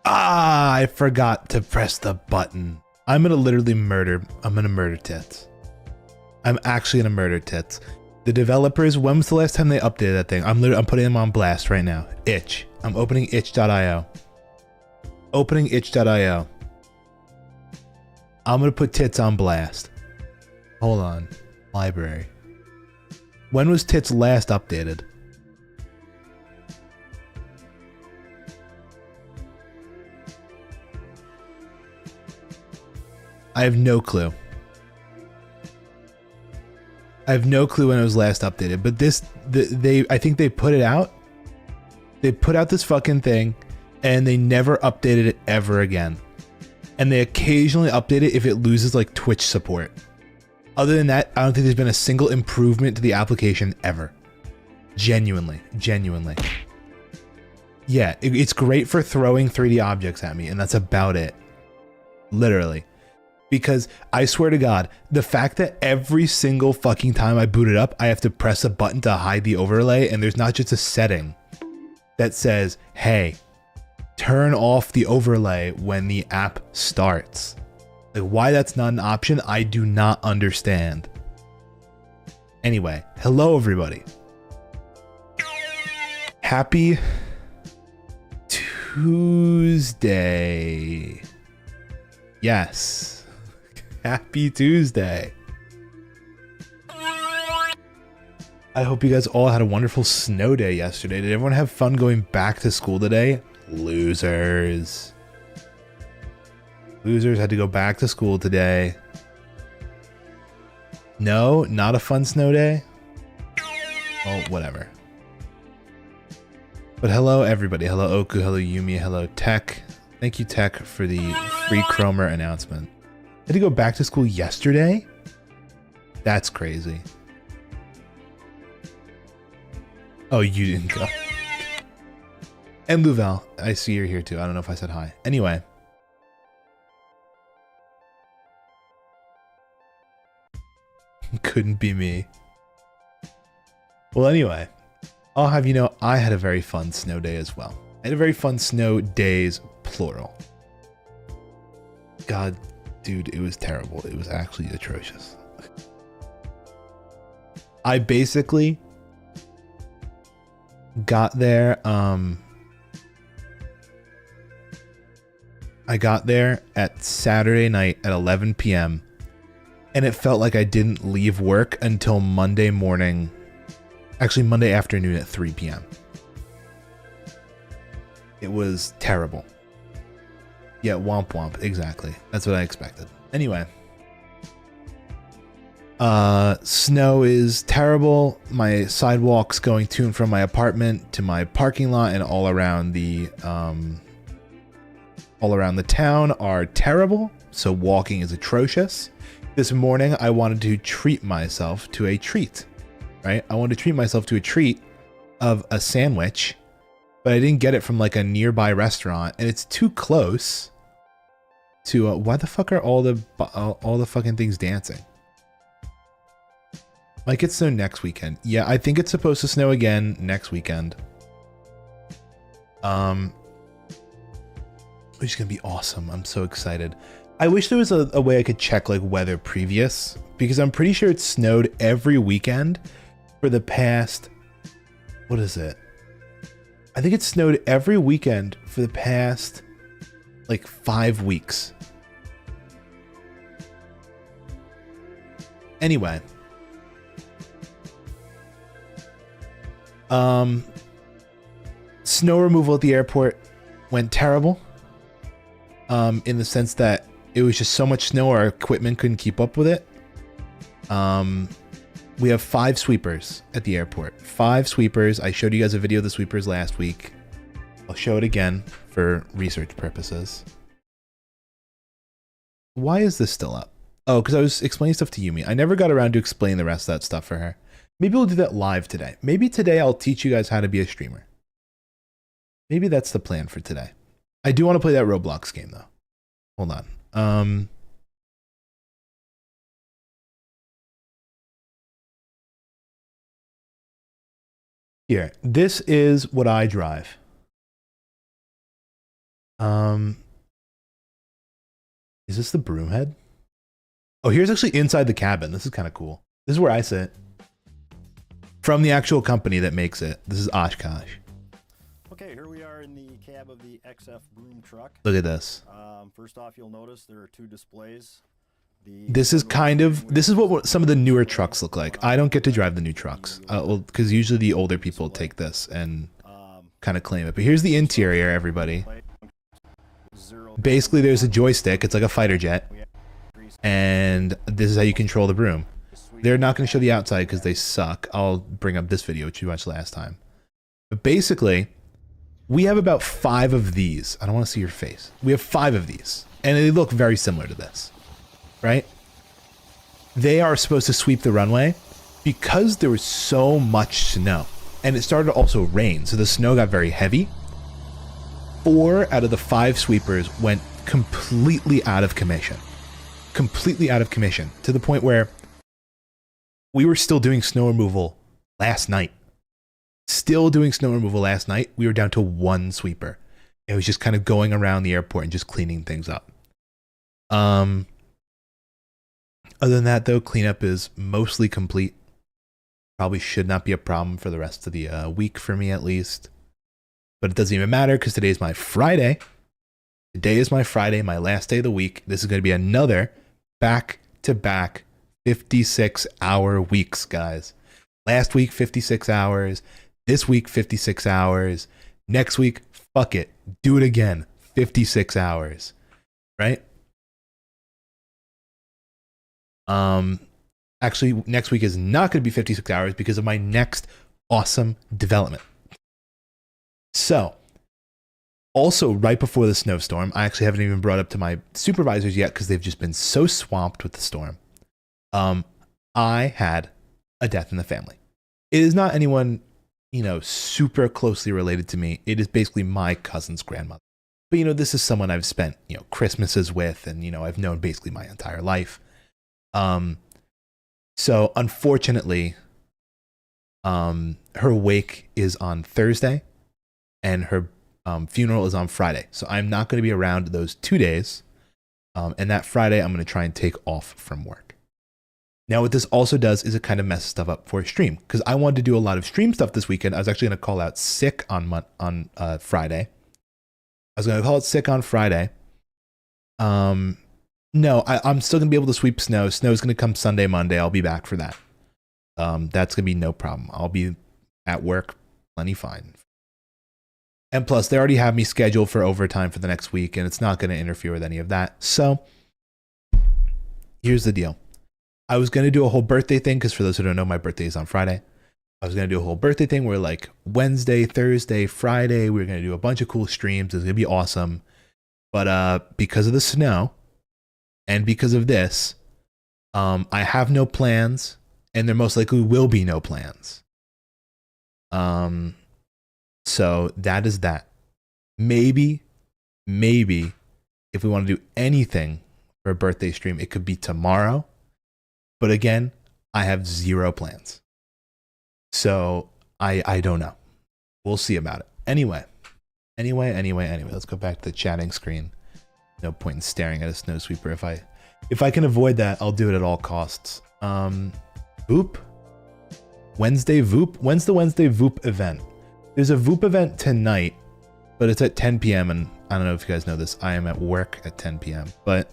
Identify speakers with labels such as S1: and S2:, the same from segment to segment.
S1: Ah, I forgot to press the button. I'm gonna literally murder. I'm gonna murder Tits. I'm actually gonna murder Tits. The developers, when was the last time they updated that thing? I'm putting them on blast right now. Itch. I'm opening itch.io. Opening itch.io. I'm gonna put tits on blast. Hold on. Library. When was tits last updated? I have no clue. I have no clue when it was last updated, but I think they put it out. They put out this fucking thing and they never updated it ever again. And they occasionally update it if it loses like Twitch support. Other than that, I don't think there's been a single improvement to the application ever. Genuinely. Yeah, it's great for throwing 3D objects at me, and that's about it. Literally. Because I swear to God, the fact that every single fucking time I boot it up, I have to press a button to hide the overlay, and there's not just a setting that says, hey, turn off the overlay when the app starts. Like, why that's not an option, I do not understand. Anyway, hello everybody. Happy Tuesday. Yes. Happy Tuesday. I hope you guys all had a wonderful snow day yesterday. Did everyone have fun going back to school today? Losers. Losers had to go back to school today. No, not a fun snow day? Oh, whatever. But hello everybody. Hello Oku, hello Yumi, hello Tech. Thank you Tech for the free Chromer announcement. I had to go back to school yesterday? That's crazy. Oh, you didn't go. And Louvel, I see you're here too. I don't know if I said hi. Anyway. Couldn't be me. Well, anyway. I'll have you know, I had a very fun snow day as well. I had a very fun snow days, plural. God, dude, it was terrible. It was actually atrocious. I basically got there, I got there at Saturday night at 11 p.m. and it felt like I didn't leave work until Monday morning, actually Monday afternoon at 3 p.m. It was terrible. Yeah, womp womp, exactly. That's what I expected. Anyway. Snow is terrible. My sidewalks going to and from my apartment to my parking lot and all around the town are terrible. So walking is atrocious. This morning I wanted to treat myself to a treat, right? I wanted to treat myself to a treat of a sandwich, but I didn't get it from like a nearby restaurant and it's too close to, why the fuck are all the fucking things dancing? Might get snow next weekend. Yeah, I think it's supposed to snow again next weekend. Which is gonna be awesome. I'm so excited. I wish there was a way I could check like weather previous, because I'm pretty sure it snowed every weekend for the past, what is it? I think it snowed every weekend for the past like 5 weeks. Anyway. Snow removal at the airport went terrible. In the sense that it was just so much snow our equipment couldn't keep up with it. We have 5 sweepers at the airport. 5 sweepers. I showed you guys a video of the sweepers last week. I'll show it again for research purposes. Why is this still up? Oh, because I was explaining stuff to Yumi. I never got around to explain the rest of that stuff for her. Maybe we'll do that live today. Maybe today I'll teach you guys how to be a streamer. Maybe that's the plan for today. I do want to play that Roblox game though. Hold on. Here, this is what I drive. Is this the broom head? Oh, here's actually inside the cabin. This is kind of cool. This is where I sit. from the actual company that makes it. This is Oshkosh.
S2: Okay, here we are in the cab of the XF broom truck.
S1: Look at this.
S2: First off, you'll notice there are two displays.
S1: This is what some of the newer trucks look like. I don't get to drive the new trucks, because usually the older people take this and kind of claim it. But here's the interior, everybody. Basically, there's a joystick. It's like a fighter jet, and this is how you control the broom. They're not going to show the outside because they suck. I'll bring up this video, which you watched last time. But basically, we have about 5 of these. I don't want to see your face. We have 5 of these, and they look very similar to this. Right? They are supposed to sweep the runway because there was so much snow, and it started to also rain, so the snow got very heavy. 4 out of the 5 sweepers went completely out of commission. Completely out of commission, to the point where we were still doing snow removal last night. Still doing snow removal last night. We were down to 1 sweeper. It was just kind of going around the airport and just cleaning things up. Other than that, though, cleanup is mostly complete. Probably should not be a problem for the rest of the week for me, at least. But it doesn't even matter because today is my Friday. Today is my Friday, my last day of the week. This is going to be another back-to-back 56-hour weeks, guys. Last week, 56 hours. This week, 56 hours. Next week, fuck it. Do it again. 56 hours. Right? Actually, next week is not going to be 56 hours because of my next awesome development. So, also right before the snowstorm, I actually haven't even brought up to my supervisors yet because they've just been so swamped with the storm. I had a death in the family. It is not anyone, super closely related to me. It is basically my cousin's grandmother. But, this is someone I've spent, Christmases with, and, I've known basically my entire life. So unfortunately, her wake is on Thursday and her funeral is on Friday. So I'm not going to be around those 2 days. And that Friday, I'm going to try and take off from work. Now, what this also does is it kind of messes stuff up for a stream because I wanted to do a lot of stream stuff this weekend. I was actually going to call out sick on Friday. I was going to call it sick on Friday. No, I'm still going to be able to sweep snow. Snow's going to come Sunday, Monday. I'll be back for that. That's going to be no problem. I'll be at work plenty fine. And plus, they already have me scheduled for overtime for the next week, and it's not going to interfere with any of that. So, here's the deal. I was going to do a whole birthday thing, because for those who don't know, my birthday is on Friday. I was going to do a whole birthday thing where, like, Wednesday, Thursday, Friday, we were going to do a bunch of cool streams. It's going to be awesome. But because of the snow, and because of this, I have no plans, and there most likely will be no plans. So that is that. Maybe, if we want to do anything for a birthday stream, it could be tomorrow. But again, I have 0 plans. So I don't know. We'll see about it. Anyway, let's go back to the chatting screen. No point in staring at a snow sweeper. If I can avoid that, I'll do it at all costs. Voop? Wednesday Voop? When's the Wednesday Voop event? There's a Voop event tonight, but it's at 10 p.m. and I don't know if you guys know this. I am at work at 10 p.m. But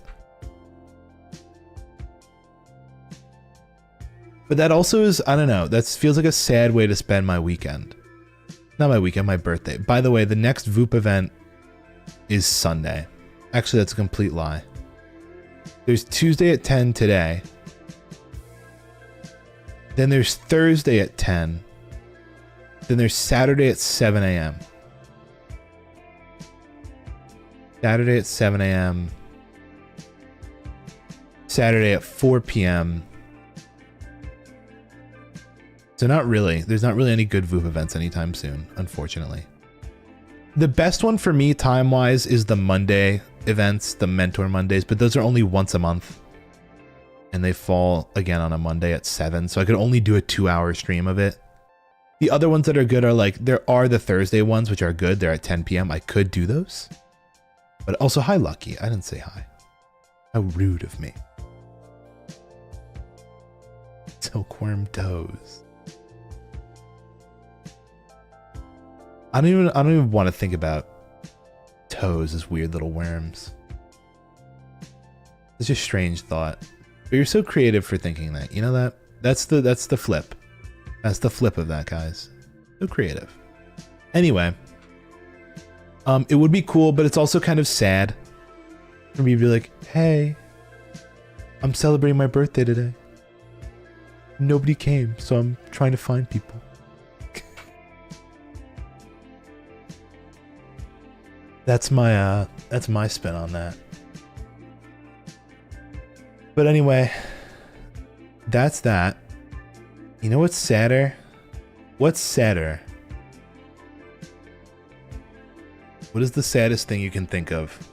S1: that also is, I don't know, that feels like a sad way to spend my weekend. Not my weekend, my birthday. By the way, the next Voop event is Sunday. Actually, that's a complete lie. There's Tuesday at 10 today. Then there's Thursday at 10. Then there's Saturday at 7 a.m. Saturday at 7 a.m. Saturday at 4 p.m. So not really. There's not really any good Voop events anytime soon, unfortunately. The best one for me time-wise is the Monday events, the Mentor Mondays, but those are only once a month. And they fall again on a Monday at 7, so I could only do a 2-hour stream of it. The other ones that are good are like, there are the Thursday ones, which are good. They're at 10 p.m. I could do those. But also, hi, Lucky. I didn't say hi. How rude of me. Silkworm toes. I don't even want to think about toes as weird little worms. It's just a strange thought. But you're so creative for thinking that. You know that? That's the flip. That's the flip of that, guys. So creative. Anyway, it would be cool, but it's also kind of sad for me to be like, hey, I'm celebrating my birthday today. Nobody came, so I'm trying to find people. That's my spin on that. But anyway, that's that. You know what's sadder? What's sadder? What is the saddest thing you can think of?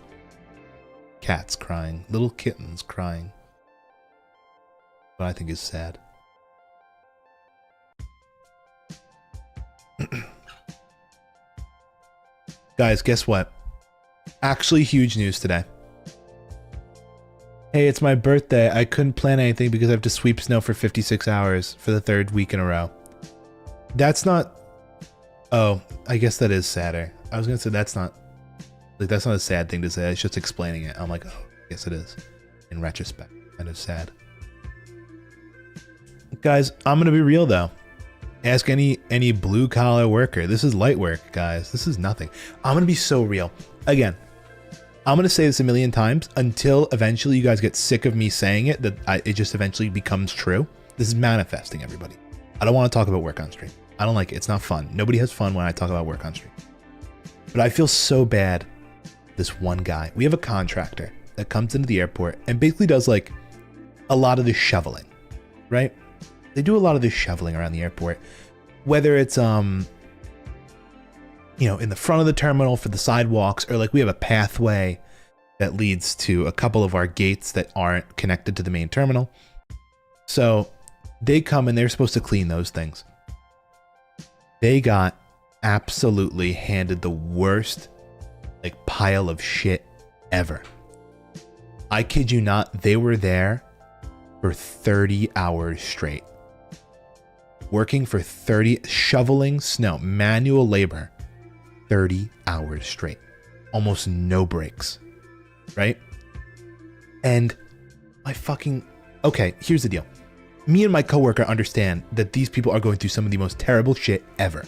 S1: Cats crying, little kittens crying. What I think is sad. Guys, guess what? Actually huge news today. Hey, it's my birthday. I couldn't plan anything because I have to sweep snow for 56 hours for the 3rd week in a row. That's not... Oh, I guess that is sadder. I was gonna say that's not a sad thing to say. It's just explaining it. I'm like, oh, yes it is. In retrospect, kind of sad. Guys, I'm gonna be real though. Ask any blue collar worker. This is light work, guys. This is nothing. I'm gonna be so real. Again, I'm gonna say this a million times until eventually you guys get sick of me saying it, that it just eventually becomes true. This is manifesting, everybody. I don't want to talk about work on stream. I don't like it. It's not fun. Nobody has fun when I talk about work on stream. But I feel so bad. This one guy. We have a contractor that comes into the airport and basically does like a lot of the shoveling, right? They do a lot of this shoveling around the airport, whether it's you know, in the front of the terminal for the sidewalks, or like we have a pathway that leads to a couple of our gates that aren't connected to the main terminal. So they come and they're supposed to clean those things. They got absolutely handed the worst like pile of shit ever. I kid you not, they were there for 30 hours straight. Working for 30, shoveling snow, manual labor, 30 hours straight. Almost no breaks, right? And I fucking, okay, here's the deal. Me and my coworker understand that these people are going through some of the most terrible shit ever.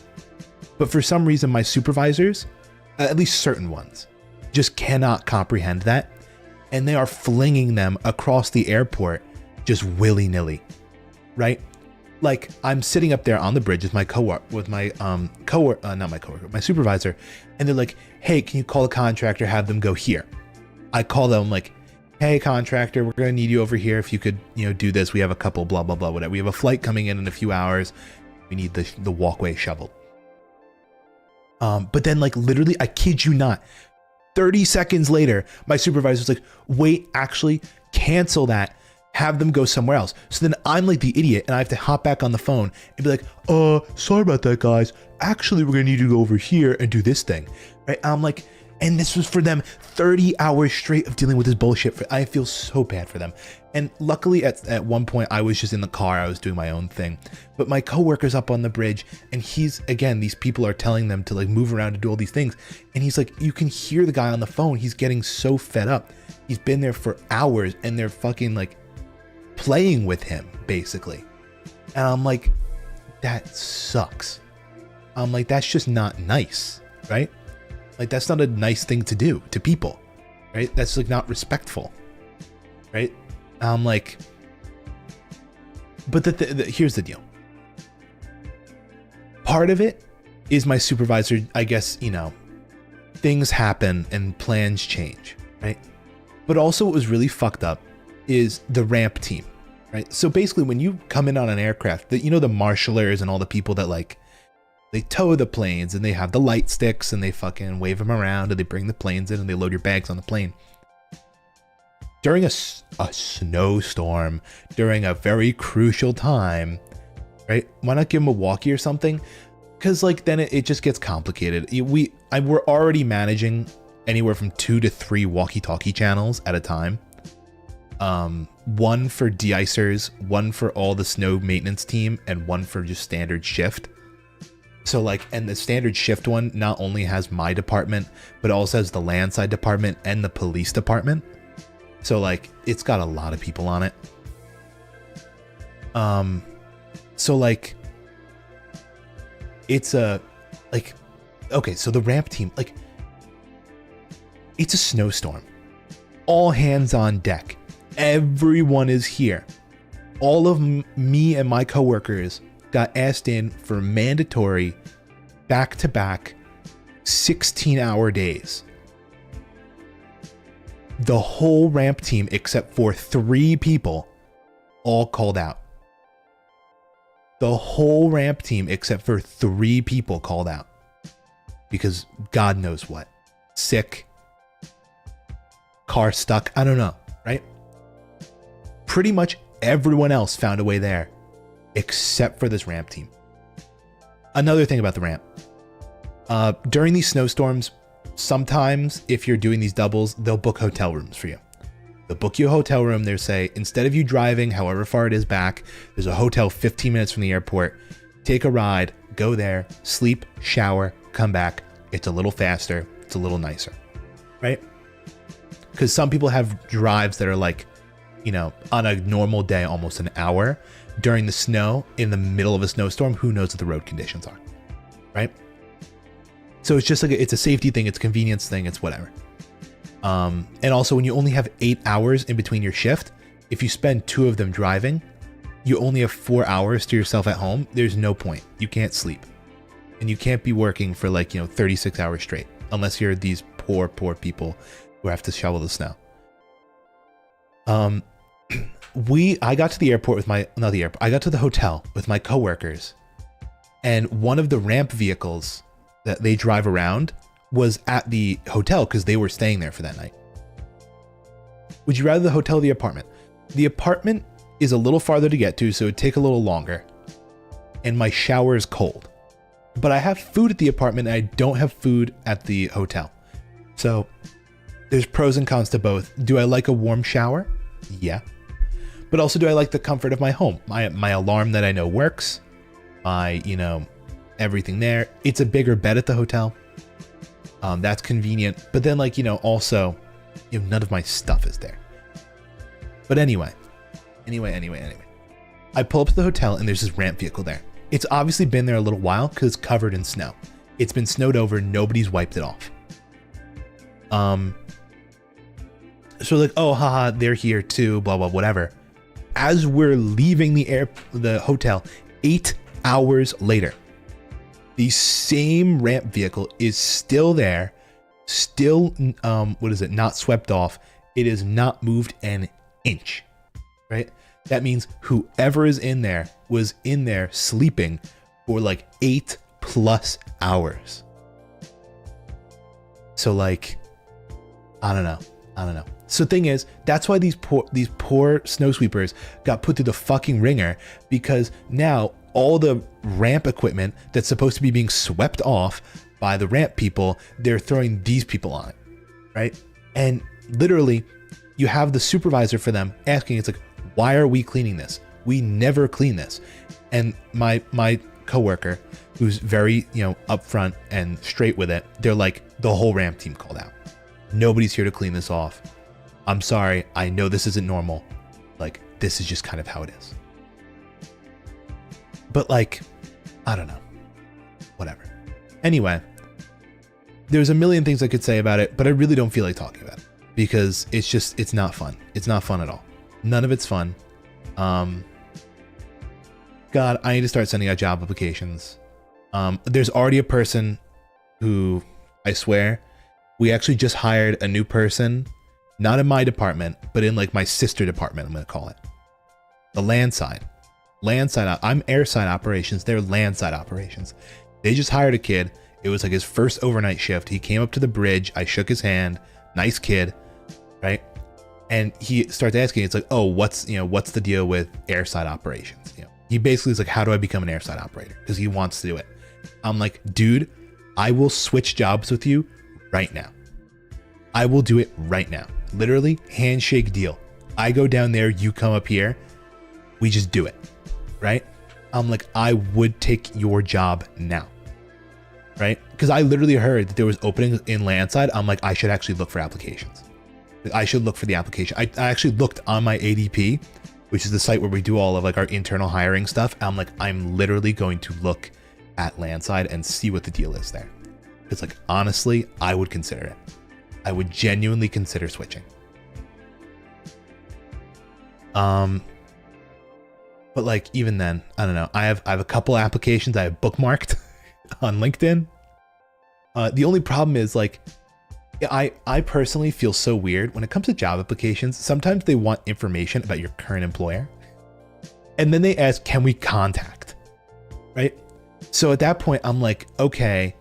S1: But for some reason, my supervisors, at least certain ones, just cannot comprehend that. And they are flinging them across the airport just willy-nilly, right? Like, I'm sitting up there on the bridge with my my supervisor, and they're like, hey, can you call the contractor, have them go here? I call them like, hey, contractor, we're gonna need you over here if you could, you know, do this. We have a couple blah, blah, blah, whatever. We have a flight coming in a few hours. We need the walkway shoveled. But then like literally, I kid you not, 30 seconds later, my supervisor's like, wait, actually cancel that. Have them go somewhere else. So then I'm like the idiot and I have to hop back on the phone and be like, sorry about that, guys. Actually, we're gonna need you to go over here and do this thing, right? I'm like, and this was for them 30 hours straight of dealing with this bullshit. I feel so bad for them. And luckily at one point I was just in the car, I was doing my own thing. But my coworker's up on the bridge and he's, again, these people are telling them to like move around and do all these things. And he's like, you can hear the guy on the phone. He's getting so fed up. He's been there for hours and they're fucking like playing with him basically. And I'm like, that sucks. I'm like, that's just not nice, right? Like, that's not a nice thing to do to people, right? That's like not respectful, right? I'm like, but here's the deal. Part of it is my supervisor, I guess, you know, things happen and plans change, right? But also what was really fucked up is the ramp team, right? So basically when you come in on an aircraft, that, you know, the marshalers and all the people that like, they tow the planes and they have the light sticks and they fucking wave them around and they bring the planes in and they load your bags on the plane. During a snowstorm, during a very crucial time, right? Why not give them a walkie or something? Because like then it just gets complicated. We're already managing anywhere from 2 to 3 walkie-talkie channels at a time. One for de-icers, one for all the snow maintenance team, and one for just standard shift. So like, and the standard shift one not only has my department, but also has the landside department and the police department. So like, it's got a lot of people on it. So like, it's like, okay, so the ramp team, like, it's a snowstorm. All hands on deck. Everyone is here. All of me and my coworkers got asked in for mandatory back-to-back 16-hour days. The whole ramp team, except for 3 people, all called out. The whole ramp team, except for 3 people, called out. Because God knows what. Sick. Car stuck. I don't know, right? Pretty much everyone else found a way there, except for this ramp team. Another thing about the ramp. During these snowstorms, sometimes if you're doing these doubles, they'll book hotel rooms for you. They'll book you a hotel room. They'll say, instead of you driving however far it is back, there's a hotel 15 minutes from the airport. Take a ride, go there, sleep, shower, come back. It's a little faster. It's a little nicer, right? Because some people have drives that are like, you know, on a normal day, almost an hour. During the snow, in the middle of a snowstorm, who knows what the road conditions are, right? So it's just like, it's a safety thing, it's a convenience thing, it's whatever. And also when you only have 8 hours in between your shift, if you spend 2 of them driving, you only have 4 hours to yourself at home. There's no point. You can't sleep. And you can't be working for like, 36 hours straight, unless you're these poor people who have to shovel the snow. I got to the airport with I got to the hotel with my coworkers, and one of the ramp vehicles that they drive around was at the hotel because they were staying there for that night. Would you rather the hotel or the apartment? The apartment is a little farther to get to, so it'd take a little longer. And my shower is cold. But I have food at the apartment and I don't have food at the hotel. So there's pros and cons to both. Do I like a warm shower? Yeah. But also, do I like the comfort of my home? My alarm that I know works. Everything there. It's a bigger bed at the hotel. That's convenient. But then also, none of my stuff is there. But anyway. I pull up to the hotel and there's this ramp vehicle there. It's obviously been there a little while because it's covered in snow. It's been snowed over. Nobody's wiped it off. So like, oh, haha, they're here too, blah, blah, whatever. As we're leaving the hotel, 8 hours later, the same ramp vehicle is still there, still, not swept off. It is not moved an inch, right? That means whoever is in there was in there sleeping for like 8+ hours. So like, I don't know. So thing is, that's why these poor snow sweepers got put through the fucking ringer, because now all the ramp equipment that's supposed to be being swept off by the ramp people, they're throwing these people on it, right? And literally, you have the supervisor for them asking, it's like, why are we cleaning this? We never clean this. And my coworker, who's very, upfront and straight with it, they're like, the whole ramp team called out. Nobody's here to clean this off. I'm sorry. I know this isn't normal. Like, this is just kind of how it is. But like, I don't know. Whatever. Anyway, there's a million things I could say about it, but I really don't feel like talking about it because it's not fun. It's not fun at all. None of it's fun. God, I need to start sending out job applications. There's already a person who, I swear, we actually just hired a new person, not in my department, but in like my sister department, I'm going to call it. The landside. I'm airside operations. They're landside operations. They just hired a kid. It was like his first overnight shift. He came up to the bridge. I shook his hand. Nice kid, right? And he starts asking, it's like, oh, what's the deal with airside operations? He basically is like, how do I become an airside operator? Because he wants to do it. I'm like, dude, I will switch jobs with you right now. I will do it right now. Literally, handshake deal. I go down there, you come up here. We just do it, right? I'm like, I would take your job now. right? Because I literally heard that there was openings in Landside. I'm like, I should actually look for applications. I should look for the application. I actually looked on my ADP, which is the site where we do all of like our internal hiring stuff. I'm like, I'm literally going to look at Landside and see what the deal is there. It's like, honestly, I would consider it. I would genuinely consider switching. But like, even then, I don't know. I have a couple applications I have bookmarked on LinkedIn. The only problem is like, I personally feel so weird when it comes to job applications. Sometimes they want information about your current employer, and then they ask, can we contact, right? So at that point, I'm like, okay,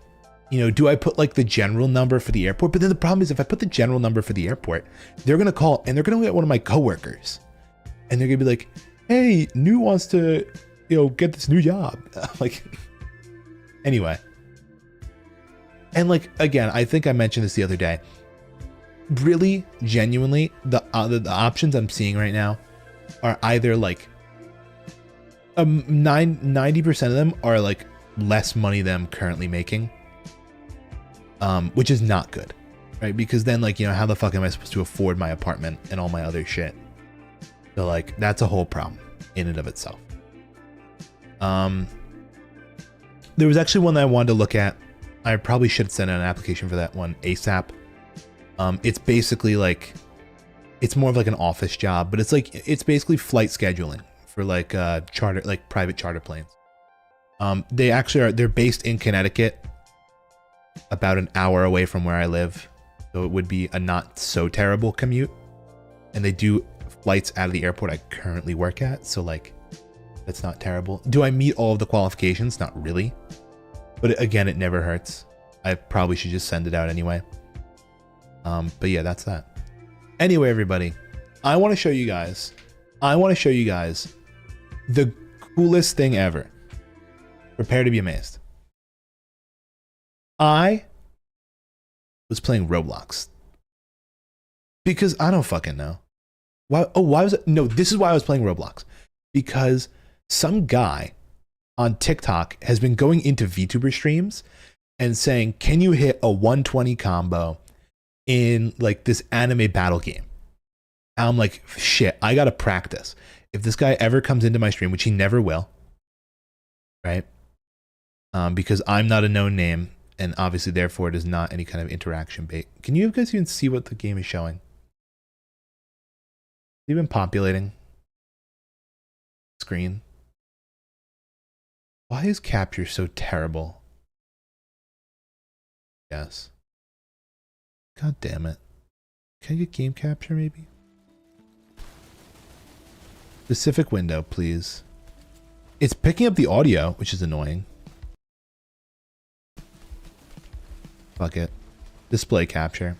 S1: you know, do I put like the general number for the airport? But then the problem is if I put the general number for the airport, they're going to call and they're going to get one of my coworkers and they're going to be like, hey, New wants to, you know, get this new job. Like, anyway. And like, again, I think I mentioned this the other day. Really, genuinely, the options I'm seeing right now are either like 90% of them are like less money than I'm currently making, which is not good, right? Because then like, you know, how the fuck am I supposed to afford my apartment and all my other shit? So like, that's a whole problem in and of itself. There was actually one that I wanted to look at. I probably should send out an application for that one ASAP. It's basically like, it's more of like an office job, but it's like, it's basically flight scheduling for like charter, like private charter planes. They actually are, they're based in Connecticut, about an hour away from where I live. So it would be a not so terrible commute. And they do flights out of the airport I currently work at. So like, that's not terrible. Do I meet all of the qualifications? Not really. But again, it never hurts. I probably should just send it out anyway. But yeah, that's that. Anyway, everybody, I want to show you guys the coolest thing ever. Prepare to be amazed. I was playing Roblox because I don't fucking know. Why? Oh, why was it? No, this is why I was playing Roblox, because some guy on TikTok has been going into Vtuber streams and saying, can you hit a 120 combo in like this anime battle game? And I'm like, shit, I gotta practice. If this guy ever comes into my stream, which he never will, right? Because I'm not a known name, and obviously therefore it is not any kind of interaction bait. Can you guys even see what the game is showing? Even populating screen. Why is capture so terrible? Yes. God damn it. Can I get game capture maybe? Specific window, please. It's picking up the audio, which is annoying. Fuck it. Display capture.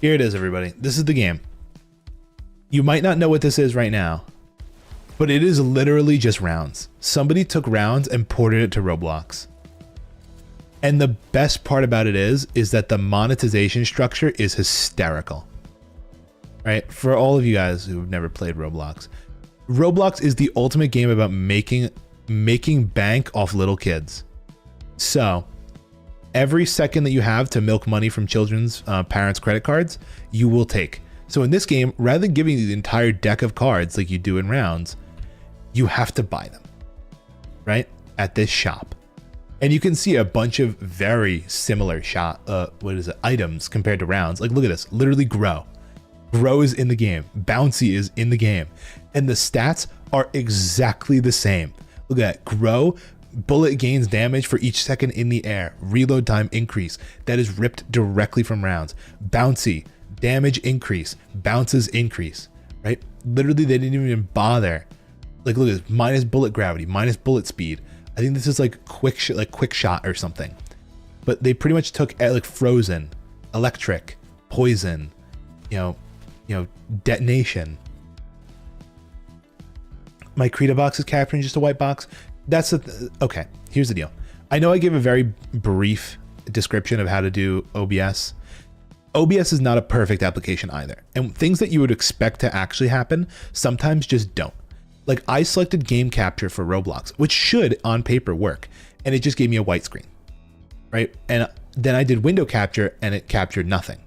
S1: Here it is, everybody. This is the game. You might not know what this is right now, but it is literally just rounds. Somebody took rounds and ported it to Roblox. And the best part about it is that the monetization structure is hysterical. Right? For all of you guys who've never played Roblox, Roblox is the ultimate game about making bank off little kids. So every second that you have to milk money from children's parents' credit cards, you will take. So in this game, rather than giving you the entire deck of cards like you do in rounds, you have to buy them, right? At this shop. And you can see a bunch of very similar items compared to rounds. Like, look at this, literally Grow. Grow is in the game. Bouncy is in the game. And the stats are exactly the same. Look at that, Grow, bullet gains damage for each second in the air. Reload time increase. That is ripped directly from rounds. Bouncy, damage increase. Bounces increase, right? Literally, they didn't even bother. Like, look at this, minus bullet gravity, minus bullet speed. I think this is like quick shot or something. But they pretty much took like frozen, electric, poison, you know, detonation. My Krita box is capturing just a white box. That's okay. Here's the deal. I know I gave a very brief description of how to do OBS. OBS is not a perfect application either. And things that you would expect to actually happen sometimes just don't. Like I selected game capture for Roblox, which should on paper work, and it just gave me a white screen, right? And then I did window capture and it captured nothing.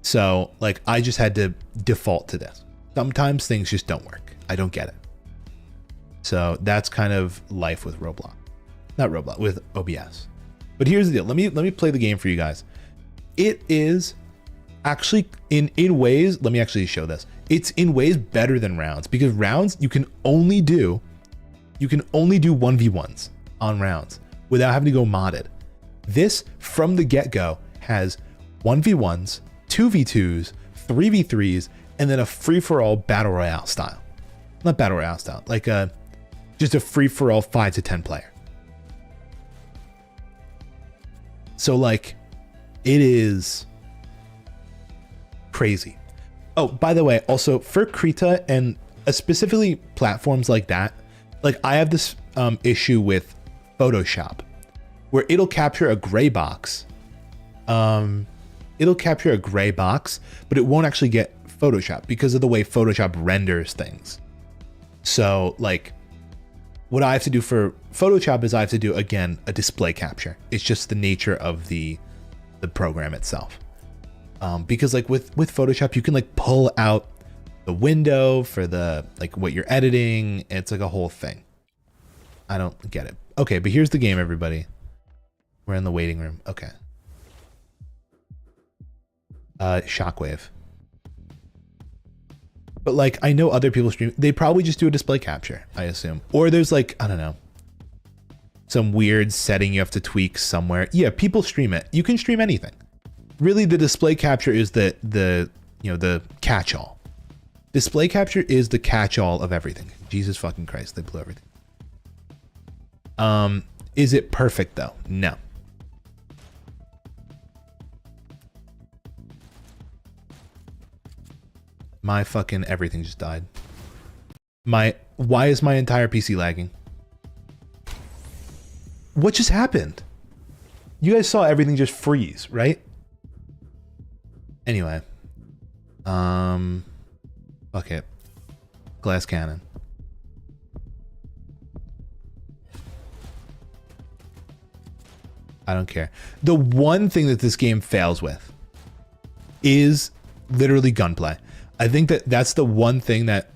S1: So like I just had to default to this. Sometimes things just don't work. I don't get it. So that's kind of life with Roblox. Not Roblox, with OBS. But here's the deal. Let me play the game for you guys. It is actually in ways, let me actually show this. It's in ways better than rounds, because rounds you can only do 1v1s on rounds without having to go modded. This from the get-go has 1v1s, 2v2s, 3v3s, and then a free-for-all battle royale style. Not battle royale style, like just a free-for-all 5 to 10 player. So like it is crazy. Oh, by the way, also for Krita and specifically platforms like that, like I have this issue with Photoshop where it'll capture a gray box. It'll capture a gray box, but it won't actually get Photoshop because of the way Photoshop renders things. So like what I have to do for Photoshop is I have to do, again, a display capture. It's just the nature of the program itself. Because like with Photoshop, you can like pull out the window for the, like what you're editing. It's like a whole thing. I don't get it. Okay, but here's the game, everybody. We're in the waiting room. Okay. Shockwave. But like, I know other people stream, they probably just do a display capture, I assume. Or there's like, I don't know, some weird setting you have to tweak somewhere. Yeah, people stream it. You can stream anything. Really, the display capture is the catch-all. Display capture is the catch-all of everything. Jesus fucking Christ, they blew everything. Is it perfect though? No. My fucking everything just died. Why is my entire PC lagging? What just happened? You guys saw everything just freeze, right? Anyway. Fuck it. Glass cannon. I don't care. The one thing that this game fails with is literally gunplay. I think that that's the one thing that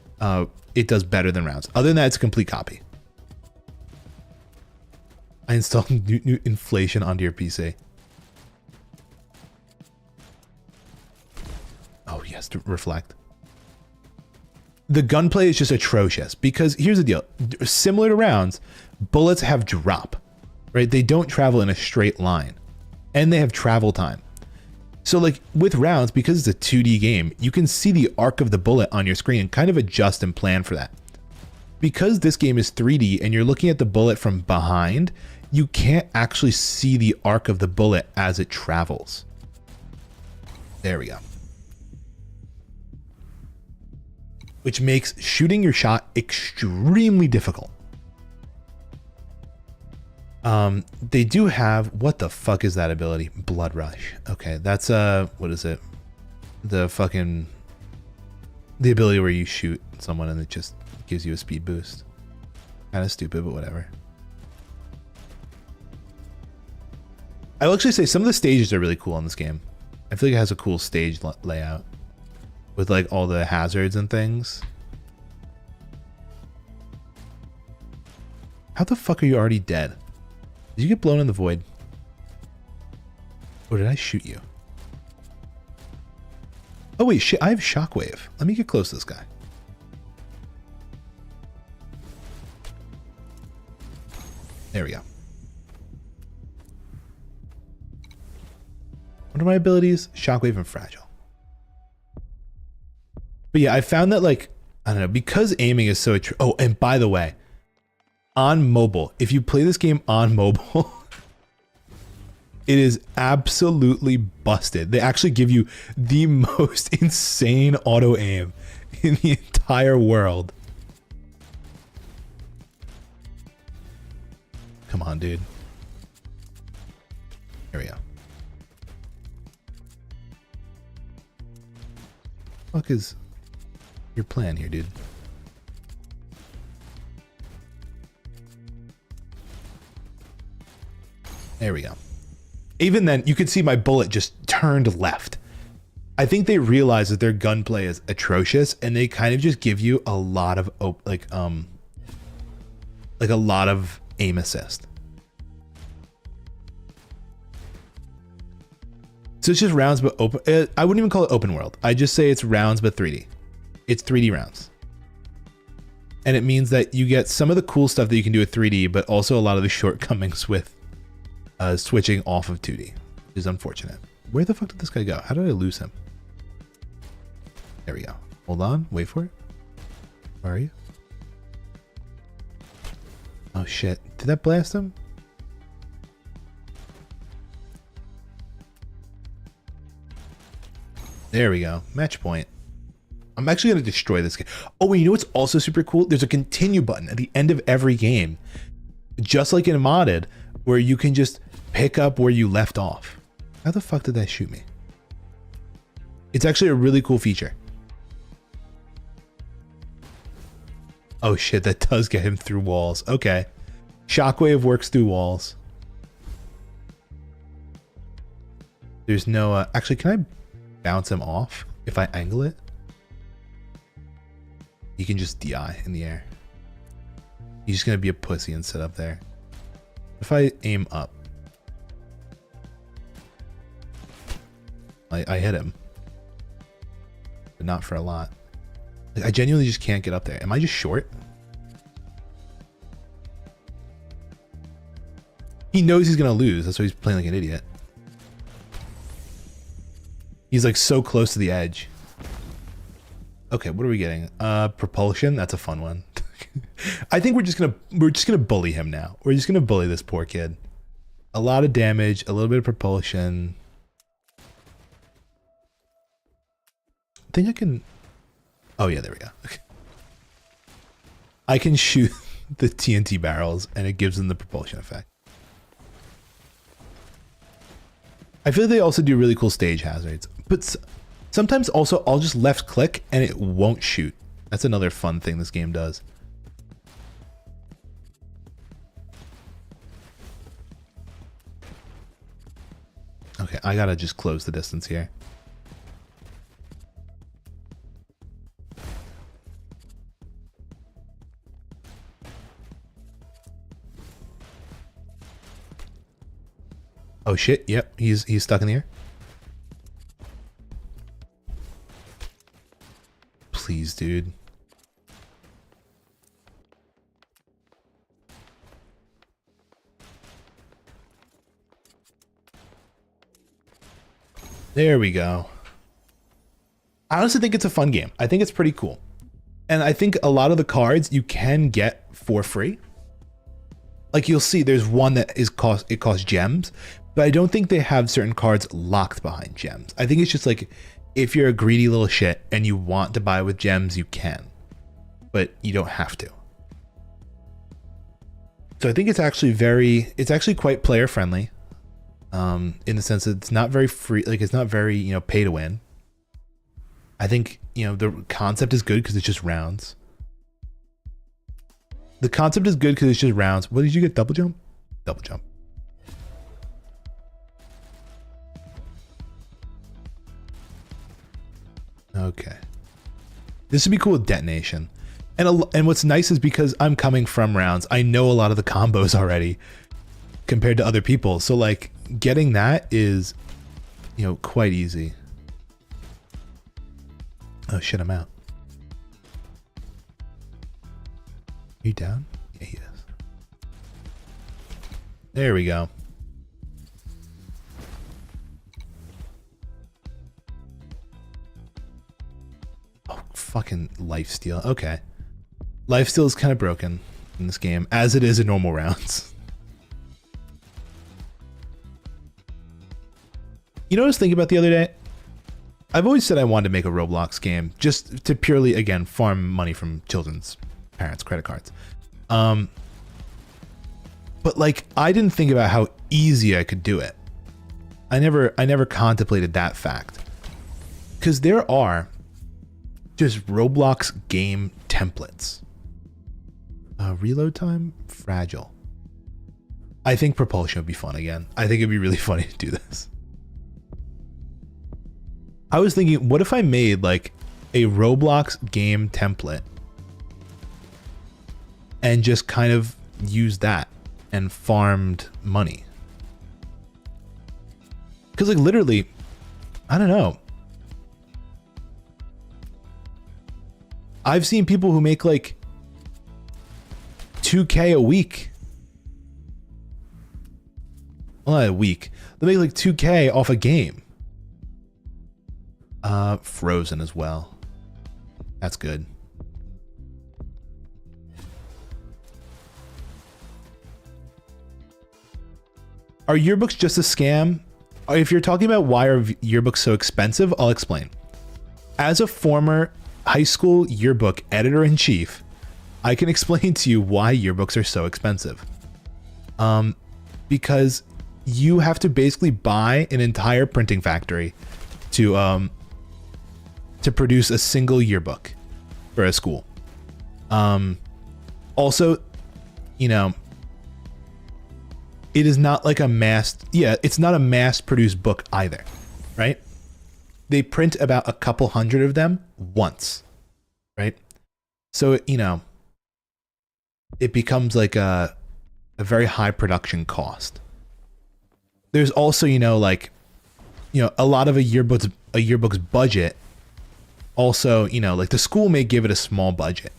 S1: it does better than rounds. Other than that, it's a complete copy. I installed new inflation onto your PC. Oh yes, to reflect. The gunplay is just atrocious because here's the deal. Similar to rounds, bullets have drop, right? They don't travel in a straight line and they have travel time. So like with rounds, because it's a 2D game, you can see the arc of the bullet on your screen and kind of adjust and plan for that. Because this game is 3D and you're looking at the bullet from behind, you can't actually see the arc of the bullet as it travels. There we go. Which makes shooting your shot extremely difficult. They do have, what the fuck is that ability? Blood Rush. Okay, that's what is it? The ability where you shoot someone and it just gives you a speed boost. Kind of stupid, but whatever. I will actually say some of the stages are really cool in this game. I feel like it has a cool stage layout with like all the hazards and things. How the fuck are you already dead? Did you get blown in the void? Or did I shoot you? Oh wait, shit, I have shockwave. Let me get close to this guy. There we go. What are my abilities? Shockwave and fragile. But yeah, I found that like, I don't know, because aiming is so oh, and by the way, on mobile, if you play this game on mobile, it is absolutely busted. They actually give you the most insane auto aim in the entire world. Come on, dude. Here we go. Fuck is your plan here, dude? There we go. Even then, you could see my bullet just turned left. I think they realize that their gunplay is atrocious, and they kind of just give you a lot of like a lot of aim assist. So it's just rounds, but open. I wouldn't even call it open world. I just say it's rounds, but 3D. It's 3D rounds. And it means that you get some of the cool stuff that you can do with 3D, but also a lot of the shortcomings with switching off of 2D, which is unfortunate. Where the fuck did this guy go? How did I lose him? There we go. Hold on. Wait for it. Where are you? Oh shit. Did that blast him? There we go. Match point. I'm actually going to destroy this game. Oh, and you know what's also super cool? There's a continue button at the end of every game, just like in modded, where you can just pick up where you left off. How the fuck did that shoot me? It's actually a really cool feature. Oh shit, that does get him through walls. Okay. Shockwave works through walls. There's no... actually, can I bounce him off if I angle it? You can just DI in the air. He's just gonna be a pussy and sit up there. If I aim up, I hit him, but not for a lot. Like, I genuinely just can't get up there. Am I just short? He knows he's gonna lose. That's why he's playing like an idiot. He's like so close to the edge. Okay, what are we getting? Propulsion. That's a fun one. I think we're just gonna bully him now. We're just gonna bully this poor kid. A lot of damage, a little bit of propulsion. I think I can. Oh yeah, there we go. Okay. I can shoot the TNT barrels, and it gives them the propulsion effect. I feel like they also do really cool stage hazards, but sometimes also I'll just left click and it won't shoot. That's another fun thing this game does. Okay, I gotta just close the distance here. Oh shit, yep, he's stuck in the air. Please, dude. There we go. I honestly think it's a fun game. I think it's pretty cool. And I think a lot of the cards you can get for free. Like you'll see there's one that is costs gems, but I don't think they have certain cards locked behind gems. I think it's just like, if you're a greedy little shit and you want to buy with gems, you can, but you don't have to. So I think it's actually quite player friendly, in the sense that it's not very free, like it's not very, you know, pay to win. I think, you know, the concept is good because it's just rounds. The concept is good because it's just rounds. What did you get? Double jump? Double jump. Okay. This would be cool with detonation. And what's nice is because I'm coming from rounds, I know a lot of the combos already compared to other people. So like getting that is, you know, quite easy. Oh shit, I'm out. Are you down? Yeah, he is. There we go. Oh, fucking lifesteal. Okay. Lifesteal is kind of broken in this game, as it is in normal rounds. You know what I was thinking about the other day? I've always said I wanted to make a Roblox game just to purely, again, farm money from children's parents' credit cards. But like, I didn't think about how easy I could do it. I never contemplated that fact. Because there are just Roblox game templates. Reload time? Fragile. I think propulsion would be fun again. I think it'd be really funny to do this. I was thinking, what if I made like a Roblox game template and just kind of used that and farmed money? Because like literally, I don't know. I've seen people who make like 2K a week. Well, not a week. They make like 2K off a game. Frozen as well. That's good. Are yearbooks just a scam? If you're talking about why are yearbooks so expensive, I'll explain. As a former high school yearbook editor-in-chief, I can explain to you why yearbooks are so expensive. Because you have to basically buy an entire printing factory to produce a single yearbook for a school. Also, you know, it is not like it's not a mass-produced book either, right? They print about a couple hundred of them once, right? So, you know, it becomes like a very high production cost. There's also, you know, like, you know, a lot of a yearbook's budget. Also, you know, like the school may give it a small budget,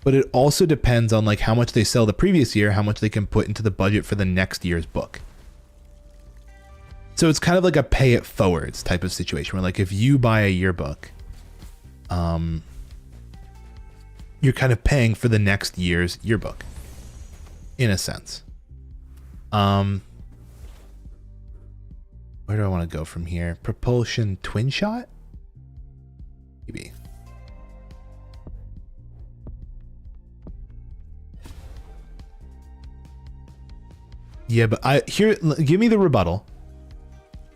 S1: but it also depends on like how much they sell the previous year, how much they can put into the budget for the next year's book. So it's kind of like a pay it forwards type of situation where like if you buy a yearbook, you're kind of paying for the next year's yearbook in a sense. Where do I want to go from here? Propulsion twin shot? Maybe. Yeah, but give me the rebuttal.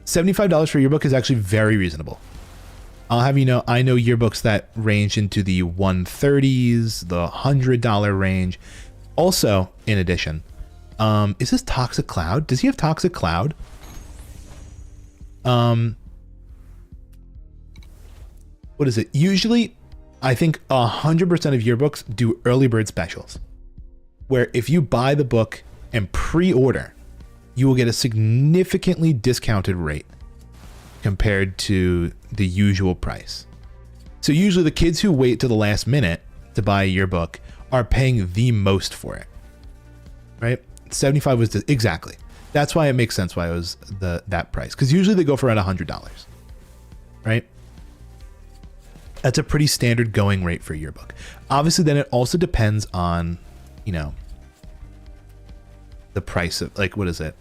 S1: $75 for a yearbook is actually very reasonable. I'll have you know, I know yearbooks that range into the 130s, the $100 range. Also, in addition, is this Toxic Cloud? Does he have Toxic Cloud? What is it? Usually, I think 100% of yearbooks do early bird specials, where if you buy the book and pre-order, you will get a significantly discounted rate compared to the usual price. So usually the kids who wait to the last minute to buy a yearbook are paying the most for it, right? 75 was exactly. That's why it makes sense why it was that price, because usually they go for around $100, right? That's a pretty standard going rate for a yearbook. Obviously, then it also depends on, you know, the price of, like, what is it?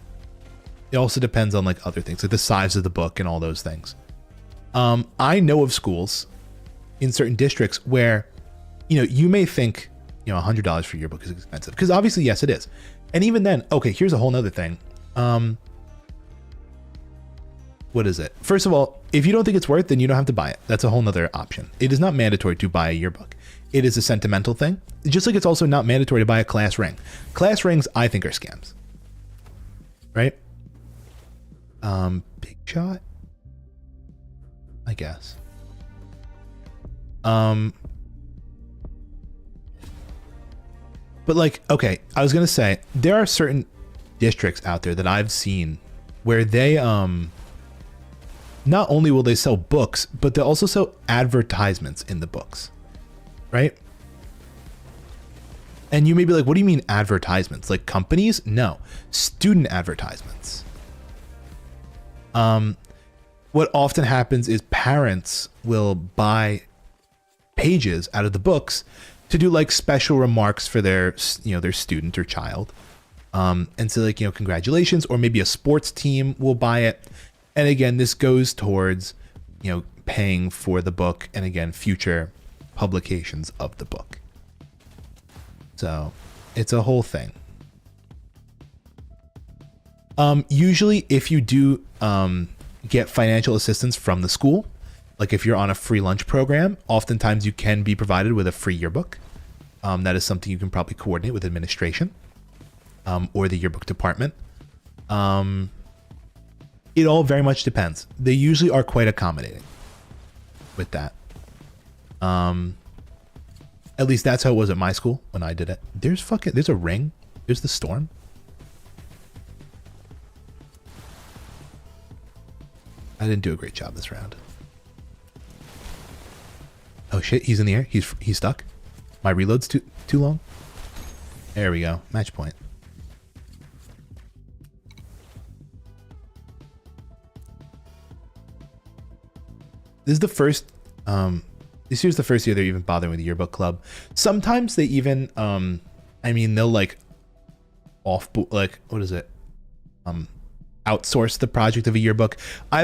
S1: It also depends on like other things, like the size of the book and all those things. I know of schools in certain districts where, you know, you may think, you know, $100 for a yearbook is expensive, because obviously, yes, it is. And even then, okay, here's a whole nother thing. What is it? First of all, if you don't think it's worth, then you don't have to buy it. That's a whole nother option. It is not mandatory to buy a yearbook. It is a sentimental thing. Just like it's also not mandatory to buy a class ring. Class rings, I think, are scams. Right? Big shot? I guess. But like, okay, I was gonna say, there are certain districts out there that I've seen where they, not only will they sell books, but they'll also sell advertisements in the books, right? And you may be like, what do you mean advertisements? Like companies? No, student advertisements. What often happens is parents will buy pages out of the books to do like special remarks for their, you know, their student or child. And so like, you know, congratulations, or maybe a sports team will buy it. And again, this goes towards, you know, paying for the book and again, future publications of the book. So it's a whole thing. Usually if you do get financial assistance from the school, like if you're on a free lunch program, oftentimes you can be provided with a free yearbook. That is something you can probably coordinate with administration. or the yearbook department. It all very much depends. They usually are quite accommodating with that. At least that's how it was at my school when I did it. There's a ring. There's the storm. I didn't do a great job this round. Oh shit, he's in the air. He's stuck. My reload's too long. There we go. Match point. This is the first this year's the first year they're even bothering with the yearbook club. Sometimes they even I mean they'll like outsource the project of a yearbook. I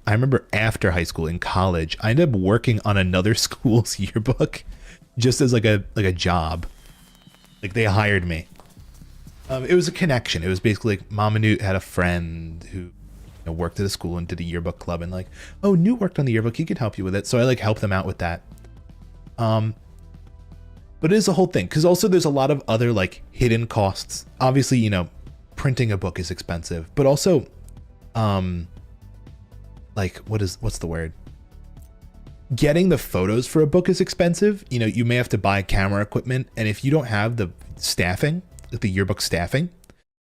S1: remember after high school in college, I ended up working on another school's yearbook just as like a job. Like they hired me. It was a connection. It was basically like Mama Newt had a friend who worked at a school and did a yearbook club, and like, oh, Newt worked on the yearbook, he could help you with it. So I like helped them out with that. But it is a whole thing because also there's a lot of other like hidden costs. Obviously, printing a book is expensive, but also like what's the word? Getting the photos for a book is expensive. You may have to buy camera equipment, and if you don't have the staffing, like the yearbook staffing,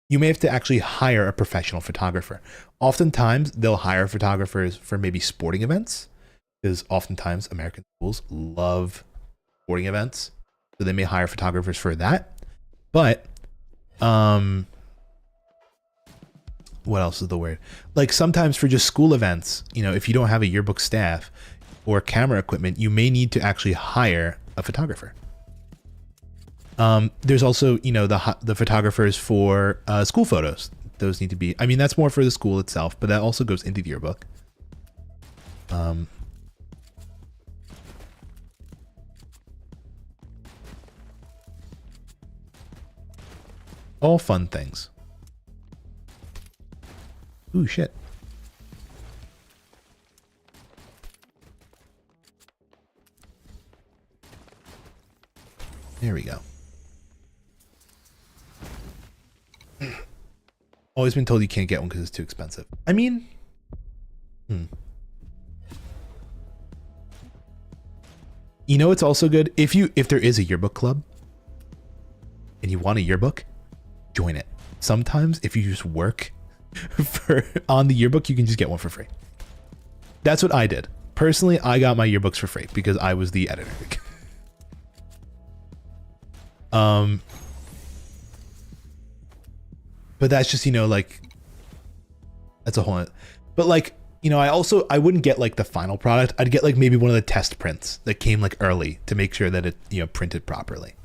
S1: you may have to actually hire a professional photographer. Oftentimes, they'll hire photographers for maybe sporting events, because oftentimes American schools love sporting events, so they may hire photographers for that. But what else is the word? Like sometimes for just school events, if you don't have a yearbook staff or camera equipment, you may need to actually hire a photographer. There's also, the photographers for school photos. Those need to be, I mean, that's more for the school itself, but that also goes into the yearbook. All fun things. Ooh, shit. There we go. Always been told you can't get one because it's too expensive. I mean, it's also good if there is a yearbook club and you want a yearbook, join it. Sometimes if you just work on the yearbook, you can just get one for free. That's what I did. Personally, I got my yearbooks for free because I was the editor. But that's just, like, that's a whole, but like, I wouldn't get like the final product. I'd get like maybe one of the test prints that came like early to make sure that it, printed properly.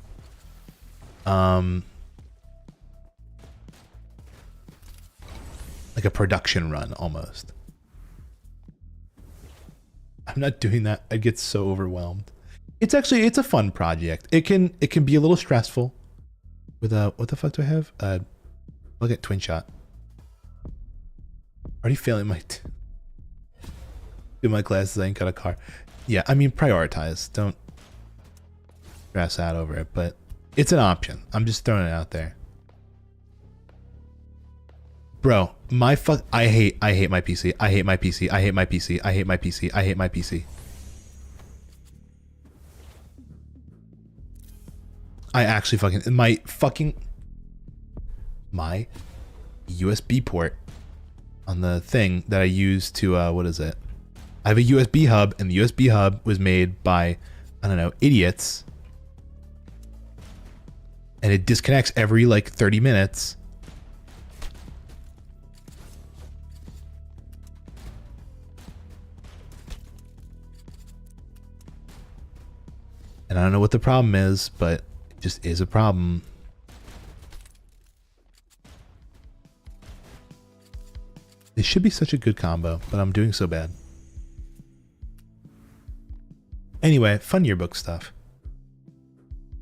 S1: Like a production run almost. I'm not doing that. I'd get so overwhelmed. It's a fun project. It can be a little stressful with what the fuck do I have? Look at twin shot. Already failing do my classes. I ain't got a car. Yeah, I mean, prioritize. Don't stress out over it, but it's an option. I'm just throwing it out there. Bro, I hate my PC. I hate my PC. I hate my PC. I hate my PC. I hate my PC. I actually my USB port on the thing that I use to, what is it? I have a USB hub, and the USB hub was made by, I don't know, idiots. And it disconnects every like 30 minutes. And I don't know what the problem is, but it just is a problem. This should be such a good combo, but I'm doing so bad. Anyway, fun yearbook stuff.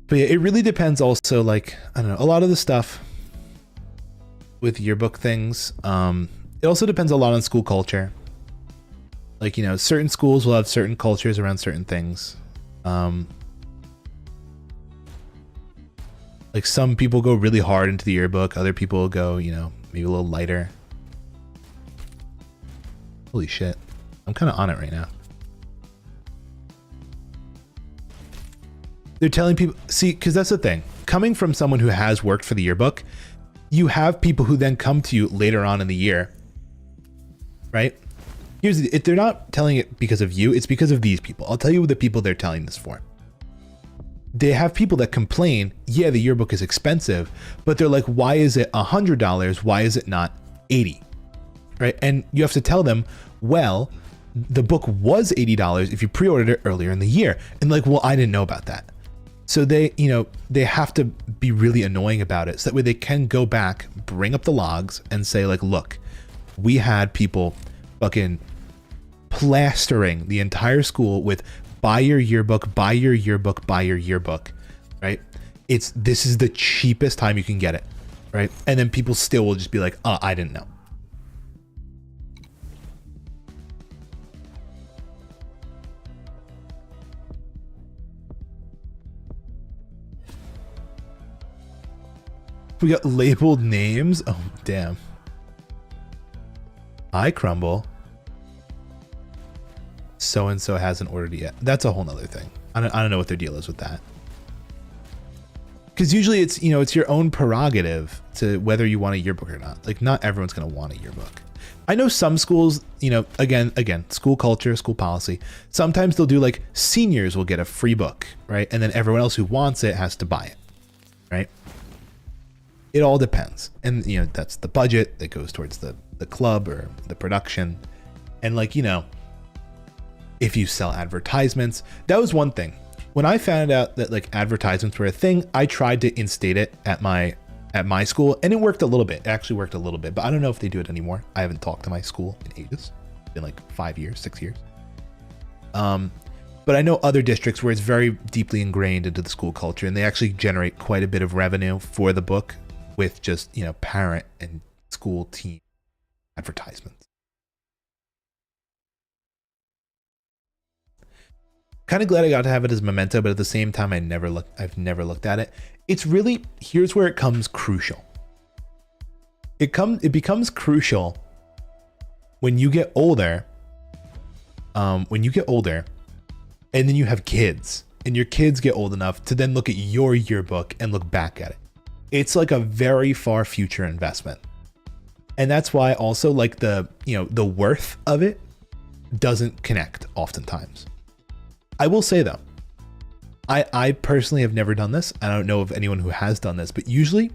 S1: But yeah, it really depends also, like, I don't know, a lot of the stuff with yearbook things, it also depends a lot on school culture. Like, certain schools will have certain cultures around certain things. Like some people go really hard into the yearbook. Other people go, you know, maybe a little lighter. Holy shit. I'm kind of on it right now. They're telling people, see, because that's the thing. Coming from someone who has worked for the yearbook, you have people who then come to you later on in the year, right? If they're not telling it because of you, it's because of these people. I'll tell you the people they're telling this for. They have people that complain, yeah, the yearbook is expensive, but they're like, why is it $100? Why is it not $80? Right? And you have to tell them, well, the book was $80 if you pre-ordered it earlier in the year. And like, well, I didn't know about that. So they, you know, they have to be really annoying about it. So that way they can go back, bring up the logs and say like, look, we had people fucking plastering the entire school with buy your yearbook, buy your yearbook, buy your yearbook, right? This is the cheapest time you can get it, right? And then people still will just be like, oh, I didn't know. We got labeled names. Oh, damn. I crumble. So-and-so hasn't ordered it yet. That's a whole nother thing. I don't know what their deal is with that. Because usually it's, you know, it's your own prerogative to whether you want a yearbook or not. Like not everyone's going to want a yearbook. I know some schools, you know, again, school culture, school policy. Sometimes they'll do like seniors will get a free book, right? And then everyone else who wants it has to buy it, right? It all depends. And, you know, that's the budget that goes towards the club or the production. And like, you know, if you sell advertisements, that was one thing. When I found out that like advertisements were a thing, I tried to instate it at my school and it worked a little bit. It actually worked a little bit, but I don't know if they do it anymore. I haven't talked to my school in ages. It's been like 5 years, 6 years. But I know other districts where it's very deeply ingrained into the school culture and they actually generate quite a bit of revenue for the book with just, you know, parent and school team advertisements. Kind of glad I got to have it as memento, but at the same time, I've never looked at it. It's really, here's where it comes crucial. It becomes crucial when you get older. And then you have kids and your kids get old enough to then look at your yearbook and look back at it. It's like a very far future investment. And that's why also like the worth of it doesn't connect oftentimes. I will say though, I personally have never done this. I don't know of anyone who has done this, but usually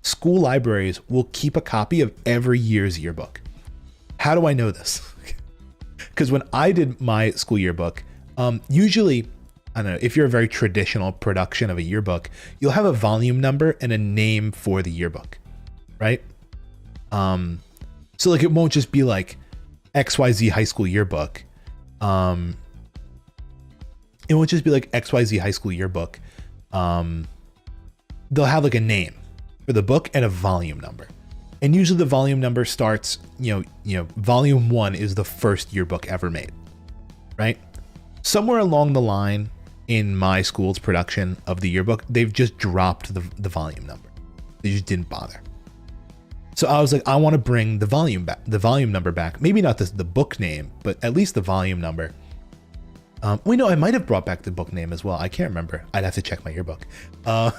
S1: school libraries will keep a copy of every year's yearbook. How do I know this? Because when I did my school yearbook, usually, I don't know, if you're a very traditional production of a yearbook, you'll have a volume number and a name for the yearbook, right? So like it won't just be like XYZ high school yearbook. It won't just be like XYZ high school yearbook. They'll have like a name for the book and a volume number. And usually the volume number starts, volume 1 is the first yearbook ever made, right? Somewhere along the line in my school's production of the yearbook, they've just dropped the volume number. They just didn't bother. So I was like, I want to bring the volume number back. Maybe not the book name, but at least the volume number. I might have brought back the book name as well. I can't remember. I'd have to check my yearbook. But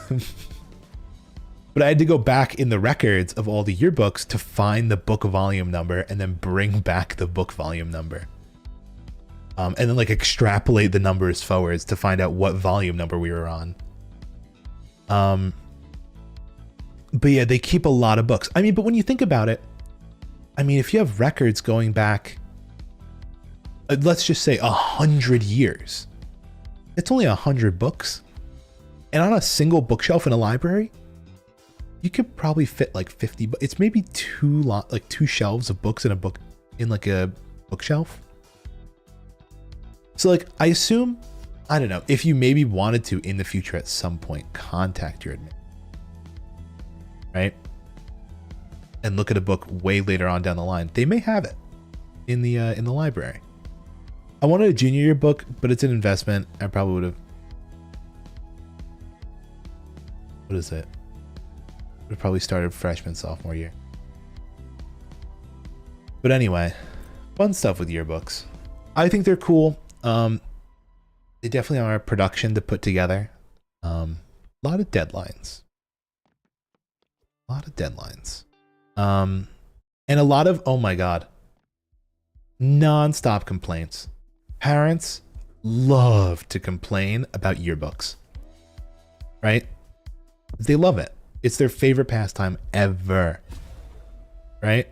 S1: I had to go back in the records of all the yearbooks to find the book volume number and then bring back the book volume number. And then like extrapolate the numbers forwards to find out what volume number we were on. But yeah, they keep a lot of books. I mean, but when you think about it, I mean, if you have records going back, let's just say 100 years, it's only 100 books. And on a single bookshelf in a library, you could probably fit like 50, but it's maybe two shelves of books in like a bookshelf. So like, I assume, I don't know, if you maybe wanted to in the future at some point, contact your admin, right? And look at a book way later on down the line. They may have it in the library. I wanted a junior year book, but it's an investment. I probably would have. What is it? We probably started freshman, sophomore year. But anyway, fun stuff with yearbooks. I think they're cool. They definitely are a production to put together. A lot of deadlines. And a lot of, oh my God, non-stop complaints. Parents love to complain about yearbooks, right? They love it. It's their favorite pastime ever, right?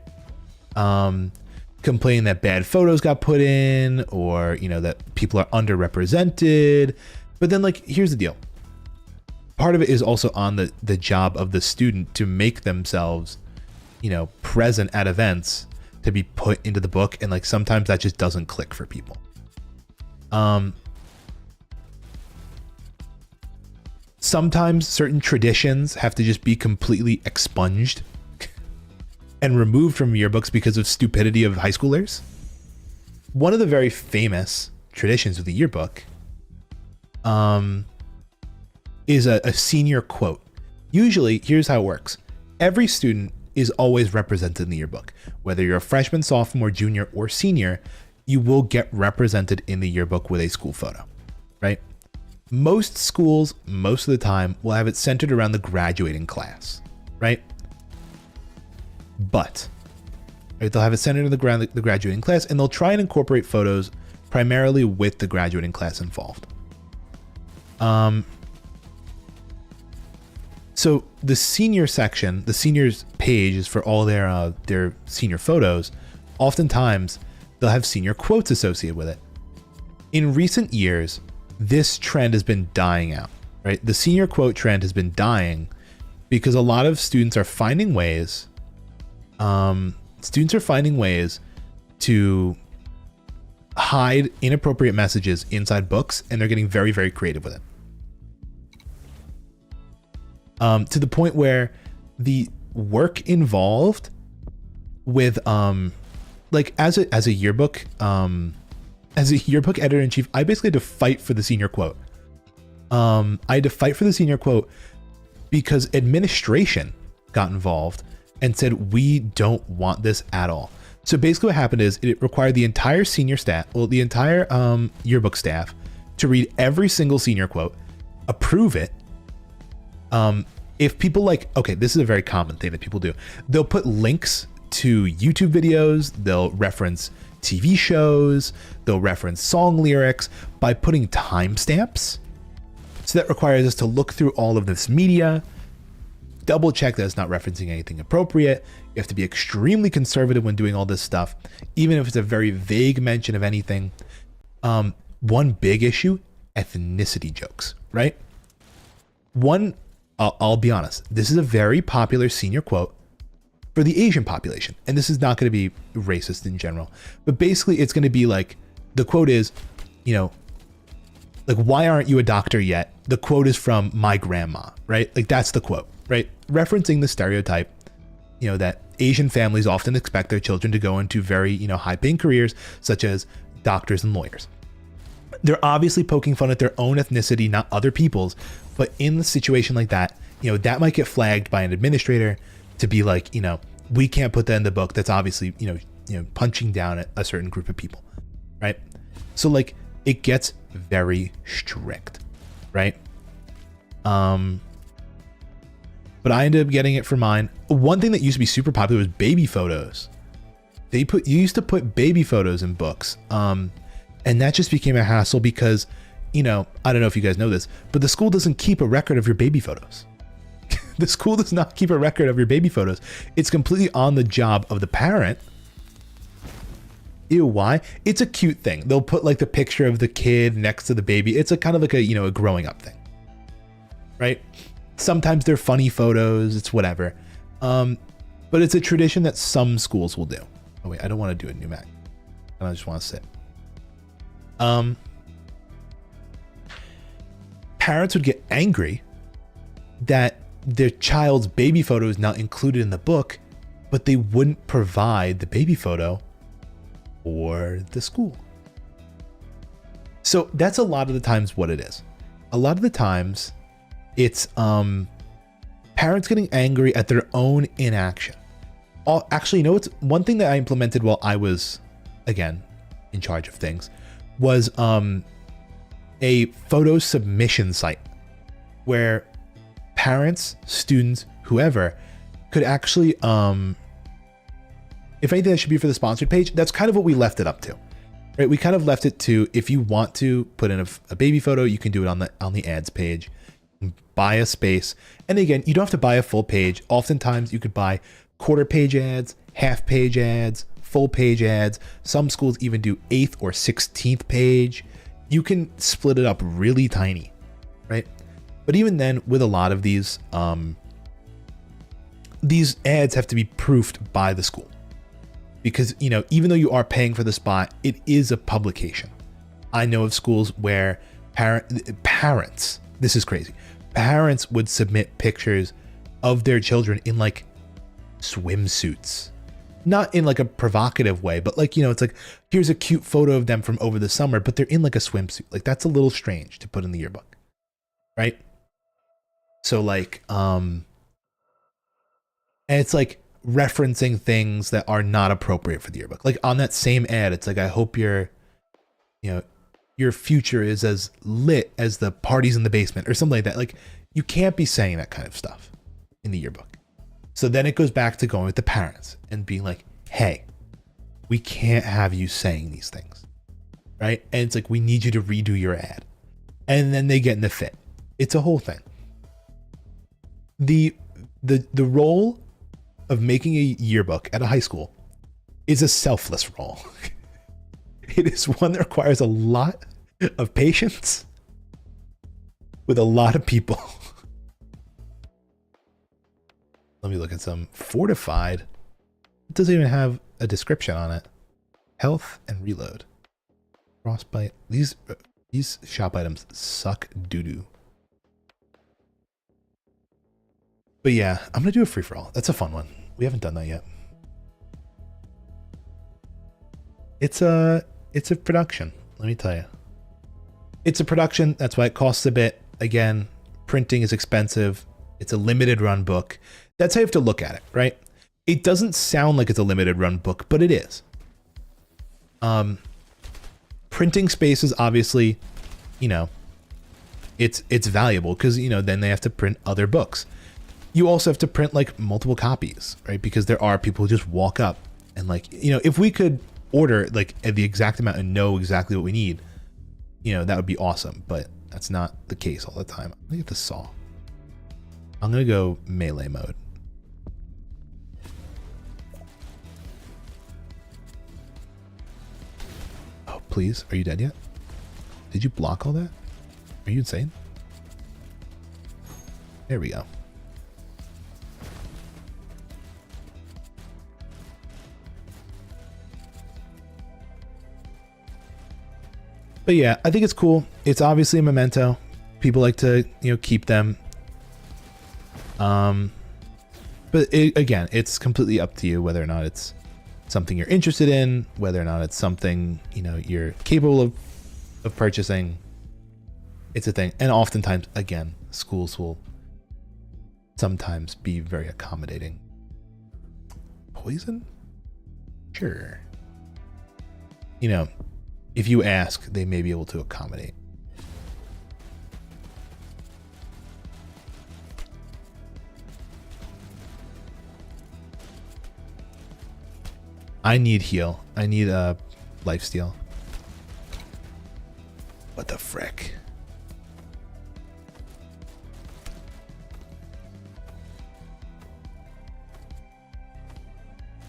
S1: Complain that bad photos got put in, or, you know, that people are underrepresented. But then, like, here's the deal. Part of it is also on the job of the student to make themselves, you know, present at events to be put into the book. And like, sometimes that just doesn't click for people. Sometimes certain traditions have to just be completely expunged and removed from yearbooks because of stupidity of high schoolers. One of the very famous traditions of the yearbook is a senior quote. Usually, here's how it works. Every student is always represented in the yearbook. Whether you're a freshman, sophomore, junior, or senior, you will get represented in the yearbook with a school photo, right? Most schools, most of the time, will have it centered around the graduating class, right? But right, they'll have it centered in the graduating class, and they'll try and incorporate photos primarily with the graduating class involved. So the senior section, the seniors page is for all their senior photos. Oftentimes, they'll have senior quotes associated with it. In recent years, this trend has been dying out, right? The senior quote trend has been dying because a lot of students are finding ways. Students are finding ways to hide inappropriate messages inside books, and they're getting very, very creative with it. To the point where the work involved with like as a yearbook editor-in-chief, I basically had to fight for the senior quote. I had to fight for the senior quote because administration got involved and said, we don't want this at all. So basically what happened is it required the entire senior staff, well, the entire yearbook staff to read every single senior quote, approve it. If people like, okay, this is a very common thing that people do. They'll put links to YouTube videos. They'll reference TV shows. They'll reference song lyrics by putting timestamps. So that requires us to look through all of this media, double check that it's not referencing anything appropriate. You have to be extremely conservative when doing all this stuff, even if it's a very vague mention of anything. One big issue, ethnicity jokes, right? I'll be honest, this is a very popular senior quote for the Asian population. And this is not going to be racist in general, but basically it's going to be like, the quote is, you know, like, why aren't you a doctor yet? The quote is from my grandma, right? Like, that's the quote, right? Referencing the stereotype, you know, that Asian families often expect their children to go into very, you know, high paying careers such as doctors and lawyers. They're obviously poking fun at their own ethnicity, not other people's. But in the situation like that, you know, that might get flagged by an administrator to be like, you know, we can't put that in the book. That's obviously, you know, punching down at a certain group of people, right? So like, it gets very strict, right? But I ended up getting it for mine. One thing that used to be super popular was baby photos. You used to put baby photos in books. And that just became a hassle because, you know, I don't know if you guys know this, but the school doesn't keep a record of your baby photos. The school does not keep a record of your baby photos. It's completely on the job of the parent. Ew, why? It's a cute thing. They'll put like the picture of the kid next to the baby. It's a kind of like a, you know, a growing up thing, right? Sometimes they're funny photos. It's whatever. But it's a tradition that some schools will do. Oh wait, I don't want to do a new Mac. I just want to sit. Parents would get angry that their child's baby photo is not included in the book, but they wouldn't provide the baby photo for the school. So that's a lot of the times what it is. A lot of the times it's parents getting angry at their own inaction. Actually, you know what's one thing that I implemented while I was, again, in charge of things, was a photo submission site where parents, students, whoever could actually, if anything that should be for the sponsored page, that's kind of what we left it up to, right? We kind of left it to, if you want to put in a baby photo, you can do it on the ads page, buy a space. And again, you don't have to buy a full page. Oftentimes you could buy quarter page ads, half page ads, full page ads. Some schools even do 8th or 16th page. You can split it up really tiny, right? But even then, with a lot of these ads have to be proofed by the school, because, you know, even though you are paying for the spot, it is a publication. I know of schools where parents, this is crazy, parents would submit pictures of their children in like swimsuits, not in like a provocative way, but like, you know, it's like, here's a cute photo of them from over the summer, but they're in like a swimsuit. Like, that's a little strange to put in the yearbook, right? So like, and it's like referencing things that are not appropriate for the yearbook. Like on that same ad, it's like, I hope your future is as lit as the parties in the basement or something like that. Like, you can't be saying that kind of stuff in the yearbook. So then it goes back to going with the parents and being like, hey, we can't have you saying these things, right? And it's like, we need you to redo your ad. And then they get in the fit. It's a whole thing. The role of making a yearbook at a high school is a selfless role. It is one that requires a lot of patience with a lot of people. Let me look at some. Fortified. It doesn't even have a description on it. Health and reload. Frostbite. These shop items suck doo-doo. But yeah, I'm going to do a free-for-all. That's a fun one. We haven't done that yet. It's a production, let me tell you. It's a production. That's why it costs a bit. Again, printing is expensive. It's a limited run book. That's how you have to look at it, right? It doesn't sound like it's a limited run book, but it is. Printing space is obviously, you know, it's valuable because, you know, then they have to print other books. You also have to print like multiple copies, right? Because there are people who just walk up and like, you know, if we could order like the exact amount and know exactly what we need, you know, that would be awesome. But that's not the case all the time. Let me get the saw. I'm going to go melee mode. Oh, please. Are you dead yet? Did you block all that? Are you insane? There we go. But yeah, I think it's cool. It's obviously a memento. People like to, you know, keep them. But again, it's completely up to you whether or not it's something you're interested in, whether or not it's something, you know, you're capable of purchasing. It's a thing. And oftentimes, again, schools will sometimes be very accommodating. Poison? Sure. You know, if you ask, they may be able to accommodate. I need heal. I need a lifesteal. What the frick?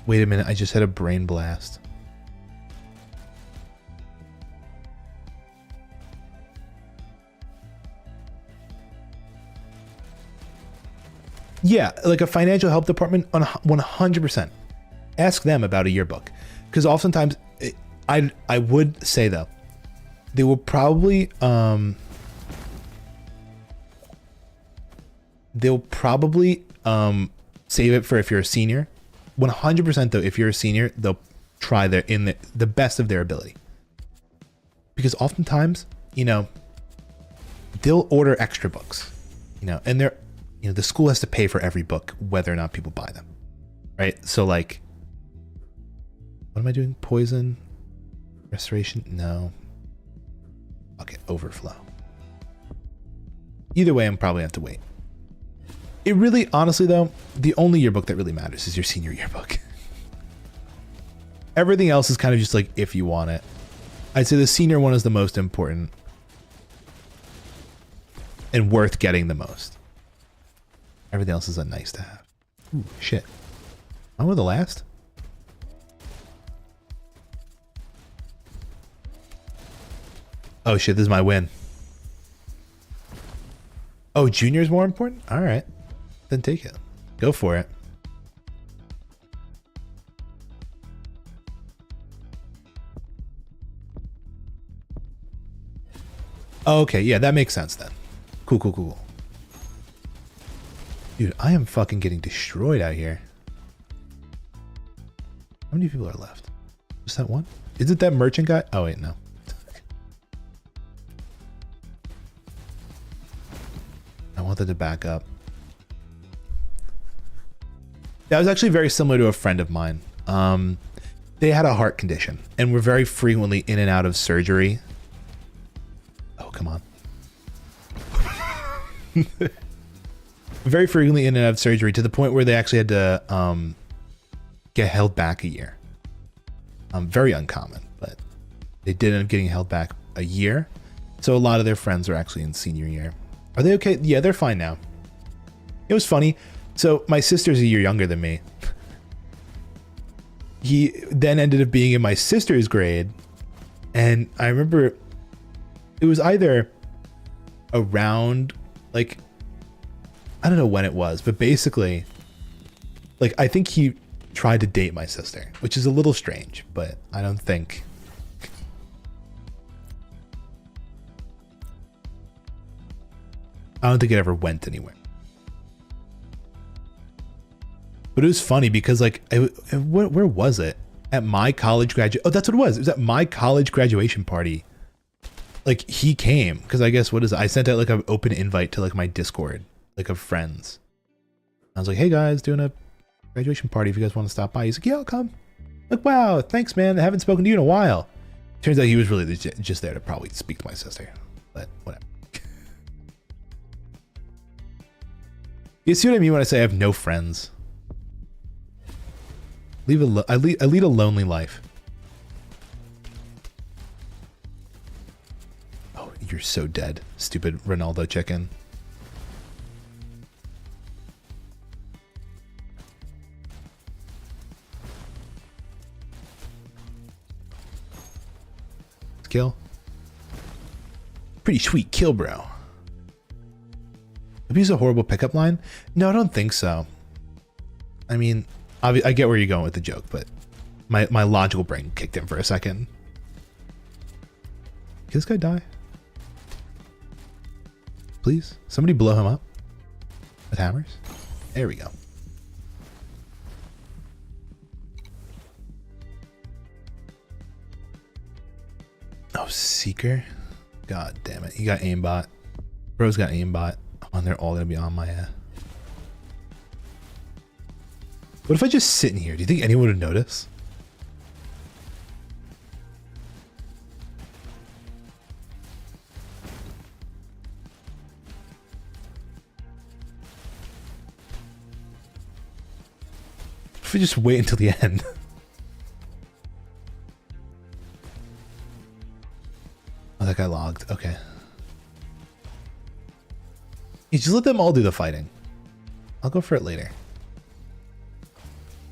S1: Wait a minute, I just had a brain blast. Yeah, like a financial help department on 100%. Ask them about a yearbook, because oftentimes, I would say though, they will probably save it for if you're a senior. 100% though, if you're a senior, they'll try the best of their ability, because oftentimes, you know, they'll order extra books, you know, and you know, the school has to pay for every book, whether or not people buy them, right? So like, what am I doing? Poison, restoration? No. Okay, overflow. Either way, I'm probably have to wait. It really, honestly though, the only yearbook that really matters is your senior yearbook. Everything else is kind of just like if you want it. I'd say the senior one is the most important and worth getting the most. Everything else is a nice to have. Ooh, shit. Am I the last? Oh shit, this is my win. Oh, junior is more important? All right. Then take it. Go for it. Okay, yeah, that makes sense then. Cool, cool, cool. Dude, I am fucking getting destroyed out here. How many people are left? Just that one? Is it that merchant guy? Oh, wait, no. I wanted to back up. That was actually very similar to a friend of mine. They had a heart condition and were very frequently in and out of surgery. Oh, come on. Very frequently in and out of surgery to the point where they actually had to get held back a year. Very uncommon, but they did end up getting held back a year. So a lot of their friends are actually in senior year. Are they okay? Yeah, they're fine now. It was funny. So my sister's a year younger than me. He then ended up being in my sister's grade. And I remember it was either around, like, I don't know when it was, but basically, like, I think he tried to date my sister, which is a little strange, but I don't think. I don't think it ever went anywhere. But it was funny because, like, where was it? At my college graduate. Oh, that's what it was. It was at my college graduation party. Like, he came because I guess what is it? I sent out like an open invite to like my Discord, like of friends. I was like, hey guys, doing a graduation party. If you guys want to stop by, he's like, yeah, I'll come. Like, wow, thanks, man. I haven't spoken to you in a while. Turns out he was really just there to probably speak to my sister, but whatever. You see what I mean when I say I have no friends? I lead a lonely life. Oh, you're so dead, stupid Ronaldo chicken. Kill. Pretty sweet kill, bro. Abuse a horrible pickup line? No, I don't think so. I mean, I get where you're going with the joke, but my logical brain kicked in for a second. Can this guy die? Please? Somebody blow him up with hammers? There we go. Oh, Seeker. God damn it. He got aimbot. Bro's got aimbot. Oh, and they're all going to be on my head. What if I just sit in here? Do you think anyone would notice? If we just wait until the end. Oh, that guy logged. Okay. You just let them all do the fighting. I'll go for it later.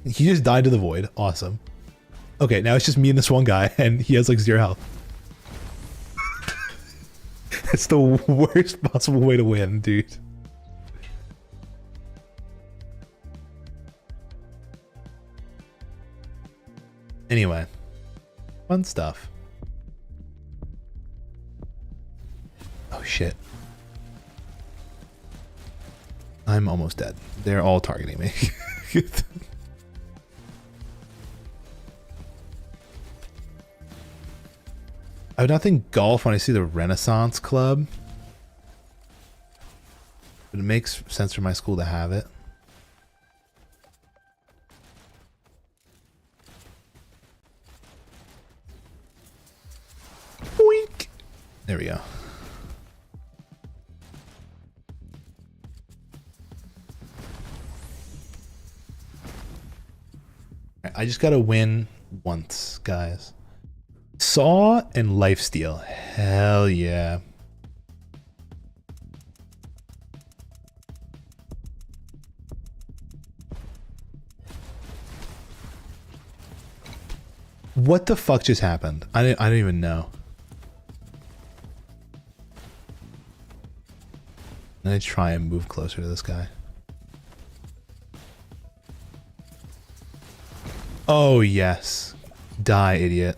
S1: He just died to the void. Awesome. Okay, now it's just me and this one guy, and he has like 0 health. It's the worst possible way to win, dude. Anyway, fun stuff. Oh shit. I'm almost dead. They're all targeting me. I would not think golf when I see the Renaissance Club. But it makes sense for my school to have it. Boink! There we go. I just gotta win once, guys. Saw and lifesteal. Hell yeah. What the fuck just happened? I don't even know. I'm gonna try and move closer to this guy. Oh yes. Die, idiot.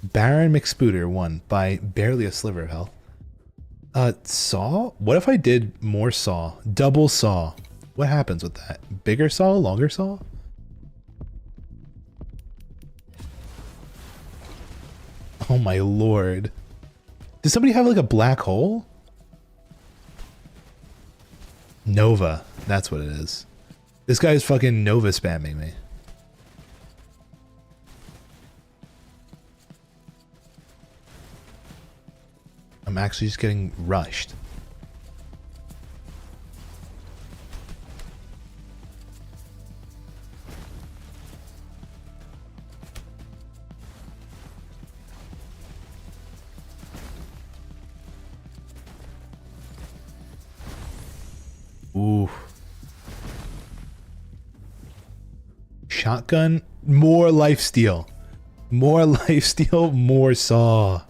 S1: Baron McSpooter won by barely a sliver of health. Saw? What if I did more saw? Double saw. What happens with that? Bigger saw? Longer saw? Oh my lord. Does somebody have like a black hole? Nova. That's what it is. This guy is fucking Nova spamming me. I'm actually just getting rushed. Ooh. Shotgun, more lifesteal. More lifesteal, more saw.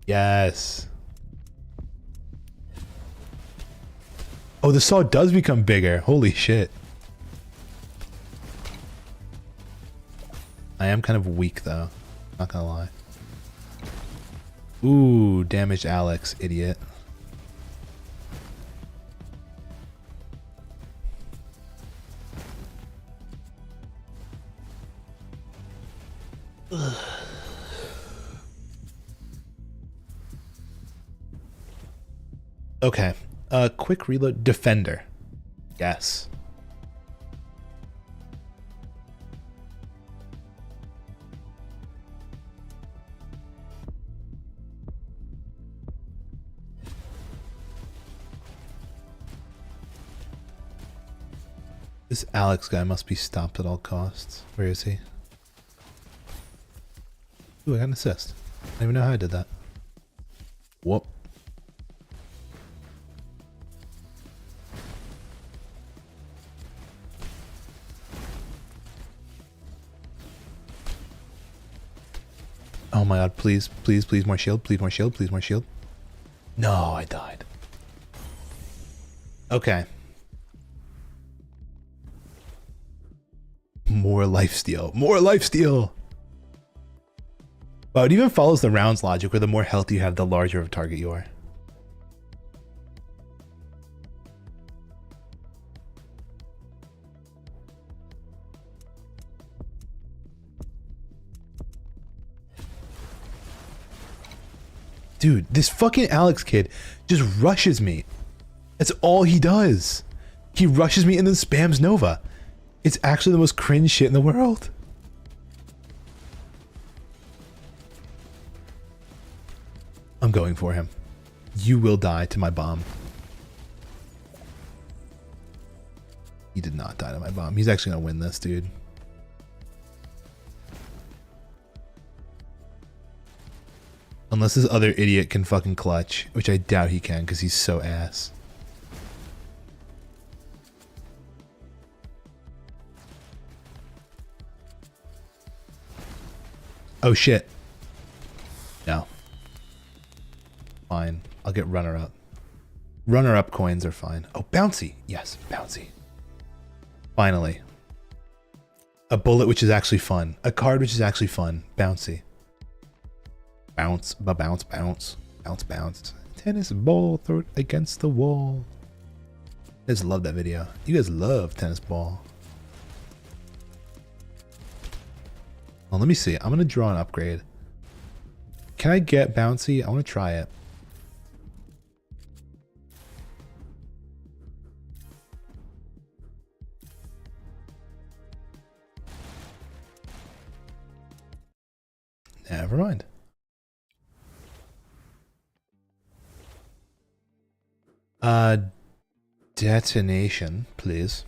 S1: Yes. Oh, the saw does become bigger. Holy shit. I am kind of weak though. Not gonna lie. Ooh, damaged Alex, idiot. Ugh. Okay. Quick reload. Defender. Yes. This Alex guy must be stopped at all costs. Where is he? Ooh, I got an assist. I don't even know how I did that. Whoop. Oh my god, please, please, please more shield, please more shield, please more shield. No, I died. Okay. More lifesteal, more lifesteal! Wow, it even follows the rounds logic where the more health you have, the larger of a target you are. Dude, this fucking Alex kid just rushes me. That's all he does. He rushes me and then spams Nova. It's actually the most cringe shit in the world. I'm going for him. You will die to my bomb. He did not die to my bomb. He's actually gonna win this, dude. Unless this other idiot can fucking clutch, which I doubt he can because he's so ass. Oh shit. No. Fine. I'll get runner-up. Runner-up coins are fine. Oh, bouncy. Yes, bouncy. Finally. A bullet which is actually fun. A card which is actually fun. Bouncy. Bounce, bounce, bounce, bounce, bounce. Tennis ball, throw it against the wall. You guys love that video. You guys love tennis ball. Well, let me see. I'm gonna draw an upgrade. Can I get bouncy? I want to try it. Never mind. Detonation, please.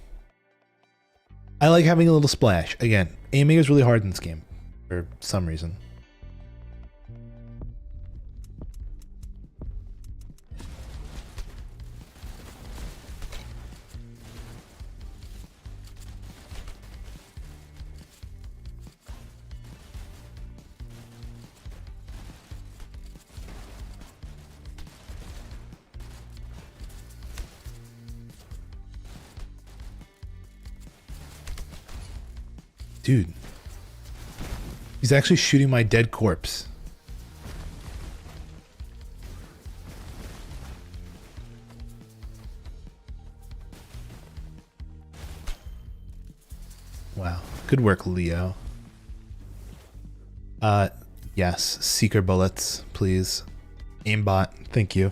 S1: I like having a little splash. Again, aiming is really hard in this game for some reason. Dude, he's actually shooting my dead corpse. Wow, good work, Leo. Yes, seeker bullets, please. Aimbot, thank you.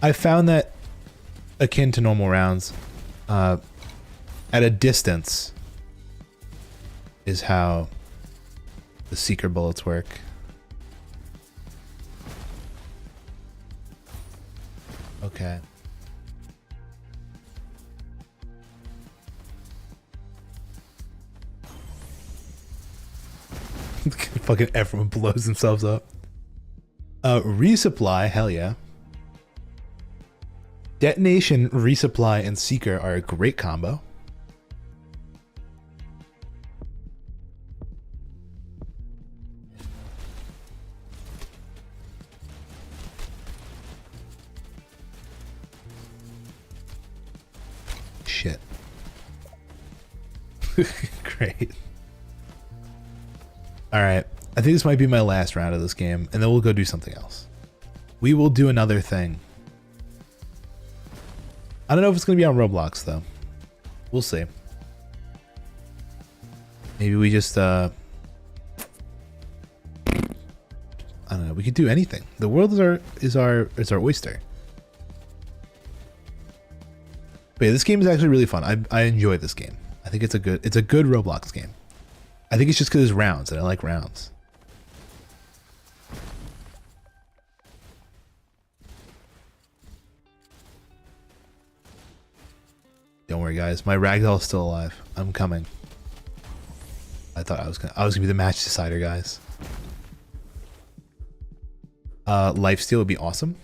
S1: I found that akin to normal rounds, at a distance is how the seeker bullets work. Okay. Fucking everyone blows themselves up. Resupply, hell yeah. Detonation, resupply, and seeker are a great combo. Shit. Great. Alright, I think this might be my last round of this game, and then we'll go do something else. We will do another thing. I don't know if it's going to be on Roblox, though. We'll see. Maybe we just, I don't know, we could do anything. The world is our oyster. But yeah, this game is actually really fun. I enjoy this game. I think it's a good Roblox game. I think it's just because it's rounds, and I like rounds. Don't worry, guys. My ragdoll is still alive. I'm coming. I thought I was gonna be the match decider, guys. Lifesteal would be awesome.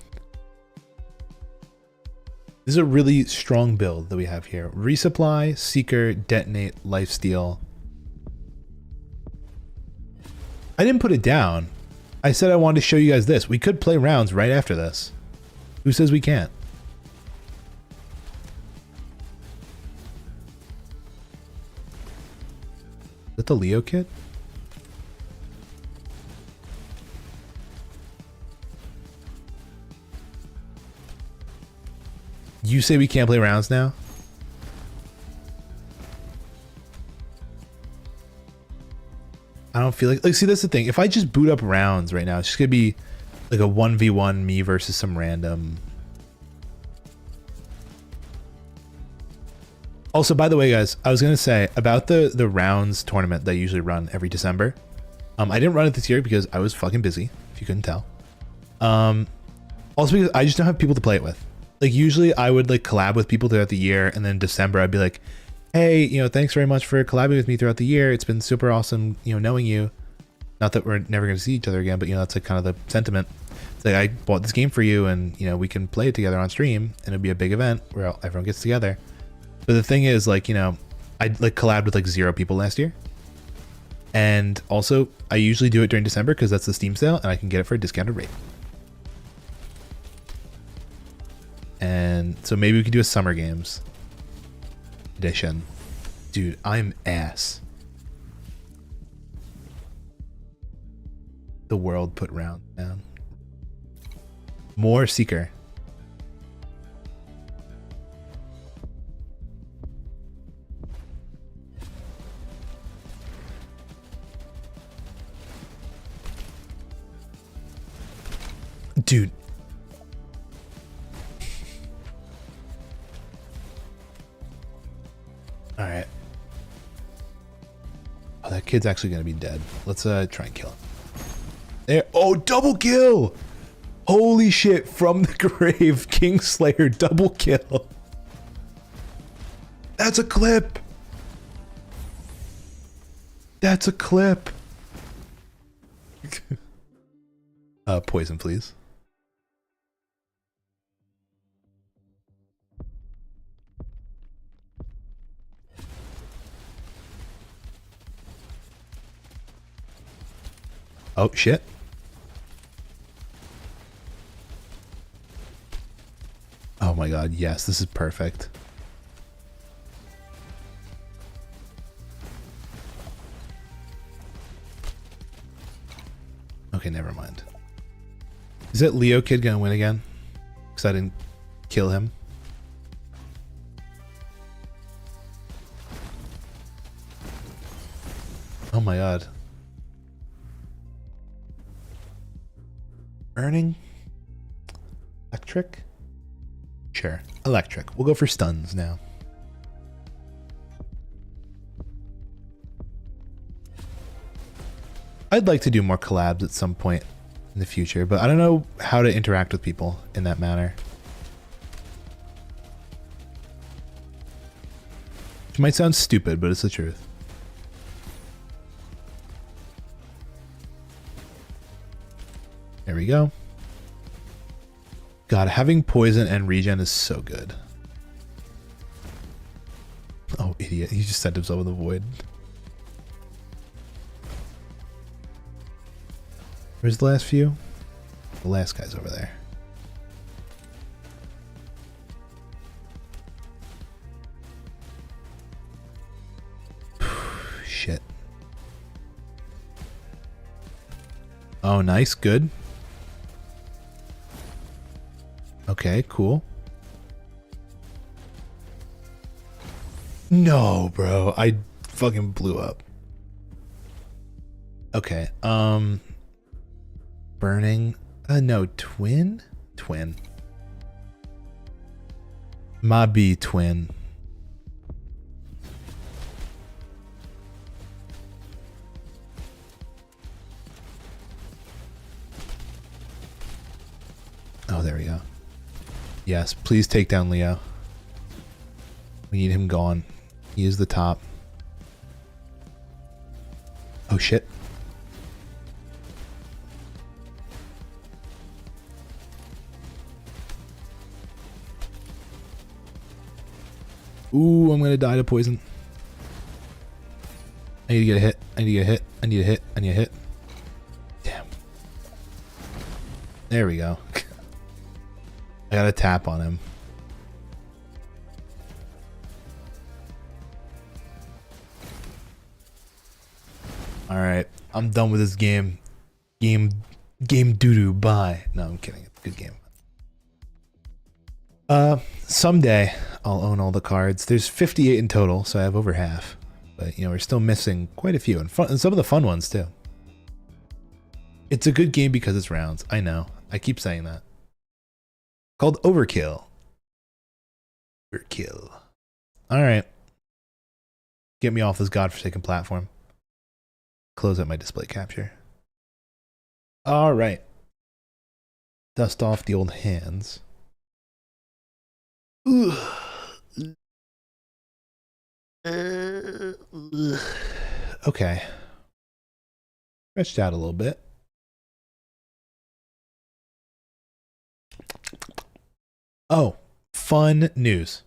S1: This is a really strong build that we have here. Resupply, seeker, detonate, lifesteal. I didn't put it down. I said I wanted to show you guys this. We could play rounds right after this. Who says we can't? Is that the Leo kit? You say we can't play rounds now? I don't feel like see, that's the thing. If I just boot up rounds right now, it's just gonna be like a 1v1 me versus some random. Also, by the way, guys, I was gonna say about the rounds tournament that I usually run every December. I didn't run it this year because I was fucking busy, if you couldn't tell. Also because I just don't have people to play it with. Like usually I would like collab with people throughout the year, and then in December I'd be like, hey, you know, thanks very much for collabing with me throughout the year. It's been super awesome, you know, knowing you. Not that we're never going to see each other again, but you know, that's like kind of the sentiment. It's like, I bought this game for you, and you know, we can play it together on stream, and it'll be a big event where everyone gets together. But the thing is, like, you know, I like collabed with like 0 people last year. And also I usually do it during December because that's the Steam sale and I can get it for a discounted rate. And so maybe we could do a Summer Games edition. Dude, I'm ass. The world put round down. More Seeker. Dude. All right. Oh, that kid's actually going to be dead. Let's try and kill him. There. Oh, double kill. Holy shit. From the grave. Kingslayer double kill. That's a clip. That's a clip. Poison, please. Oh, shit. Oh my god, yes, this is perfect. Okay, never mind. Is that Leo kid gonna win again? Because I didn't kill him. Oh my god. Burning? Electric? Sure. Electric. We'll go for stuns now. I'd like to do more collabs at some point in the future, but I don't know how to interact with people in that manner. Which might sound stupid, but it's the truth. There we go. God, having poison and regen is so good. Oh, idiot. He just sent himself in the void. Where's the last few? The last guy's over there. Shit. Oh, nice. Good. Okay, cool. No, bro. I fucking blew up. Okay, burning. No, twin? Twin. Mabi twin. Oh, there we go. Yes, please take down Leo. We need him gone. He is the top. Oh shit. Ooh, I'm gonna die to poison. I need to get a hit. I need to get a hit. I need a hit. I need a hit. Damn. There we go. I got a tap on him. Alright. I'm done with this game. Game doo-doo. Bye. No, I'm kidding. It's a good game. Someday I'll own all the cards. There's 58 in total, so I have over half. But, you know, we're still missing quite a few. And some of the fun ones, too. It's a good game because it's rounds. I know. I keep saying that. Called Overkill. Overkill. Alright. Get me off this godforsaken platform. Close out my display capture. Alright. Dust off the old hands. Okay. Stretched out a little bit. Oh, fun news.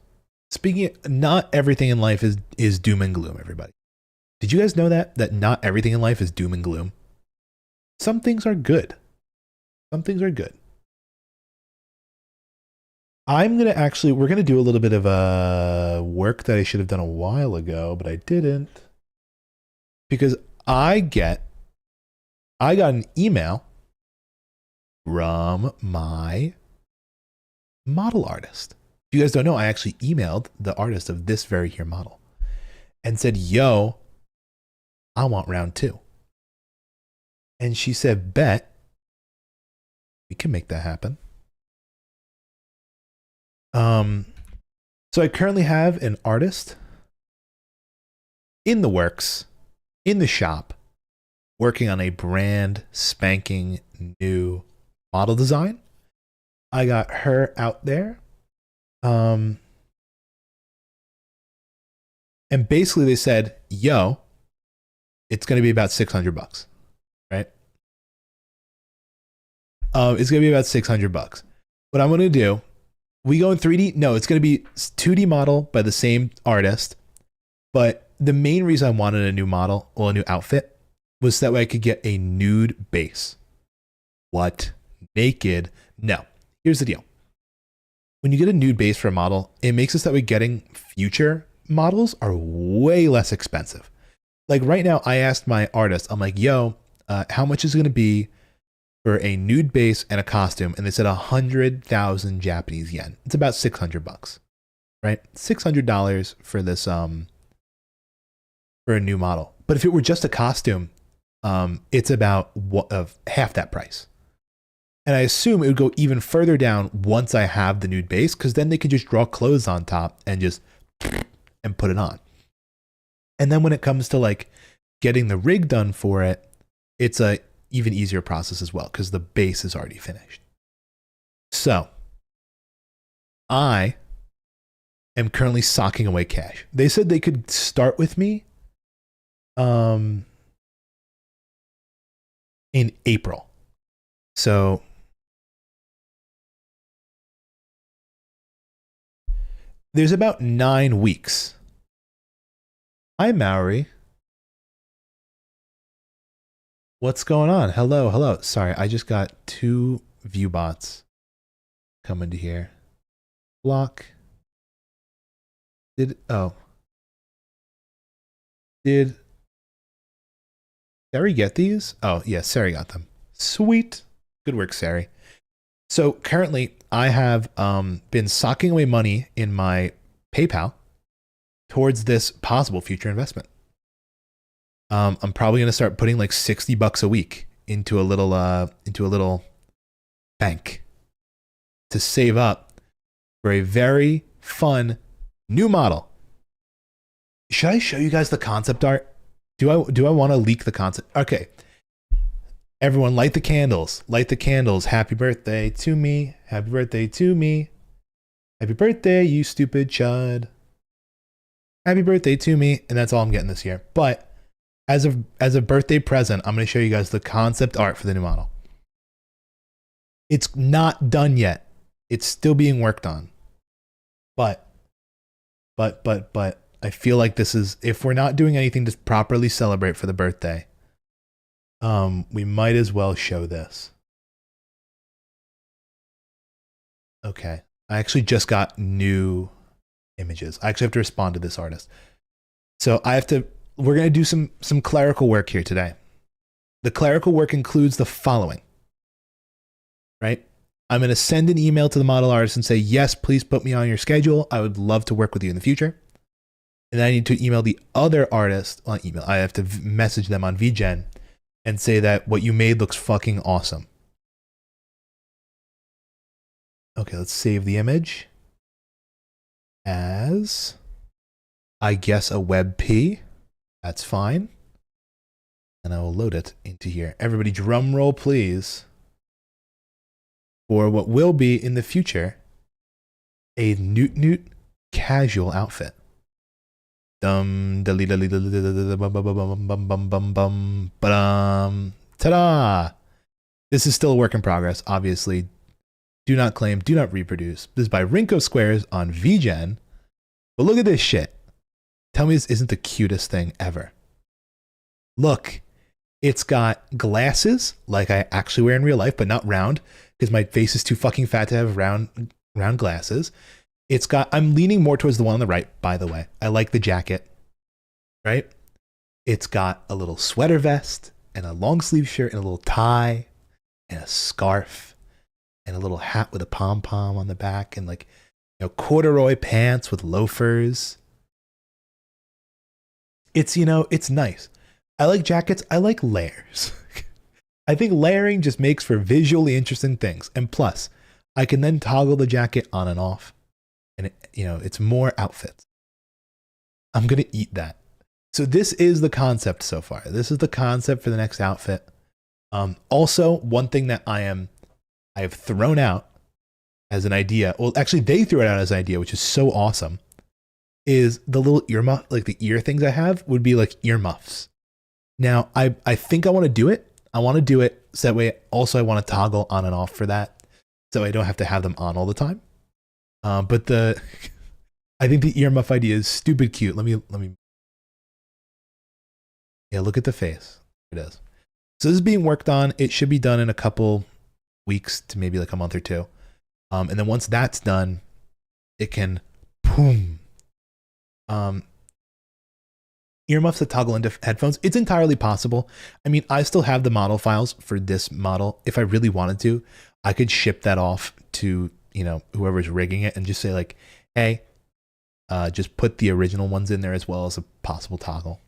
S1: Speaking of, not everything in life is doom and gloom, everybody. Did you guys know that not everything in life is doom and gloom? Some things are good. Some things are good. We're going to do a little bit of work that I should have done a while ago, but I didn't. Because I got an email from my model artist. If you guys don't know, I actually emailed the artist of this very here model and said, yo, I want round 2. And she said, bet. We can make that happen. So I currently have an artist in the works, in the shop, working on a brand spanking new model design. I got her out there. And basically they said, yo, it's going to be about $600, right? It's going to be about $600. What I'm going to do, we go in 3D. No, it's going to be 2D model by the same artist. But the main reason I wanted a new model or a new outfit was that way I could get a nude base. What? Naked? No. Here's the deal. When you get a nude base for a model, it makes it so that way getting future models are way less expensive. Like right now, I asked my artist, I'm like, yo, how much is it going to be for a nude base and a costume? And they said 100,000 Japanese yen. It's about $600, right? $600 for this, for a new model. But if it were just a costume, it's about half that price. And I assume it would go even further down once I have the nude base, because then they could just draw clothes on top and just and put it on. And then when it comes to like getting the rig done for it, it's a even easier process as well, because the base is already finished. So I am currently socking away cash. They said they could start with me in April. So there's about 9 weeks. Hi, Maori. What's going on? Hello, hello. Sorry, I just got 2 view bots coming to here. Block. Did Sari get these? Oh, yeah, Sari got them. Sweet. Good work, Sari. So currently, I have been socking away money in my PayPal towards this possible future investment. I'm probably going to start putting like $60 a week into a little bank to save up for a very fun new model. Should I show you guys the concept art? Do I want to leak the concept? Okay. Everyone light the candles. Light the candles. Happy birthday to me. Happy birthday to me. Happy birthday, you stupid chud. Happy birthday to me. And that's all I'm getting this year. But as a birthday present, I'm going to show you guys the concept art for the new model. It's not done yet. It's still being worked on. But I feel like this is, if we're not doing anything to properly celebrate for the birthday, we might as well show this. Okay. I actually just got new images. I actually have to respond to this artist. So we're going to do some clerical work here today. The clerical work includes the following, right? I'm going to send an email to the model artist and say, yes, please put me on your schedule. I would love to work with you in the future. And I need to email the other artist on email. I have to message them on VGen and say that what you made looks fucking awesome. Okay, let's save the image as, I guess, a WebP. That's fine. And I will load it into here. Everybody drum roll, please, for what will be in the future a Newt casual outfit. Ta-da! This is still a work in progress, obviously. Do not claim, do not reproduce. This is by Rinko Squares on VGen. But look at this shit. Tell me this isn't the cutest thing ever. Look, it's got glasses like I actually wear in real life, but not round, because my face is too fucking fat to have round glasses. It's got, I'm leaning more towards the one on the right, by the way. I like the jacket, right? It's got a little sweater vest and a long sleeve shirt and a little tie and a scarf and a little hat with a pom-pom on the back and like, you know, corduroy pants with loafers. It's, you know, it's nice. I like jackets. I like layers. I think layering just makes for visually interesting things. And plus, I can then toggle the jacket on and off. And it's more outfits. I'm going to eat that. So this is the concept so far. This is the concept for the next outfit. Also, one thing that I have thrown out as an idea. Well, actually, they threw it out as an idea, which is so awesome. Is the little earmuff, like the ear things I have, would be like earmuffs. Now, I think I want to do it. I want to do it so that way. Also, I want to toggle on and off for that, so I don't have to have them on all the time. But I think the earmuff idea is stupid cute. Let me. Yeah, look at the face. It is. So this is being worked on. It should be done in a couple weeks to maybe like a month or two. And then once that's done, it can boom. Earmuffs that toggle into headphones. It's entirely possible. I mean, I still have the model files for this model. If I really wanted to, I could ship that off to, whoever's rigging it and just say like, hey, just put the original ones in there as well as a possible toggle.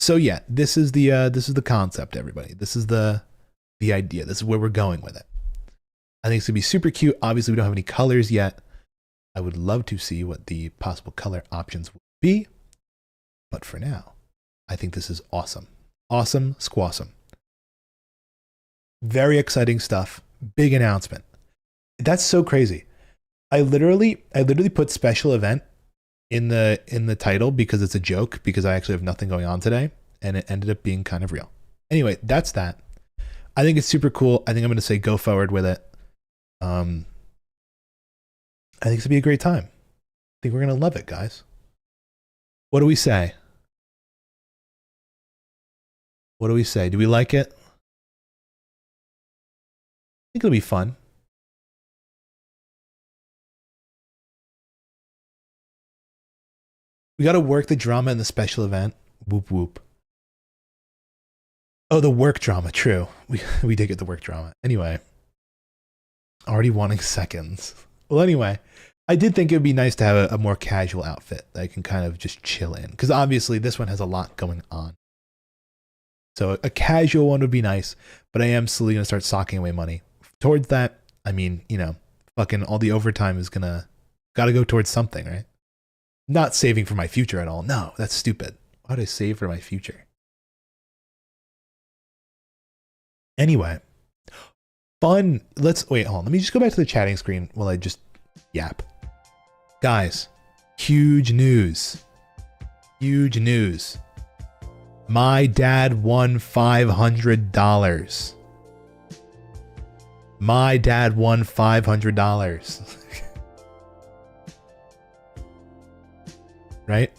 S1: So yeah, this is the concept, everybody. This is the idea. This is where we're going with it. I think it's gonna be super cute. Obviously, we don't have any colors yet. I would love to see what the possible color options would be. But for now, I think this is awesome. Awesome, squawsome. Very exciting stuff. Big announcement. That's so crazy. I literally put special event in the title because it's a joke, because I actually have nothing going on today, and it ended up being kind of real. Anyway, that's that. I think it's super cool. I think I'm going to say go forward with it. I think it's going to be a great time. I think we're going to love it, guys. What do we say? What do we say? Do we like it? I think it'll be fun. We got to work the drama in the special event. Whoop, whoop. Oh, the work drama. True. We did get the work drama. Anyway. Already wanting seconds. Well, anyway. I did think it would be nice to have a more casual outfit that I can kind of just chill in. Because obviously this one has a lot going on. So a casual one would be nice. But I am slowly going to start socking away money. Towards that, I mean, fucking all the overtime is got to go towards something, right? Not saving for my future at all. No, that's stupid. Why would I save for my future? Anyway. Fun. Wait, hold on. Let me just go back to the chatting screen while I just yap. Guys, huge news. Huge news. My dad won $500. My dad won $500. Right?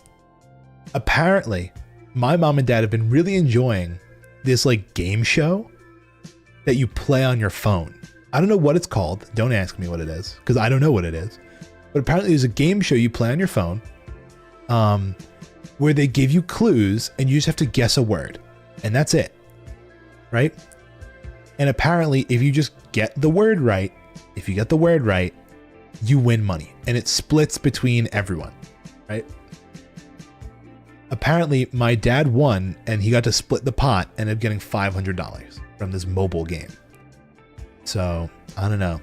S1: Apparently, my mom and dad have been really enjoying this like game show that you play on your phone. I don't know what it's called. Don't ask me what it is, because I don't know what it is. But apparently there's a game show you play on your phone where they give you clues and you just have to guess a word. And that's it. Right? And apparently if you just get the word right, you win money. And it splits between everyone. Right? Apparently my dad won and he got to split the pot and ended up getting $500 from this mobile game. So I don't know.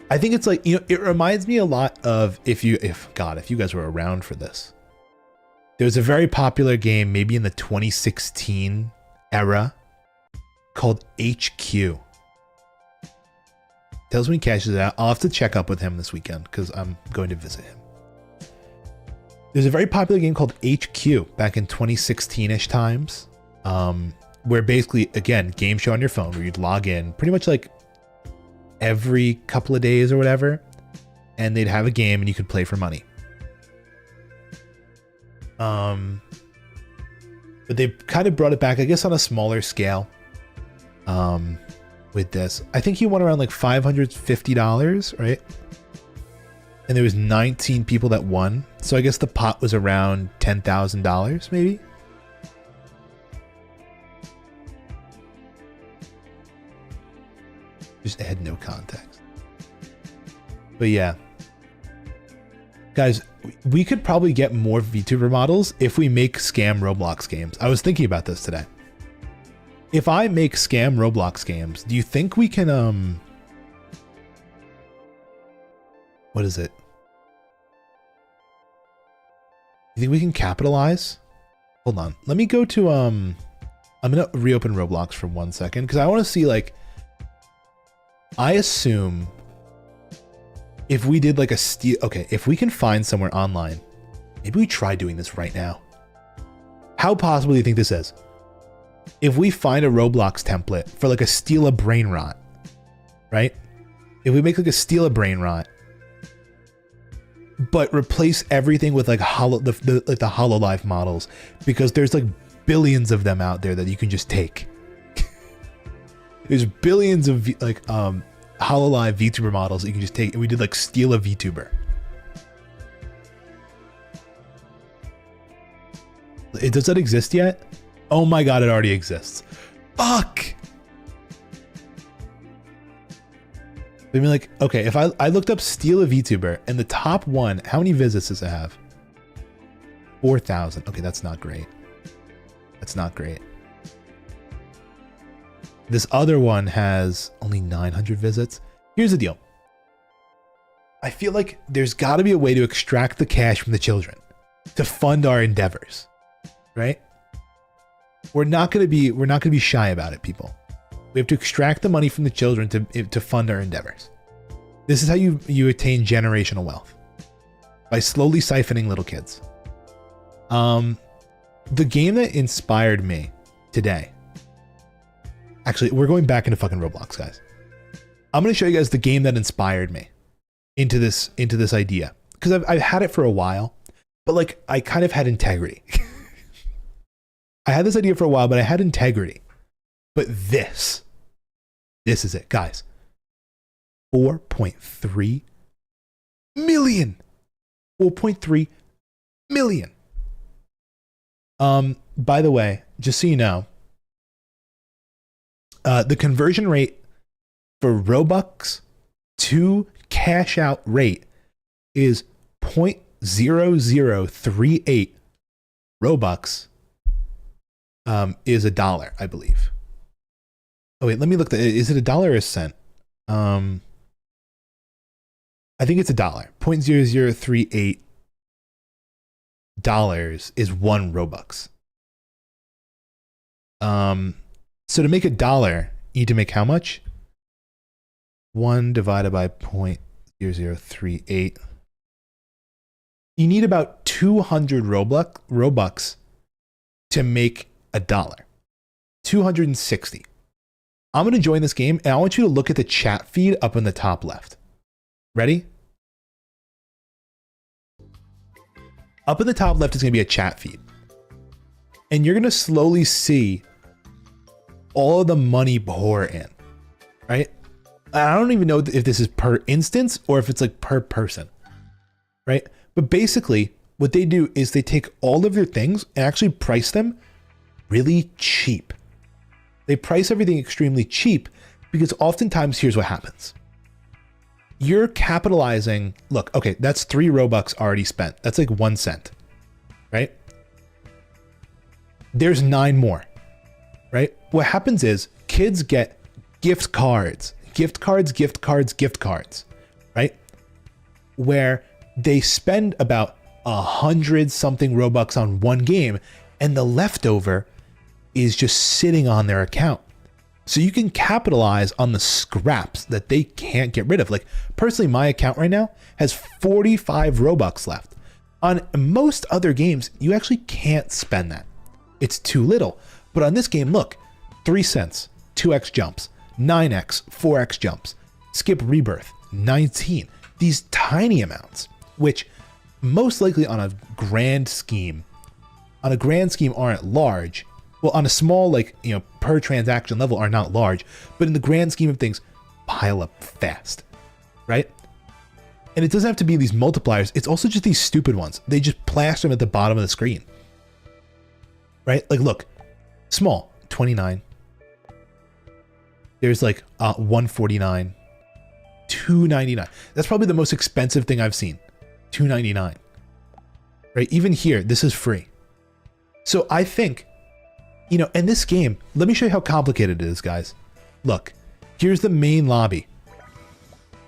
S1: I think it's like, it reminds me a lot of if you guys were around for this. There was a very popular game maybe in the 2016 era called HQ. Tells me he cashes it out. I'll have to check up with him this weekend because I'm going to visit him. There's a very popular game called HQ back in 2016-ish times, where basically, again, game show on your phone where you'd log in pretty much like every couple of days or whatever, and they'd have a game and you could play for money. But they kind of brought it back, I guess, on a smaller scale. With this, I think he won around like $550, right? And there was 19 people that won. So I guess the pot was around $10,000 maybe. Just had no context. But yeah. Guys, we could probably get more VTuber models if we make scam Roblox games. I was thinking about this today. If I make scam Roblox games, do you think we can, what is it? You think we can capitalize? Hold on. Let me go to, I'm going to reopen Roblox for 1 second because I want to see, like, I assume if we did like a steal, okay, if we can find somewhere online, maybe we try doing this right now. How possible do you think this is? If we find a Roblox template for like a steal a brain rot, right? If we make like a steal a brain rot, but replace everything with like the HoloLive models, because there's like billions of them out there that you can just take. There's billions of like HoloLive VTuber models that you can just take, and we did like steal a VTuber. Does that exist yet? Oh my god, it already exists. Fuck! I mean, like, okay, if I looked up steal a VTuber, and the top one, how many visits does it have? 4,000. Okay, that's not great. That's not great. This other one has only 900 visits. Here's the deal. I feel like there's got to be a way to extract the cash from the children to fund our endeavors, right? We're not going to be shy about it, people. We have to extract the money from the children to fund our endeavors. This is how you attain generational wealth, by slowly siphoning little kids. The game that inspired me today. Actually, we're going back into fucking Roblox, guys. I'm going to show you guys the game that inspired me into this idea, because I've had it for a while, but like I kind of had integrity. I had this idea for a while, but I had integrity. But this is it, guys. 4.3 million. 4.3 million. By the way, just so you know, the conversion rate for Robux to cash out rate is 0.0038 Robux. Is $1, I believe. Oh wait, let me look. Is it $1 or a cent? I think it's $1. 0.0038 dollars is 1 Robux. So to make $1, you need to make how much? 1 divided by 0.0038. You need about 200 Robux to make $1. 260. I'm going to join this game, and I want you to look at the chat feed up in the top left. Ready? Up in the top left is going to be a chat feed. And you're going to slowly see all of the money pour in, right? I don't even know if this is per instance or if it's like per person, right? But basically, what they do is they take all of their things and actually price them really cheap. They price everything extremely cheap because oftentimes here's what happens. You're capitalizing, look, okay, that's 3 Robux already spent. That's like 1 cent, right? There's 9 more, right? What happens is kids get gift cards, right? Where they spend about 100 something Robux on one game, and the leftover is just sitting on their account. So you can capitalize on the scraps that they can't get rid of. Like personally, my account right now has 45 Robux left. On most other games, you actually can't spend that. It's too little. But on this game, look, 3 cents, 2x jumps, 9x, 4x jumps, skip rebirth, 19. These tiny amounts, which most likely on a grand scheme aren't large. Well, on a small, like, you know, per transaction level are not large, but in the grand scheme of things, pile up fast, right? And it doesn't have to be these multipliers. It's also just these stupid ones. They just plaster them at the bottom of the screen, right? Like, look, small, 29. There's like 149, 299. That's probably the most expensive thing I've seen. 299, right? Even here, this is free. So I think You know, and this game, let me show you how complicated it is, guys. Look, here's the main lobby.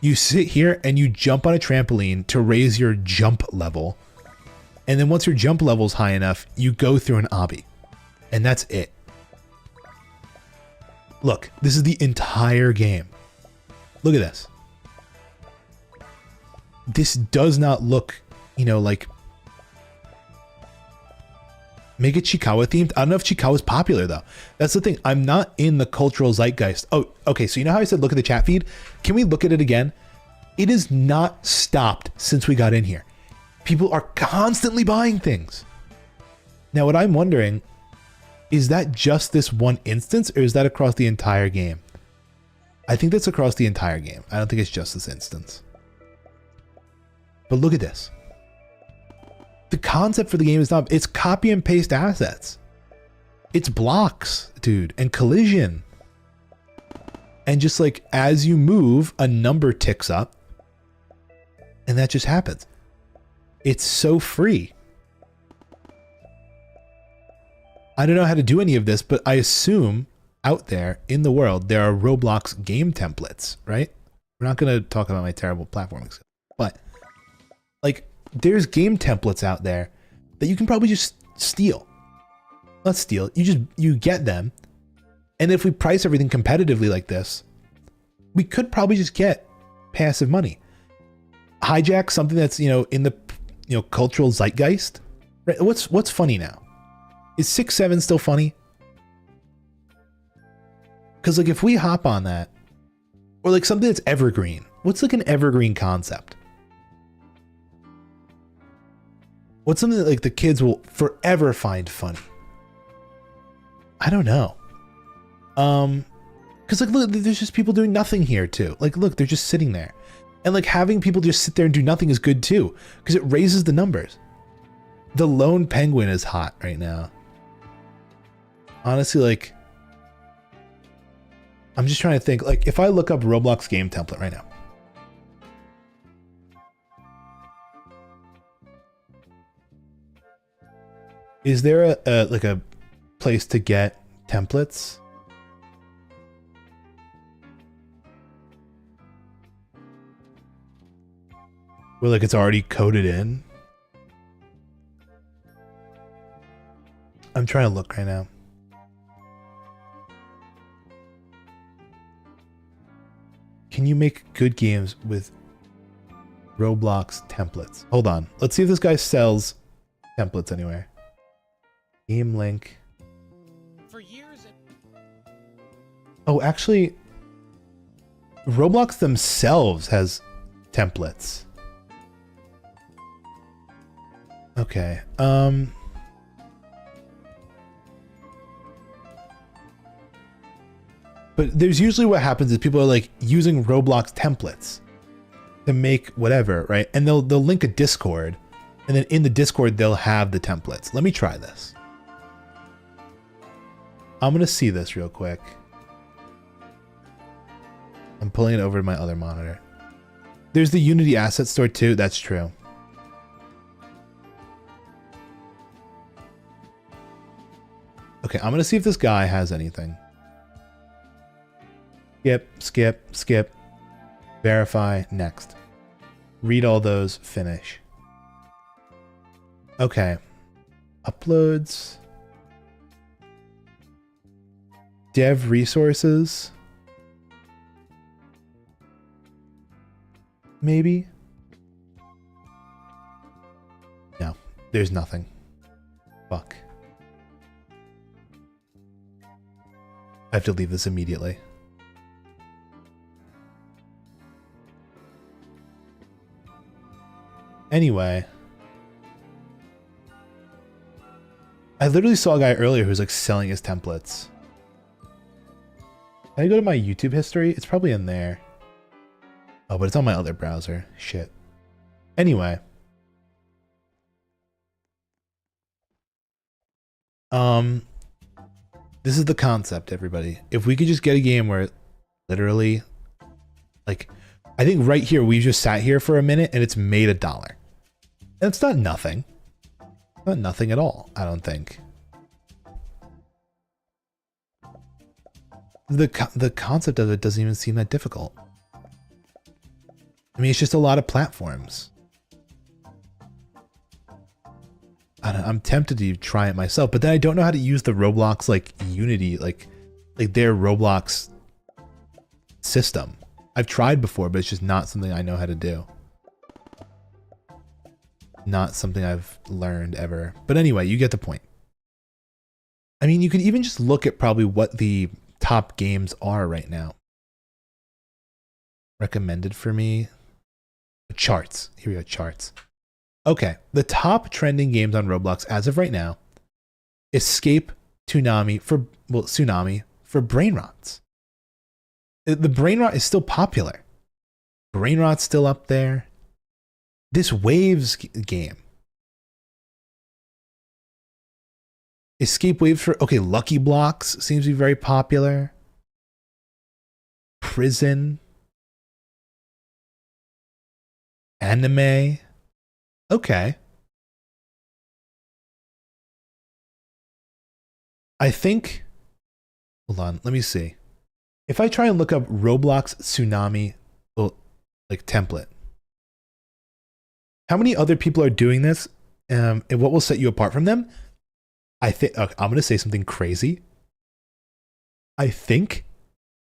S1: You sit here and you jump on a trampoline to raise your jump level. And then once your jump level is high enough, you go through an obby. And that's it. Look, this is the entire game. Look at this. This does not look, you know, like... Make it Chiikawa themed. I don't know if Chiikawa is popular though. That's the thing. I'm not in the cultural zeitgeist. Oh, okay. So you know how I said look at the chat feed? Can we look at it again? It is not stopped since we got in here. People are constantly buying things. Now what I'm wondering, is that just this one instance or is that across the entire game? I think that's across the entire game. I don't think it's just this instance. But look at this. The concept for the game is not, it's copy and paste assets. It's blocks, dude, and collision. And just like as you move, a number ticks up. And that just happens. It's so free. I don't know how to do any of this, but I assume out there in the world, there are Roblox game templates, right? We're not going to talk about my terrible platforming skills, but like, there's game templates out there that you can probably just steal. Not steal, you get them. And if we price everything competitively like this, we could probably just get passive money. Hijack something that's, you know, in the, you know, cultural zeitgeist. Right? What's funny now? Is 6-7 still funny? Because like if we hop on that, or like something that's evergreen, what's like an evergreen concept? What's something that like the kids will forever find funny? I don't know. Because like look, there's just people doing nothing here too. Like look, they're just sitting there. And like having people just sit there and do nothing is good too. Because it raises the numbers. The lone penguin is hot right now. Honestly, like... I'm just trying to think, like if I look up Roblox game template right now. Is there a like a place to get templates? Where like it's already coded in? I'm trying to look right now. Can you make good games with Roblox templates? Hold on. Let's see if this guy sells templates anywhere. Game link.
S3: For years.
S1: Oh, actually, Roblox themselves has templates. Okay. But there's usually what happens is people are like using Roblox templates to make whatever, right? And they'll link a Discord, and then in the Discord they'll have the templates. Let me try this. I'm gonna see this real quick. I'm pulling it over to my other monitor. There's the Unity asset store too. That's true. Okay, I'm gonna see if this guy has anything. Skip. Verify, next. Read all those, finish. Okay. Uploads. Dev resources. Maybe? No, there's nothing. Fuck. I have to leave this immediately. Anyway. I literally saw a guy earlier who was like selling his templates. Can I go to my YouTube history? It's probably in there. Oh, but it's on my other browser. Shit. Anyway. This is the concept, everybody. If we could just get a game where literally, like, I think right here, we just sat here for a minute and it's made $1. And it's not nothing. Not nothing at all, I don't think. The concept of it doesn't even seem that difficult. I mean, it's just a lot of platforms. I'm tempted to try it myself, but then I don't know how to use the Roblox like Unity, like their Roblox system. I've tried before, but it's just not something I know how to do. Not something I've learned ever. But anyway, you get the point. I mean, you could even just look at probably what the top games are right now. Recommended for me. Charts. Here we go, charts. Okay, the top trending games on Roblox as of right now: Escape, Tsunami for brain rots. The brain rot is still popular. Brain rot's still up there. This Waves game. Escape Waves for, okay, Lucky Blocks seems to be very popular. Prison. Anime. Okay. I think, hold on, let me see. If I try and look up Roblox Tsunami, like template, how many other people are doing this? And what will set you apart from them? I think, okay, I'm going to say something crazy. I think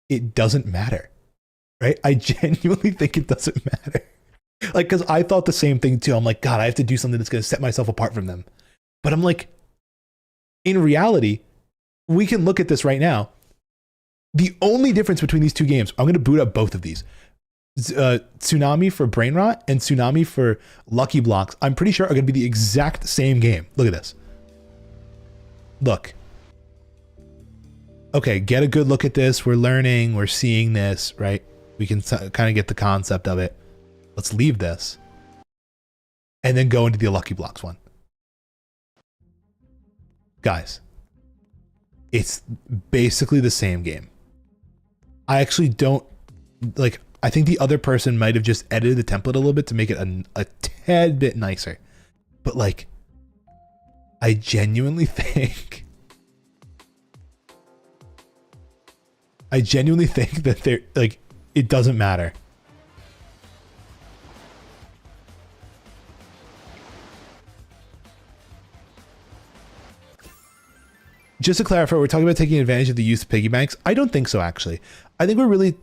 S1: it doesn't matter, right? I genuinely think it doesn't matter. Like, because I thought the same thing too. I'm like, God, I have to do something that's going to set myself apart from them. But I'm like, in reality, we can look at this right now. The only difference between these two games, I'm going to boot up both of these. Tsunami for Brain Rot and Tsunami for Lucky Blocks, I'm pretty sure are going to be the exact same game. Look at this. Look. Okay, get a good look at this. We're learning. We're seeing this, right? We can kind of get the concept of it. Let's leave this. And then go into the Lucky Blocks one. Guys, it's basically the same game. I actually don't, like, I think the other person might have just edited the template a little bit to make it a tad bit nicer. But like, I genuinely think that they're like, it doesn't matter. Just to clarify, we're talking about taking advantage of the use of piggy banks. I don't think so, actually. I think we're really,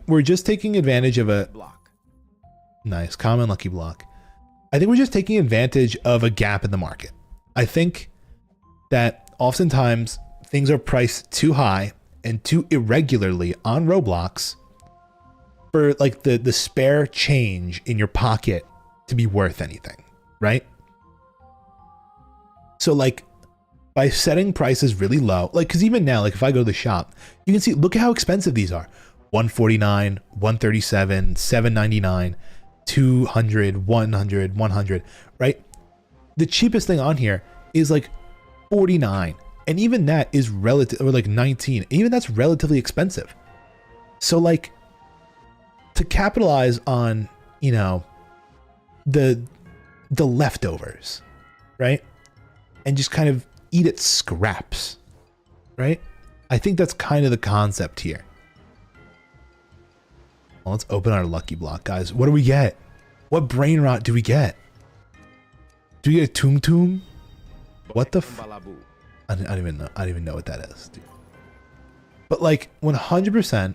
S1: we're just taking advantage of a block. Nice, common lucky block. I think we're just taking advantage of a gap in the market. I think that oftentimes things are priced too high and too irregularly on Roblox for like the spare change in your pocket to be worth anything, right? So like, by setting prices really low, like, because even now, like if I go to the shop, you can see, look at how expensive these are. $149, $137, $799, $200, $100, $100, right? The cheapest thing on here is like $49. And even that is relative, or like $19. Even that's relatively expensive. So like, to capitalize on, you know, the leftovers, right? And just kind of eat at scraps, right? I think that's kind of the concept here. Well, let's open our lucky block, guys. What do we get? What brain rot do we get? Do we get a Tum Tum? What the f- I don't even know. I don't even know what that is, dude. But like 100%,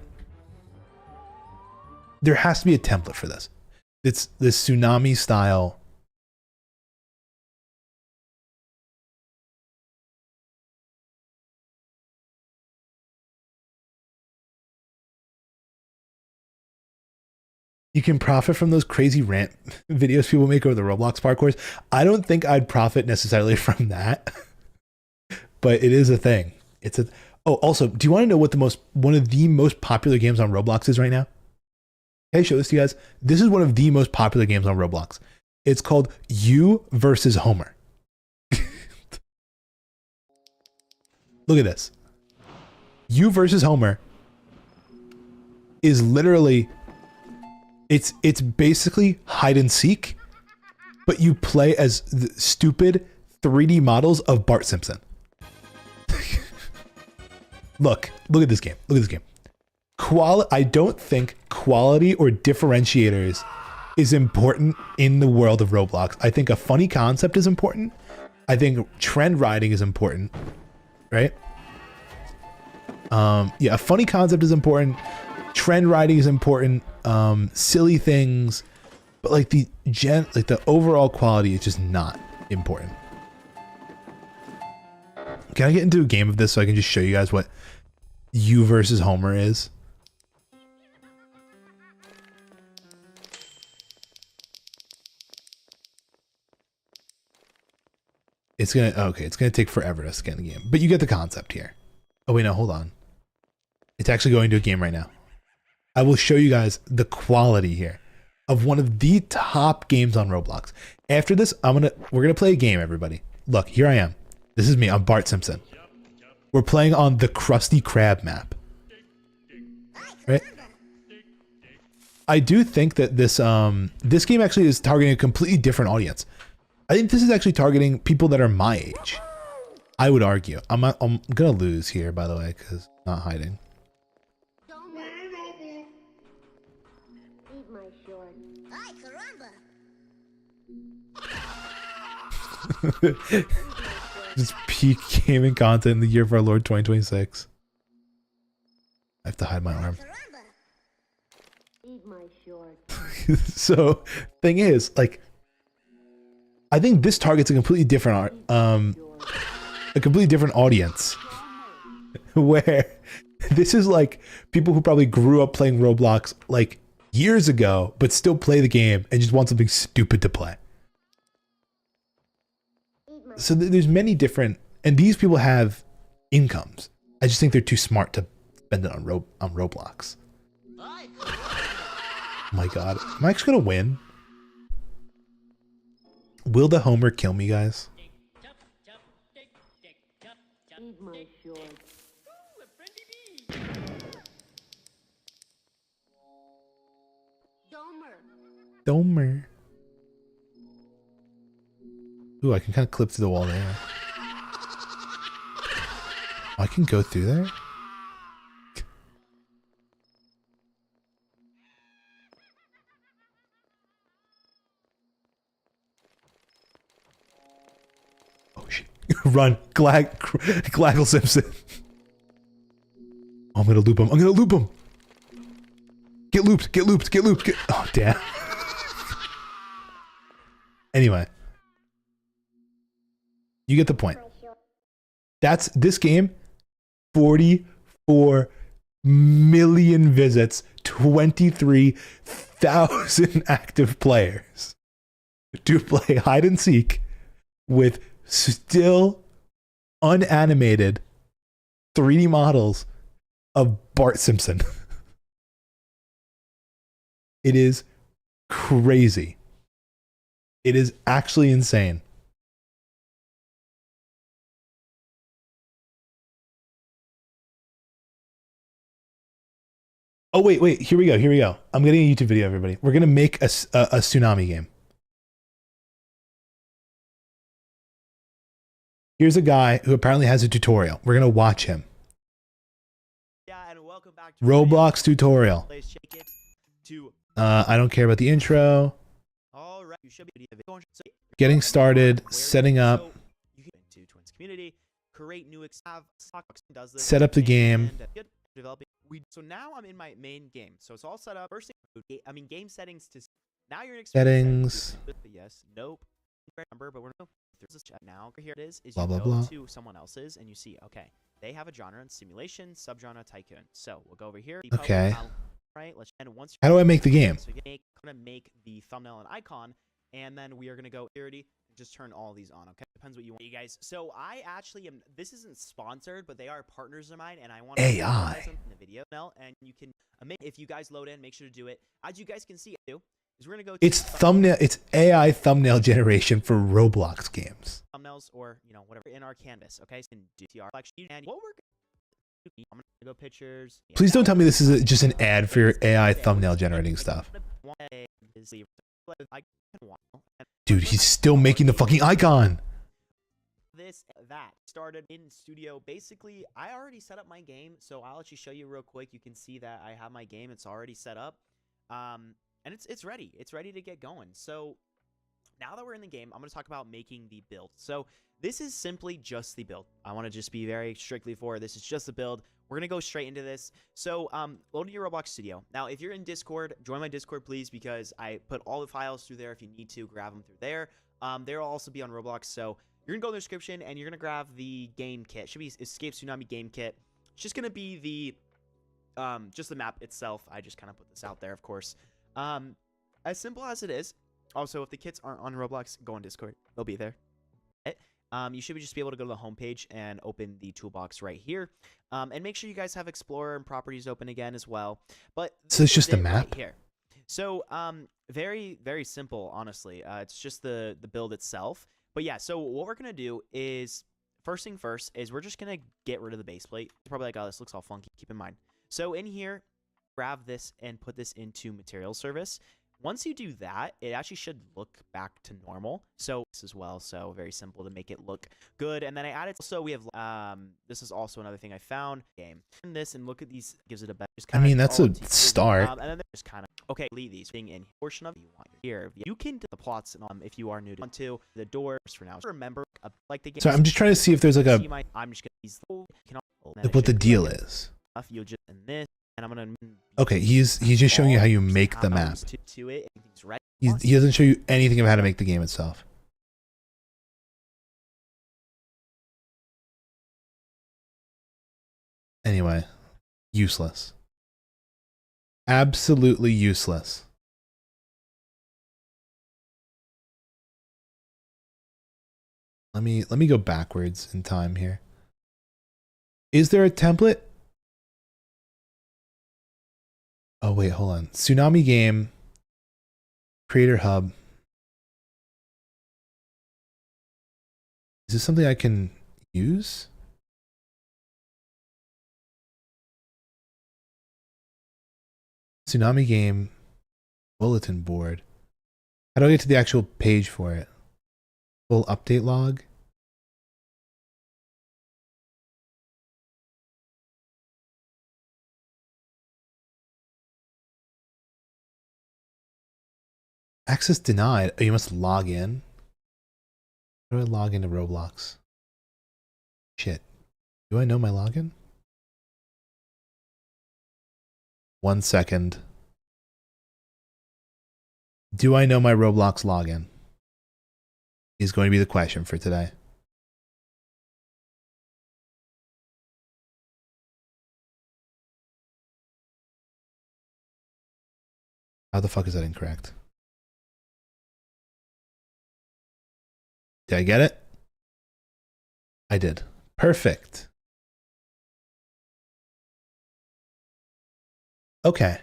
S1: there has to be a template for this. It's this Tsunami style. You can profit from those crazy rant videos people make over the Roblox parkours. I don't think I'd profit necessarily from that, but it is a thing. It's a. Oh, also, do you want to know what one of the most popular games on Roblox is right now? Hey, show this to you guys. This is one of the most popular games on Roblox. It's called You versus Homer. Look at this. You versus Homer is literally. It's basically hide and seek, but you play as the stupid 3D models of Bart Simpson. Look at this game. Look at this game. I don't think quality or differentiators is important in the world of Roblox. I think a funny concept is important. I think trend riding is important, right? Yeah, a funny concept is important. Trend riding is important. Silly things, but like the overall quality is just not important. Can I get into a game of this so I can just show you guys what you versus Homer is? It's gonna take forever to scan the game, but you get the concept here. Oh wait, no, hold on. It's actually going to a game right now. I will show you guys the quality here of one of the top games on Roblox. After this, we're gonna play a game, everybody. Look, here I am. This is me, I'm Bart Simpson. We're playing on the Krusty Krab map. Right? I do think that this game actually is targeting a completely different audience. I think this is actually targeting people that are my age. I would argue. I'm gonna lose here, by the way, because I'm not hiding. Just peak gaming content in the year of our Lord 2026. I have to hide my arm. So, thing is, like, I think this targets a completely different audience. Where this is like people who probably grew up playing Roblox like years ago, but still play the game and just want something stupid to play. So there's many different, and these people have incomes. I just think they're too smart to spend it on Roblox. Oh my god, am I actually gonna win? Will the Homer kill me, guys? Domer. Ooh, I can kind of clip through the wall there. Oh, I can go through there? Oh shit. Run. Glaggle Simpson. Oh, I'm gonna loop him. I'm gonna loop him. Get looped. Get looped. Get looped. Oh, damn. Anyway. You get the point. That's this game. 44 million visits, 23,000 active players to play hide and seek with still unanimated 3D models of Bart Simpson. It is crazy. It is actually insane. Oh, wait. Here we go. I'm getting a YouTube video, everybody. We're going to make a tsunami game. Here's a guy who apparently has a tutorial. We're going to watch him.
S2: Yeah, and welcome back to
S1: Roblox tutorial. I don't care about the intro.
S2: All right, you should be
S1: Getting started, setting up.
S2: You can into Twins community, create new
S1: Set up the game.
S2: Developing. So now I'm in my main game. So it's all set up. First thing, I mean, game settings to. Now you're in
S1: settings.
S2: Yes. Nope. Number, but we're no. There's this chat now. Here it is.
S1: Blah,
S2: you
S1: blah,
S2: go
S1: blah.
S2: to someone else's and you see. Okay, they have a genre in simulation, subgenre, tycoon. So we'll go over here.
S1: Okay.
S2: Right. Let's. And once.
S1: How do I make the game?
S2: So we're gonna make the thumbnail and icon, and then we are gonna go security. Just turn all these on, okay? Depends what you want. Hey guys, so I actually am, this isn't sponsored, but they are partners of mine, and I want to
S1: AI
S2: in the video now, and you can, if you guys load in, make sure to do it. As you guys can see, is we're gonna go.
S1: It's thumbnail. It's AI thumbnail generation for Roblox games.
S2: Thumbnails, or whatever in our canvas, okay? So you can do TR selection, and what we're I'm gonna go pictures.
S1: Please don't tell me this is just an ad for your AI thumbnail generating stuff. Dude, he's still making the fucking icon.
S2: That. started in studio. Basically, I already set up my game, so I'll actually show you real quick. You can see that I have my game. It's already set up, and it's ready. It's ready to get going. So now that we're in the game, I'm going to talk about making the build. So this is simply just the build. I want to just be very strictly for this is just the build. We're going to go straight into this. So load your Roblox Studio. Now, if you're in Discord, join my Discord, please, because I put all the files through there. If you need to, grab them through there. There will also be on Roblox. So you're going to go in the description, and you're going to grab the game kit. It should be Escape Tsunami game kit. It's just going to be the just the map itself. I just kind of put this out there, of course. As simple as it is. Also, if the kits aren't on Roblox, go on Discord. They'll be there. You should just be able to go to the homepage and open the toolbox right here. And make sure you guys have Explorer and Properties open again as well. But
S1: so it's just the map
S2: right here. So very, very simple, honestly. It's just the build itself. But yeah, so what we're going to do is, first thing first, is we're just going to get rid of the base plate. It's probably like, oh, this looks all funky. Keep in mind. So in here, grab this and put this into Material Service. Once you do that, it actually should look back to normal. So this as well. So very simple to make it look good. And then I added, so we have, this is also another thing I found. Game. And this and look at these, gives it a better.
S1: I mean, that's a start.
S2: And then there's kind of, okay, leave these thing in portion of you want here. You can do the plots and if you are new to the doors for now. Remember, like the game.
S1: So I'm just trying to see if there's like a,
S2: I'm just gonna
S1: like what the deal is.
S2: You'll just in this. And I'm gonna.
S1: Okay, he's just showing you how you make the map. He doesn't show you anything of how to make the game itself. Anyway, useless. Absolutely useless. Let me go backwards in time here. Is there a template? Oh, wait, hold on. Tsunami game, creator hub. Is this something I can use? Tsunami game, bulletin board. How do I get to the actual page for it? Full update log. Access denied. Oh, you must log in. How do I log into Roblox? Shit. Do I know my login? 1 second. Do I know my Roblox login? Is going to be the question for today. How the fuck is that incorrect? Did I get it? I did. Perfect. Okay.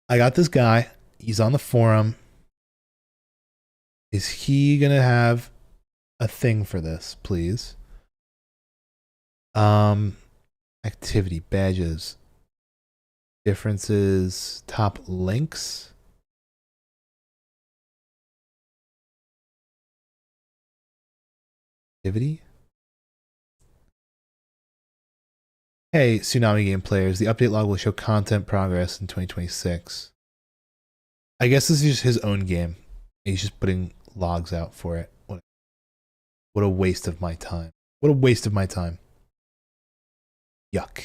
S1: I got this guy. He's on the forum. Is he gonna have a thing for this, please? Activity, badges, differences, top links. Activity. Hey, Tsunami game players, the update log will show content progress in 2026. I guess this is just his own game. He's just putting logs out for it. What a waste of my time. What a waste of my time. Yuck.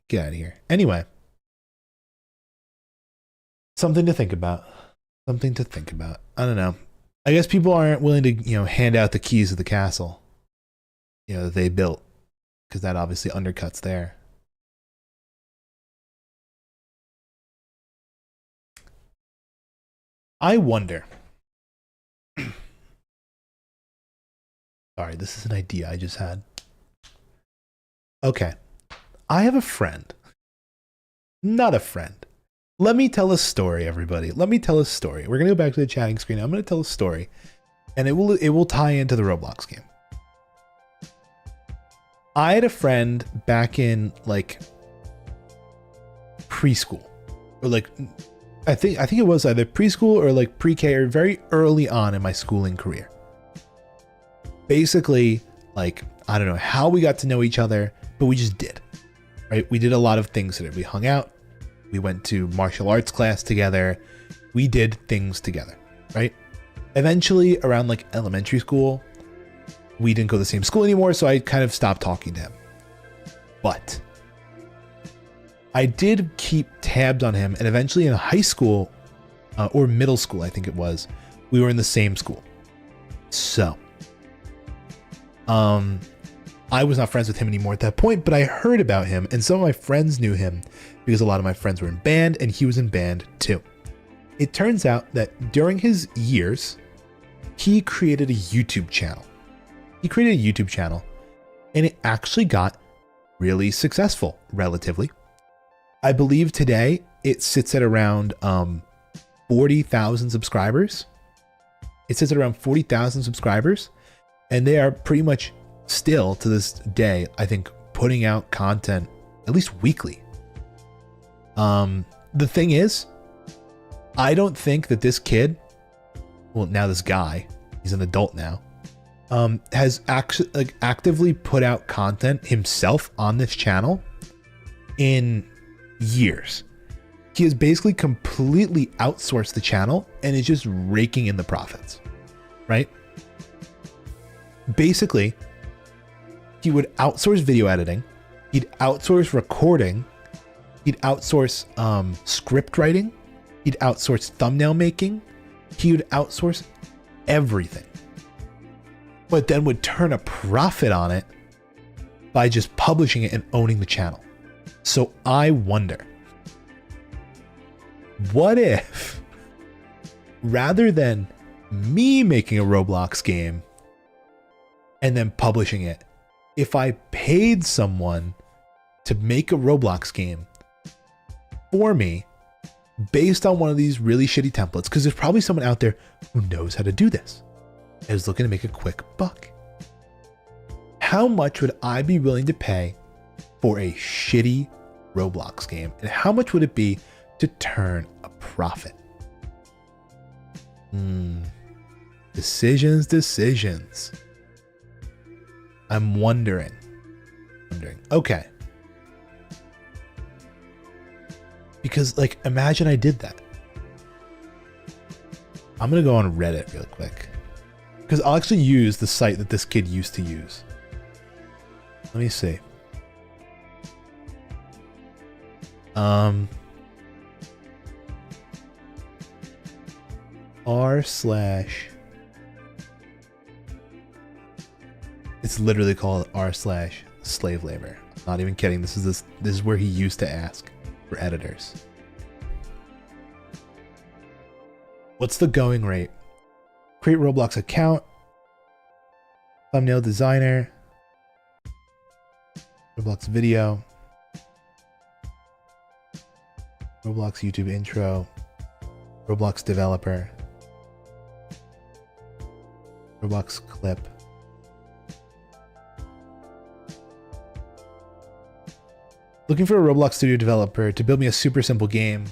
S1: Get out of here. Anyway. Something to think about. Something to think about. I don't know. I guess people aren't willing to, hand out the keys of the castle. That they built. Because that obviously undercuts there. I wonder. Sorry, this is an idea I just had. Okay. I have a friend. Not a friend. Let me tell a story, everybody. Let me tell a story. We're going to go back to the chatting screen. I'm going to tell a story. And it will tie into the Roblox game. I had a friend back in preschool. Or I think it was either preschool or pre-K or very early on in my schooling career. basically, like, I don't know how we got to know each other, but we just did, right? We did a lot of things together. We hung out. We went to martial arts class together. We did things together, right? Eventually, around like elementary school, we didn't go to the same school anymore, so I kind of stopped talking to him. But I did keep tabs on him, and eventually in high school, or middle school, I think it was, we were in the same school. So, I was not friends with him anymore at that point, but I heard about him, and some of my friends knew him because a lot of my friends were in band, and he was in band too. It turns out that during his years, he created a YouTube channel. And it actually got really successful, relatively. I believe today it sits at around 40,000 subscribers. And they are pretty much still to this day, I think, putting out content at least weekly. The thing is, I don't think that this kid, well, now this guy, he's an adult now, has actually like actively put out content himself on this channel in years. He has basically completely outsourced the channel and is just raking in the profits, right? Basically, he would outsource video editing, he'd outsource recording, he'd outsource script writing, he'd outsource thumbnail making, he would outsource everything, but then would turn a profit on it by just publishing it and owning the channel. So I wonder, what if, rather than me making a Roblox game and then publishing it, if I paid someone to make a Roblox game for me based on one of these really shitty templates, because there's probably someone out there who knows how to do this and is looking to make a quick buck. How much would I be willing to pay for a shitty Roblox game? And how much would it be to turn a profit? Decisions. I'm wondering. Okay. Because, like, imagine I did that. I'm going to go on Reddit real quick, because I'll actually use the site that this kid used to use. Let me see. It's literally called r/slave labor. I'm not even kidding. This is where he used to ask for editors. What's the going rate? Create Roblox account. Thumbnail designer. Roblox video. Roblox YouTube intro. Roblox developer. Roblox clip. Looking for a Roblox studio developer to build me a super simple game.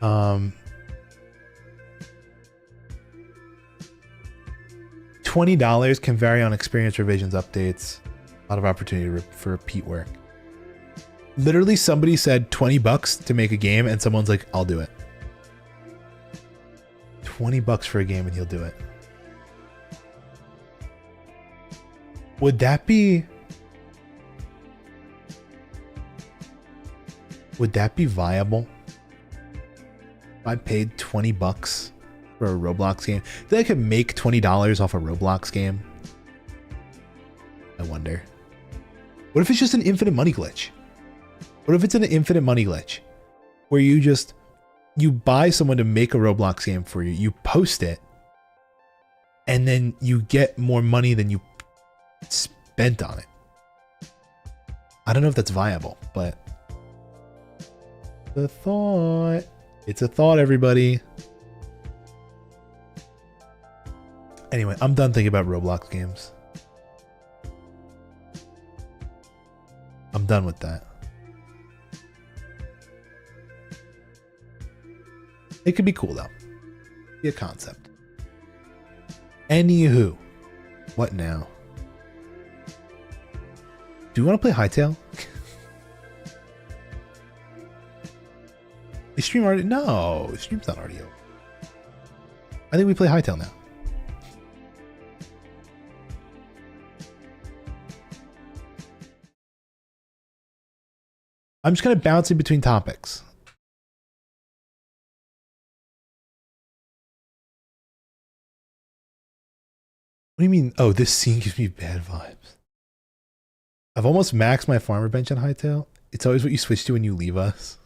S1: $20 can vary on experience, revisions, updates. A lot of opportunity for repeat work. Literally, somebody said $20 to make a game, and someone's like, "I'll do it." $20 for a game, and he'll do it. Would that be viable? If I paid $20 for a Roblox game, think I could make $20 off a Roblox game? I wonder. What if it's just an infinite money glitch? What if it's an infinite money glitch where you buy someone to make a Roblox game for you, you post it, and then you get more money than you spent on it? I don't know if that's viable, but the thought. It's a thought, everybody. Anyway, I'm done thinking about Roblox games. I'm done with that. It could be cool though. Be a concept. Anywho, What now? Do we want to play Hightail? Is stream already? No, stream's not already over. I think we play Hightail now. I'm just kind of bouncing between topics. What do you mean? Oh, this scene gives me bad vibes. I've almost maxed my farmer bench on Hightail. It's always what you switch to when you leave us.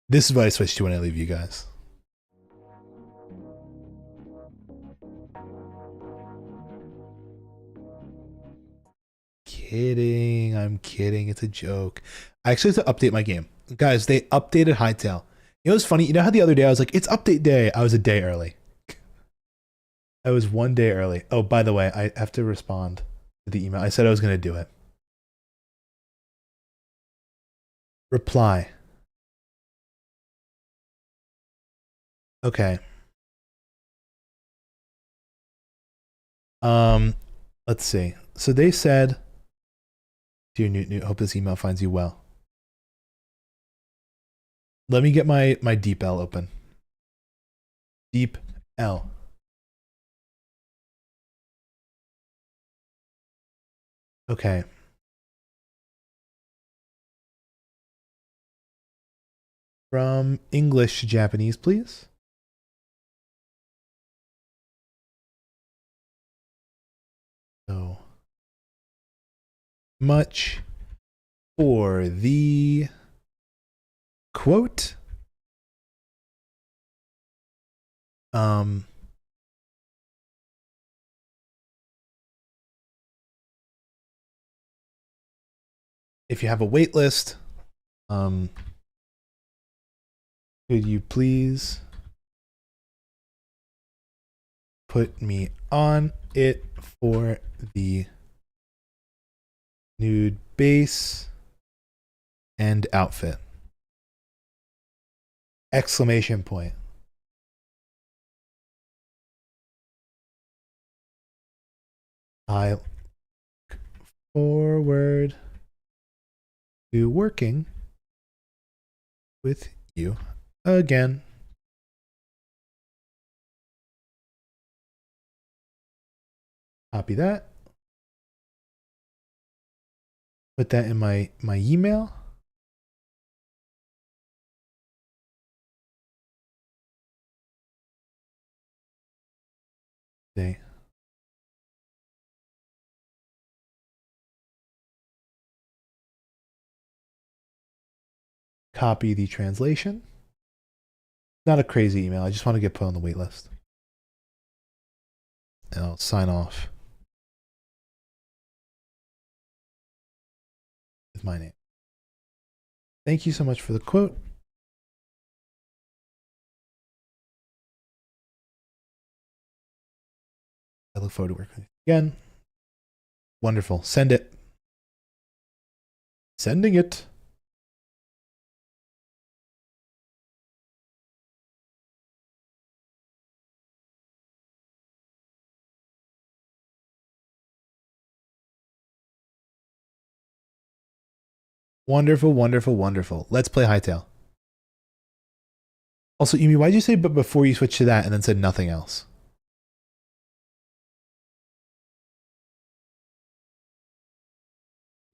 S1: This is what I switch to when I leave you guys. Kidding. I'm kidding. It's a joke. I actually have to update my game. Guys, they updated Hightail. You know what's funny? You know how the other day I was like, it's update day. I was a day early. I was 1 day early. Oh, by the way, I have to respond to the email. I said I was going to do it. Reply. Okay. Let's see. So they said, dear Newt, hope this email finds you well. Let me get my Deep L open. Deep L. Okay. From English to Japanese, please. So much for the quote. If you have a wait list, could you please put me on it for the nude base and outfit? Exclamation point. I look forward to working with you again. Copy that. Put that in my email. Okay. Copy the translation. Not a crazy email. I just want to get put on the wait list. And I'll sign off with my name. Thank you so much for the quote. I look forward to working with you again. Wonderful. Send it. Sending it. Wonderful, wonderful, wonderful. Let's play Hightail. Also, Yumi, why'd you say but before you switched to that and then said nothing else?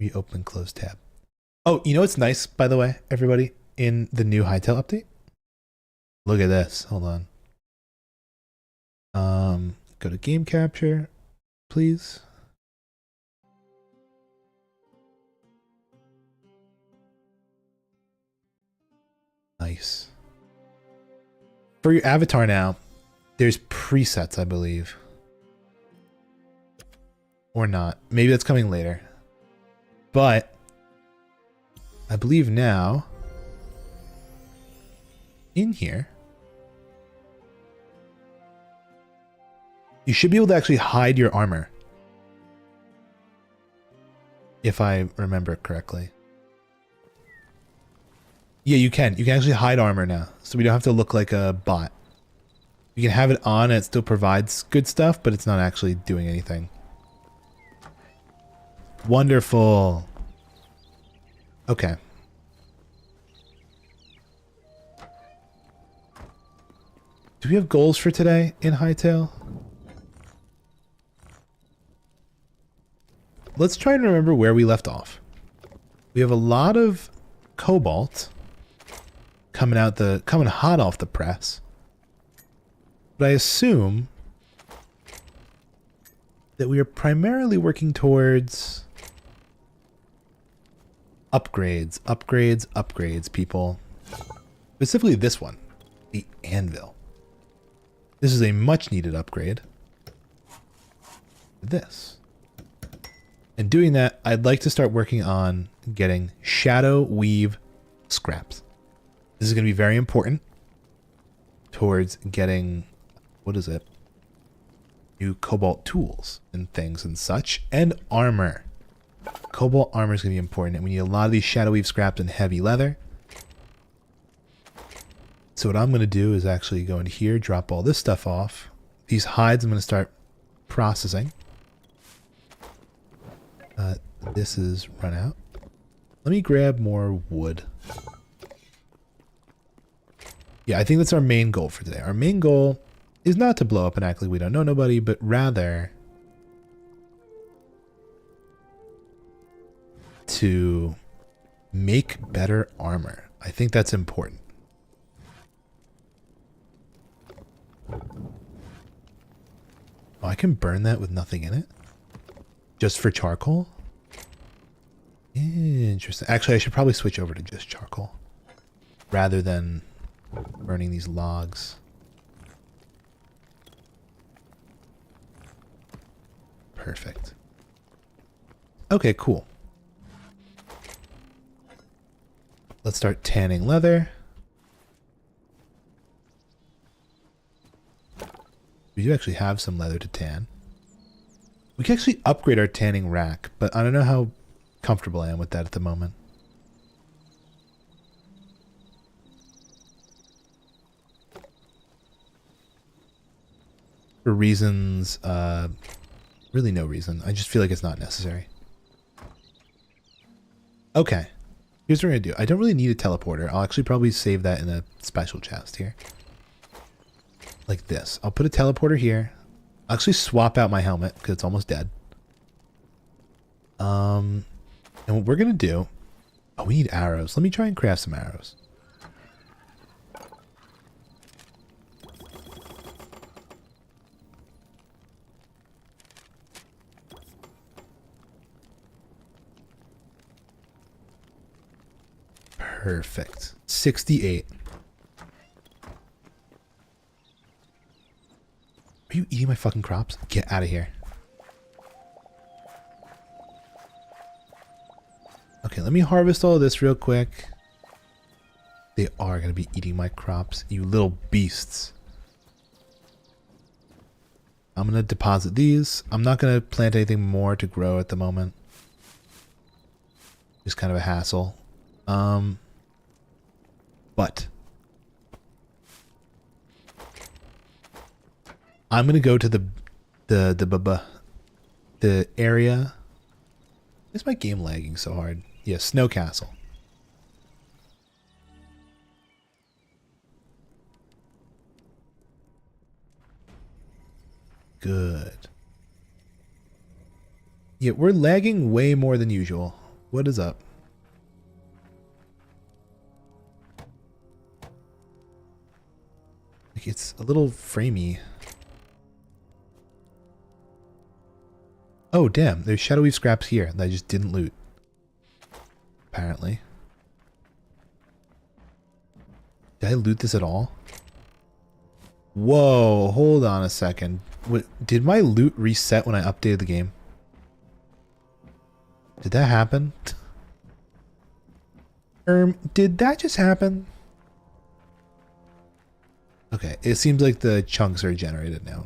S1: Reopen, close tab. Oh, you know what's nice, by the way, everybody, in the new Hightail update? Look at this. Hold on. Go to game capture, please. Nice. For your avatar now, there's presets, I believe. Or not. Maybe that's coming later. But I believe now in here you should be able to actually hide your armor. If I remember correctly. Yeah, you can. You can actually hide armor now. So we don't have to look like a bot. You can have it on and it still provides good stuff, but it's not actually doing anything. Wonderful. Okay. Do we have goals for today in Hightail? Let's try and remember where we left off. We have a lot of cobalt coming hot off the press. But I assume that we are primarily working towards upgrades, people. Specifically this one, the anvil. This is a much needed upgrade. This. And doing that, I'd like to start working on getting shadow weave scraps. This is going to be very important towards getting, what is it? New cobalt tools and things and such, and armor. Cobalt armor is going to be important, and we need a lot of these shadow weave scraps and heavy leather. So what I'm going to do is actually go into here, drop all this stuff off. These hides I'm going to start processing. This is run out. Let me grab more wood. Yeah, I think that's our main goal for today. Our main goal is not to blow up and act like we don't know nobody, but rather to make better armor. I think that's important. Oh, I can burn that with nothing in it? Just for charcoal? Interesting. Actually, I should probably switch over to just charcoal rather than burning these logs. Perfect. Okay, cool. Let's start tanning leather. We do actually have some leather to tan. We can actually upgrade our tanning rack, but I don't know how comfortable I am with that at the moment. For reasons, really no reason. I just feel like it's not necessary. Okay. Here's what we're going to do. I don't really need a teleporter. I'll actually probably save that in a special chest here. Like this. I'll put a teleporter here. I'll actually swap out my helmet because it's almost dead. And what we're going to do... Oh, we need arrows. Let me try and craft some arrows. Perfect. 68. Are you eating my fucking crops? Get out of here. Okay, let me harvest all of this real quick. They are going to be eating my crops, you little beasts. I'm going to deposit these. I'm not going to plant anything more to grow at the moment. Just kind of a hassle. But I'm gonna go to the area. Why is my game lagging so hard? Yeah, Snow Castle. Good. Yeah, we're lagging way more than usual. What is up? Like, it's a little framey. Oh, damn. There's shadow weave scraps here that I just didn't loot. Apparently. Did I loot this at all? Whoa, hold on a second. What, did my loot reset when I updated the game? Did that happen? Did that just happen? Okay, it seems like the chunks are generated now.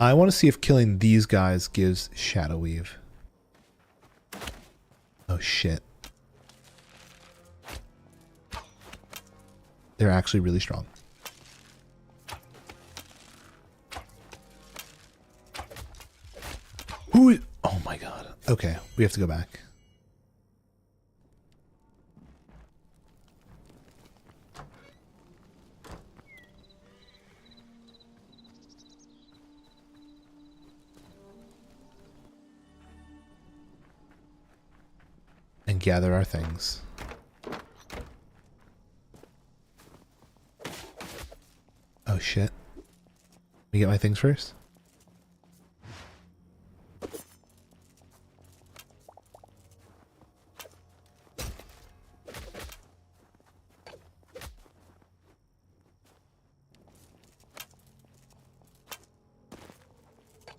S1: I want to see if killing these guys gives shadow weave. Oh shit. They're actually really strong. Okay, we have to go back. And gather our things. Oh shit. Let me get my things first.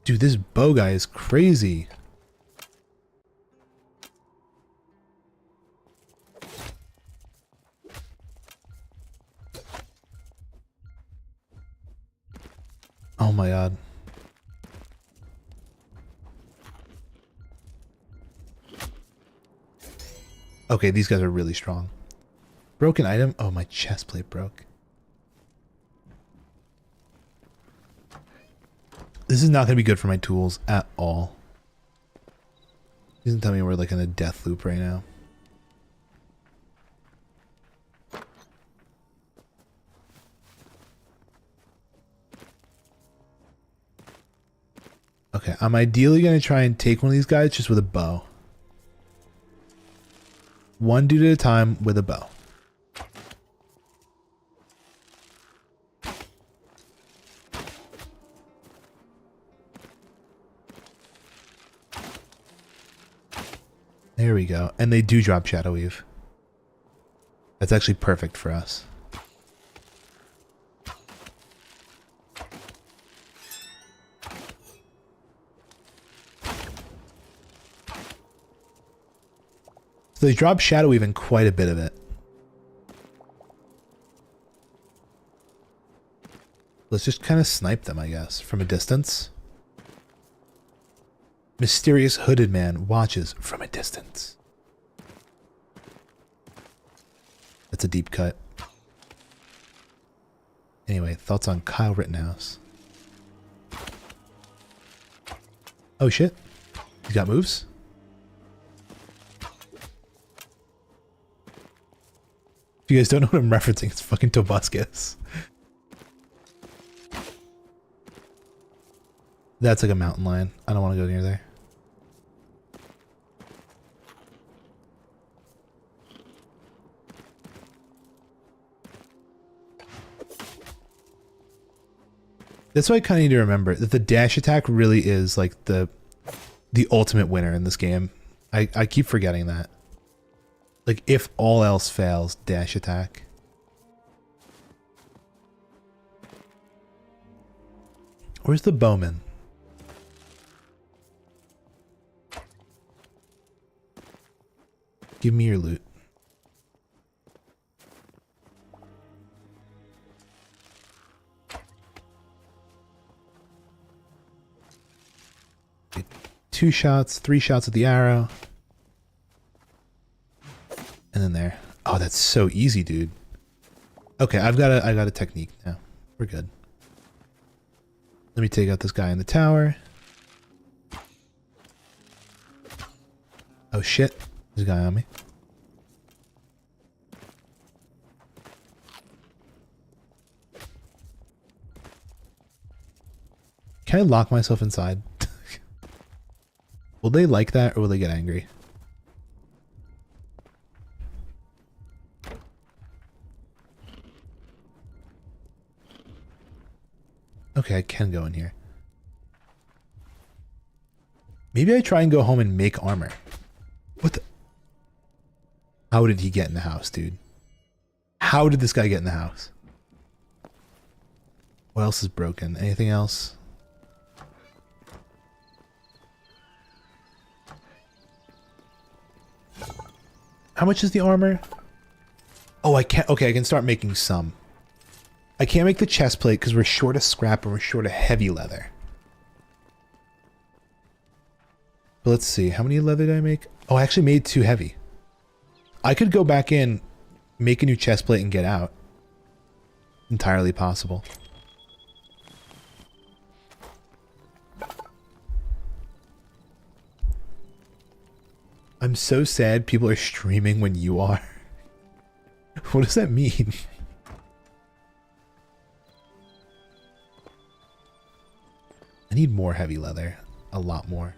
S1: Dude, this bow guy is crazy. Oh my god. Okay, these guys are really strong. Broken item? Oh, my chest plate broke. This is not going to be good for my tools at all. He doesn't tell me we're like in a death loop right now. Okay, I'm ideally going to try and take one of these guys just with a bow. One dude at a time with a bow. There we go. And they do drop Shadow Weave. That's actually perfect for us. So they drop Shadow Weave in quite a bit of it. Let's just kind of snipe them, I guess, from a distance. Mysterious hooded man watches from a distance. That's a deep cut. Anyway, thoughts on Kyle Rittenhouse? Oh shit. He's got moves? If you guys don't know what I'm referencing, it's fucking Tobuscus. That's like a mountain lion. I don't want to go near there. That's why I kind of need to remember that the dash attack really is like the ultimate winner in this game. I keep forgetting that. Like if all else fails, dash attack. Where's the bowman? Give me your loot. Get 2 shots, 3 shots with the arrow. And then there. Oh, that's so easy, dude. Okay, I got a technique now. We're good. Let me take out this guy in the tower. Oh shit. There's a guy on me. Can I lock myself inside? Will they like that or will they get angry? Okay, I can go in here. Maybe I try and go home and make armor. What the? How did he get in the house, dude? How did this guy get in the house? What else is broken? Anything else? How much is the armor? Oh, I can't. Okay, I can start making some. I can't make the chest plate because we're short of scrap and we're short of heavy leather. But let's see. How many leather did I make? Oh, I actually made 2 heavy. I could go back in, make a new chest plate, and get out. Entirely possible. I'm so sad people are streaming when you are. What does that mean? I need more heavy leather. A lot more.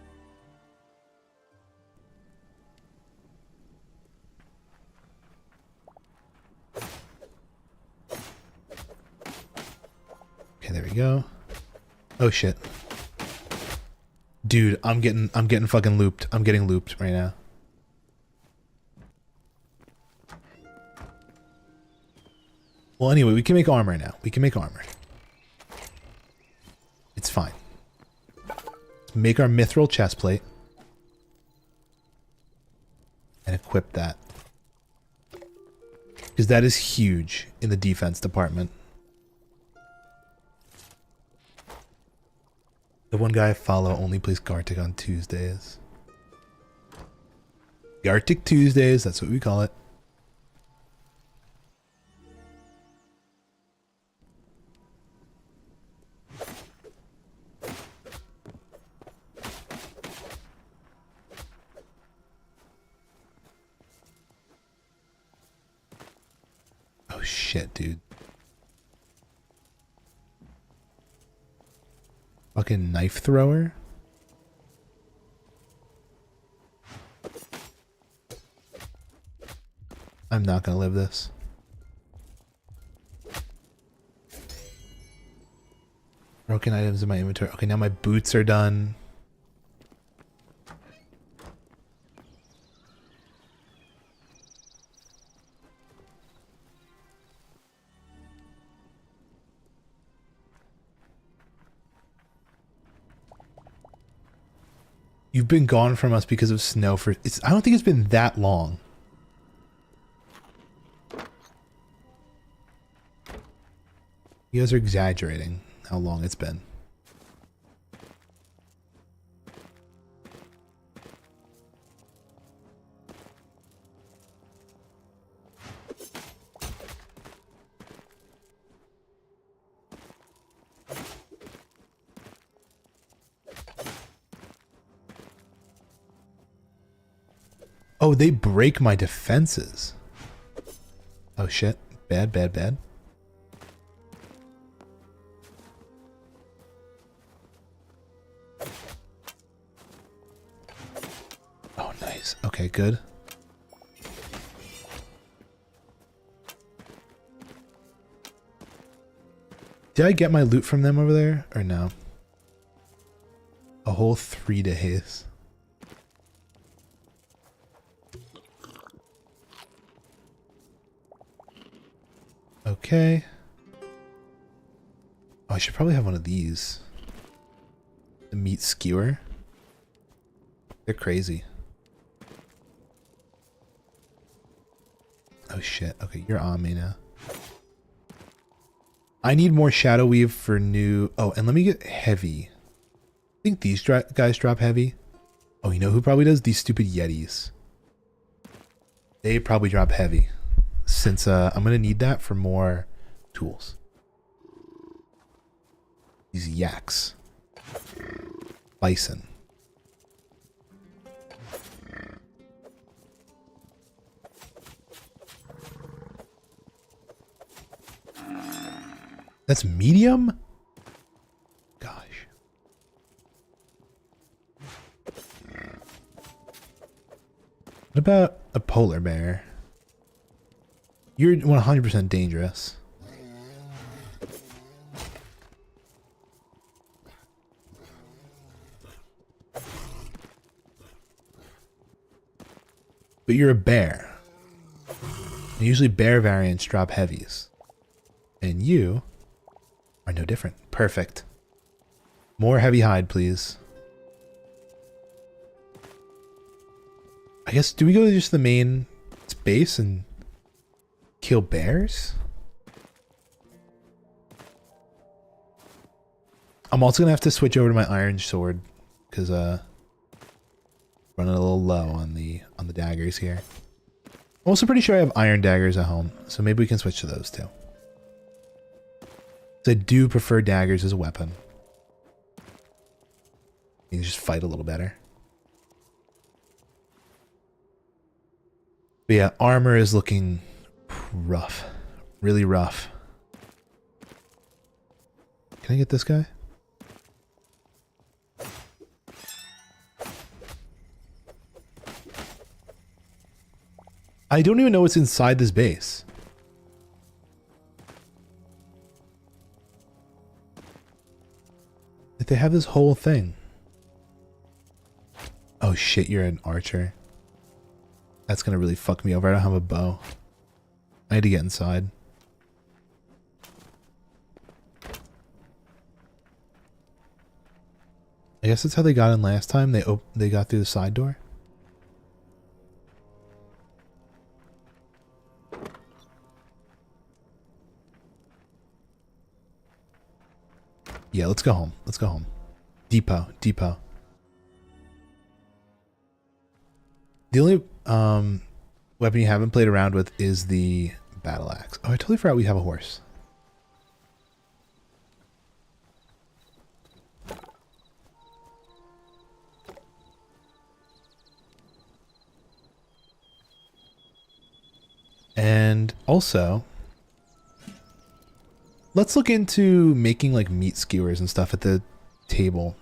S1: Okay, there we go. Oh shit. Dude, I'm getting fucking looped. I'm getting looped right now. Well, anyway, we can make armor now. We can make armor. It's fine. Let's make our mithril chestplate. And equip that. Because that is huge in the defense department. The one guy I follow only plays Gartic on Tuesdays. Gartic Tuesdays, that's what we call it. Oh shit, dude. Fucking knife thrower? I'm not gonna live this. Broken items in my inventory. Okay, now my boots are done. You've been gone from us because of snow for... I don't think it's been that long. You guys are exaggerating how long it's been. Oh, they break my defenses. Oh shit. Bad, bad, bad. Oh, nice. Okay, good. Did I get my loot from them over there? Or no? A whole 3 days. Okay. Oh, I should probably have one of these. The meat skewer. They're crazy. Oh shit. Okay, you're on me now. I need more shadow weave for new... Oh, and let me get heavy. I think these guys drop heavy. Oh, you know who probably does? These stupid yetis. They probably drop heavy. Since I'm gonna need that for more tools. These yaks. Bison. That's medium? Gosh. What about a polar bear? You're 100% dangerous. But you're a bear. And usually bear variants drop heavies. And you are no different. Perfect. More heavy hide, please. I guess, do we go to just the main space and kill bears? I'm also gonna have to switch over to my iron sword because running a little low on the daggers here. I'm also pretty sure I have iron daggers at home, so maybe we can switch to those too. I do prefer daggers as a weapon. You can just fight a little better. But yeah, armor is looking rough. Really rough. Can I get this guy? I don't even know what's inside this base. Like they have this whole thing. Oh shit, you're an archer. That's gonna really fuck me over. I don't have a bow. I need to get inside. I guess that's how they got in last time. They got through the side door. Yeah, let's go home. Let's go home. Depot. Depot. The only weapon you haven't played around with is the battle axe. Oh, I totally forgot we have a horse. And also, let's look into making like meat skewers and stuff at the table.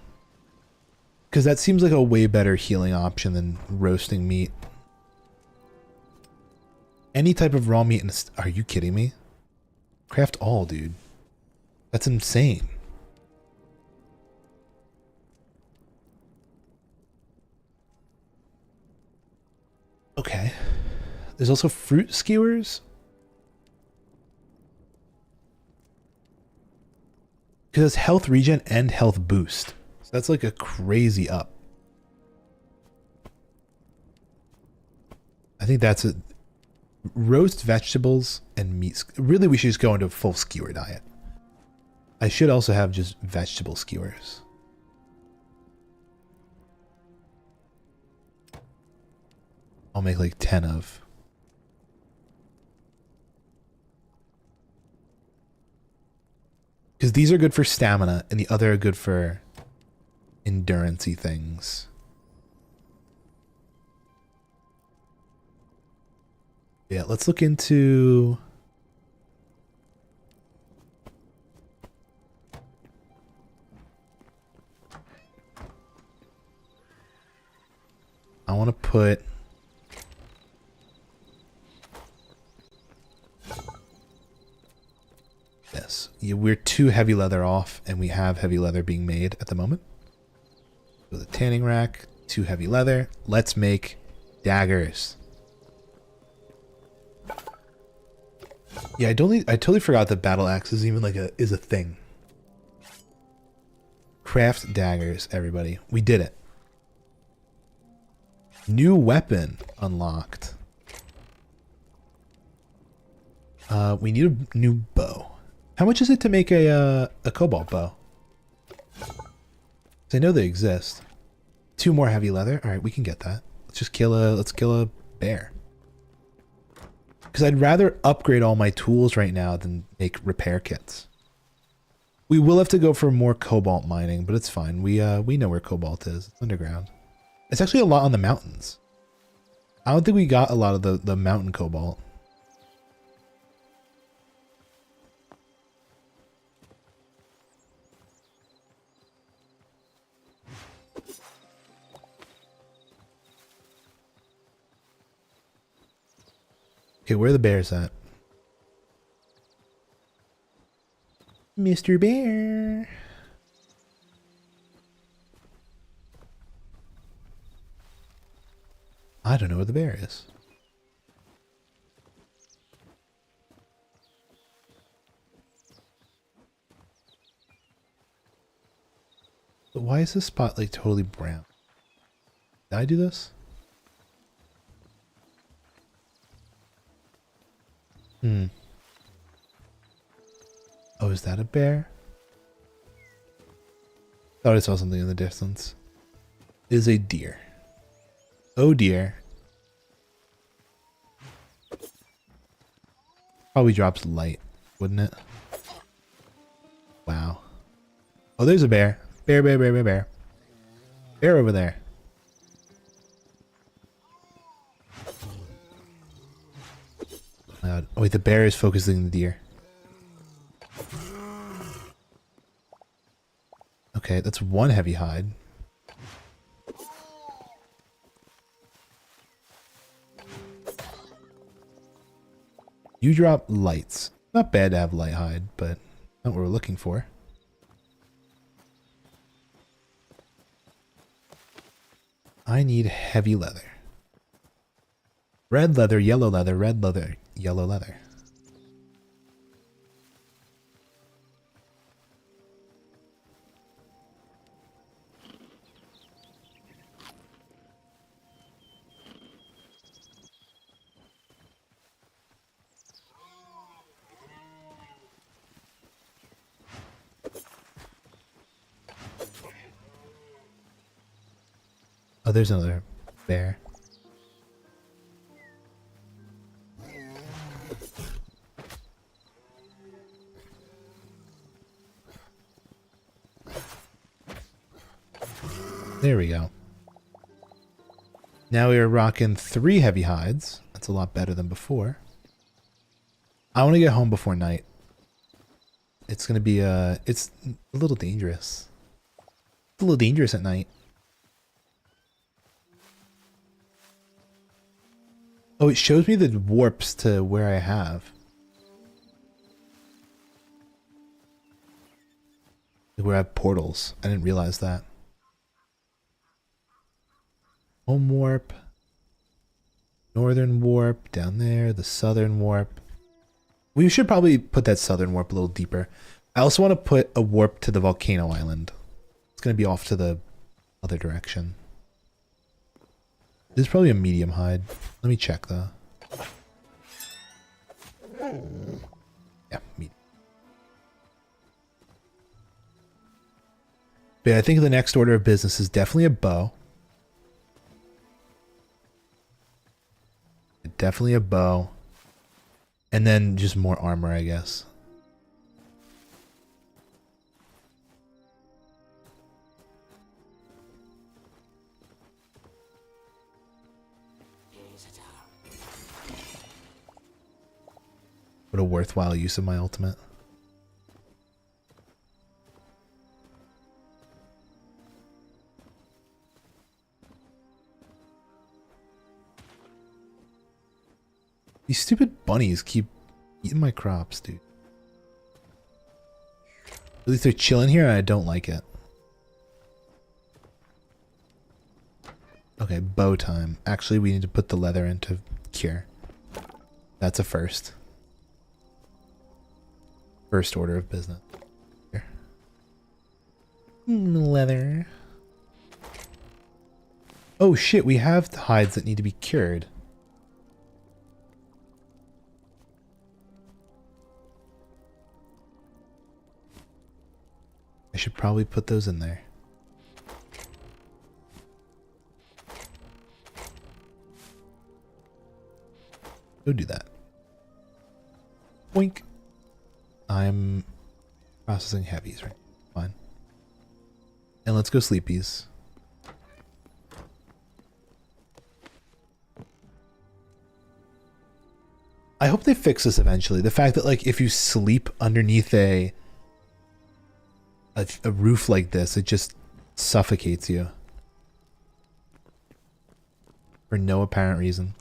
S1: Because that seems like a way better healing option than roasting meat. Any type of raw meat. Are you kidding me? Craft all, dude. That's insane. Okay. There's also fruit skewers. Because it's health regen and health boost. So that's like a crazy up. I think that's a roast vegetables and meat. Really, we should just go into a full skewer diet. I should also have just vegetable skewers. I'll make like 10 of. Because these are good for stamina and the other are good for endurance-y things. Yeah, let's look into... I want to put... this. Yeah, we're 2 heavy leather off, and we have heavy leather being made at the moment. With a tanning rack, 2 heavy leather. Let's make daggers. Yeah, I totally forgot that battle axe is even like a thing. Craft daggers, everybody. We did it. New weapon unlocked. We need a new bow. How much is it to make a cobalt bow? 'Cause I know they exist. 2 more heavy leather. All right, we can get that. Let's kill a bear. Because I'd rather upgrade all my tools right now than make repair kits. We will have to go for more cobalt mining, but it's fine. We know where cobalt is. It's underground. It's actually a lot on the mountains. I don't think we got a lot of the mountain cobalt. Okay, where are the bears at? Mr. Bear. I don't know where the bear is. But why is this spot like totally brown? Did I do this? Oh, is that a bear? Thought I saw something in the distance. It is a deer. Oh dear. Probably drops light, wouldn't it? Wow. Oh, there's a bear. Bear, bear, bear, bear, bear. Bear over there. Oh wait, the bear is focusing the deer. Okay, that's one heavy hide. You drop lights. Not bad to have light hide, but not what we're looking for. I need heavy leather. Red leather, yellow leather, red leather, yellow leather. Oh, there's another bear. There we go. Now we are rocking 3 heavy hides. That's a lot better than before. I want to get home before night. It's going to be, it's a little dangerous. It's a little dangerous at night. Oh, it shows me the warps to where I have. Where I have portals. I didn't realize that. Home warp. Northern warp down there. The southern warp. We should probably put that southern warp a little deeper. I also want to put a warp to the volcano island. It's going to be off to the other direction. This is probably a medium hide. Let me check though. Yeah, medium. But yeah, I think the next order of business is definitely a bow. Definitely a bow. And then just more armor, I guess. What a worthwhile use of my ultimate. These stupid bunnies keep eating my crops, dude. At least they're chilling here and I don't like it. Okay, bow time. Actually, we need to put the leather into cure. That's a first. First order of business. Here. Leather. Oh shit, we have hides that need to be cured. I should probably put those in there. Go do that. Boink. I'm processing heavies right now. Fine. And let's go sleepies. I hope they fix this eventually. The fact that like if you sleep underneath a roof like this, it just suffocates you. For no apparent reason.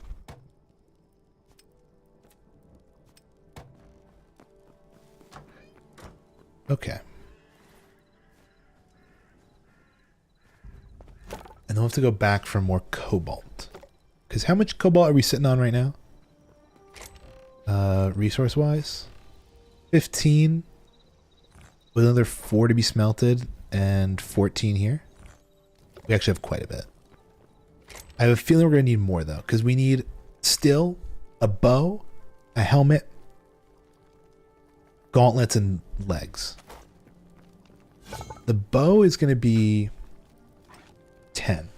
S1: Okay. And then we'll have to go back for more cobalt. Because how much cobalt are we sitting on right now? Resource-wise? 15. With another 4 to be smelted and 14 here. We actually have quite a bit. I have a feeling we're going to need more though, because we need still a bow, a helmet, gauntlets, and legs. The bow is going to be 10.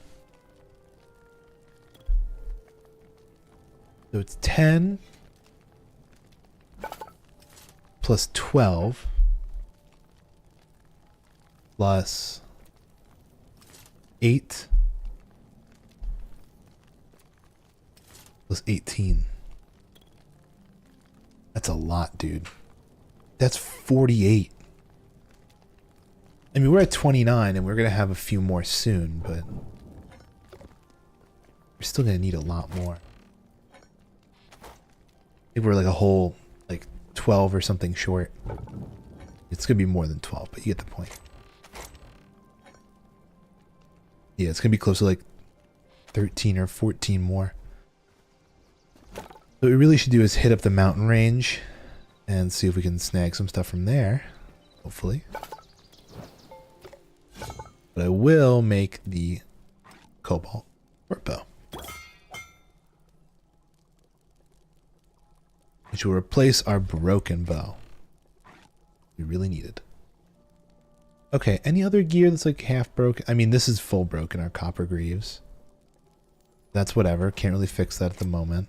S1: So it's 10 plus 12 plus 8 plus 18. That's a lot, dude. That's 48. I mean, we're at 29 and we're going to have a few more soon, but we're still going to need a lot more. I think we're like a whole, like 12 or something short. It's going to be more than 12, but you get the point. Yeah, it's going to be close to like 13 or 14 more. What we really should do is hit up the mountain range and see if we can snag some stuff from there, hopefully. But I will make the cobalt or bow, which will replace our broken bow. We really need it. Okay, any other gear that's like half broken? I mean, this is full broken, our copper greaves. That's whatever, can't really fix that at the moment.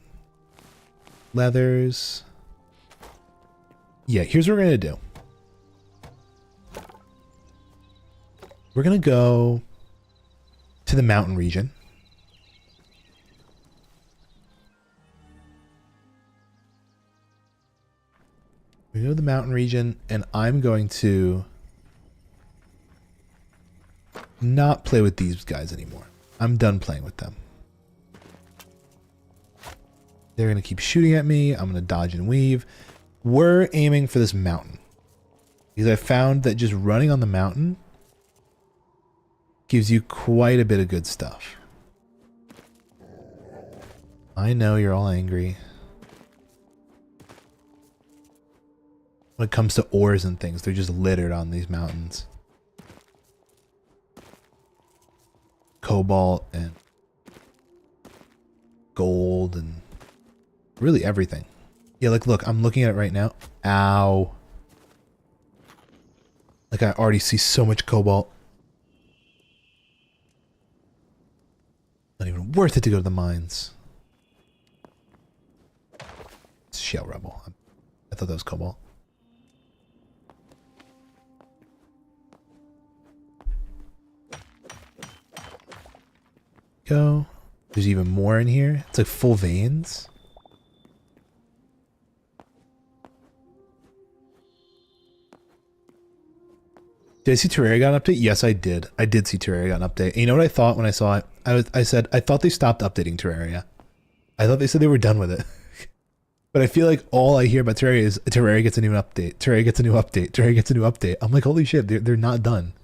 S1: Leathers. Yeah, here's what we're gonna do. We're gonna go to the mountain region. We go to the mountain region, and I'm going to not play with these guys anymore. I'm done playing with them. They're going to keep shooting at me. I'm going to dodge and weave. We're aiming for this mountain, because I found that just running on the mountain gives you quite a bit of good stuff. I know you're all angry. When it comes to ores and things, they're just littered on these mountains. Cobalt and gold and really everything. Yeah, like, look, I'm looking at it right now. Ow. Like, I already see so much cobalt. Not even worth it to go to the mines. It's shell rubble. I thought that was cobalt. Go. There's even more in here. It's like full veins. Did I see Terraria got an update? Yes, I did. I did see Terraria got an update. And you know what I thought when I saw it? I said, I thought they stopped updating Terraria. I thought they said they were done with it. But I feel like all I hear about Terraria is Terraria gets a new update. Terraria gets a new update. Terraria gets a new update. I'm like, holy shit, they're not done.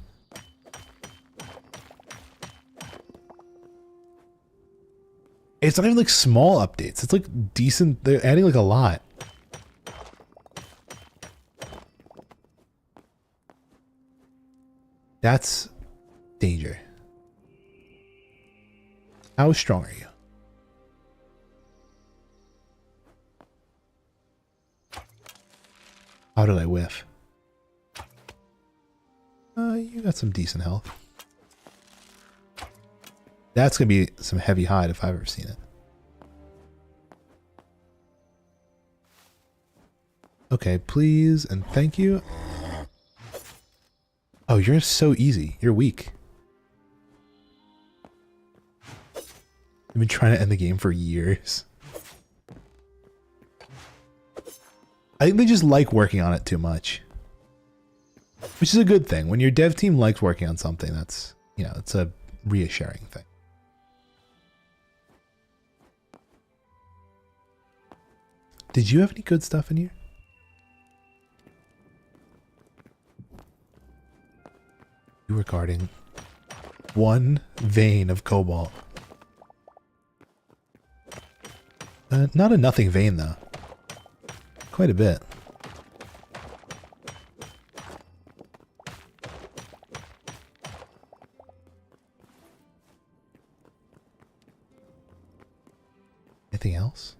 S1: It's not even like small updates. It's like decent. They're adding like a lot. That's danger. How strong are you? How did I whiff? You got some decent health. That's gonna be some heavy hide if I've ever seen it. Okay, please and thank you. Oh, you're so easy. You're weak. I've been trying to end the game for years. I think they just like working on it too much. Which is a good thing. When your dev team likes working on something, that's, you know, it's a reassuring thing. Did you have any good stuff in here? You were guarding one vein of cobalt. Not a nothing vein though. Quite a bit. Anything else?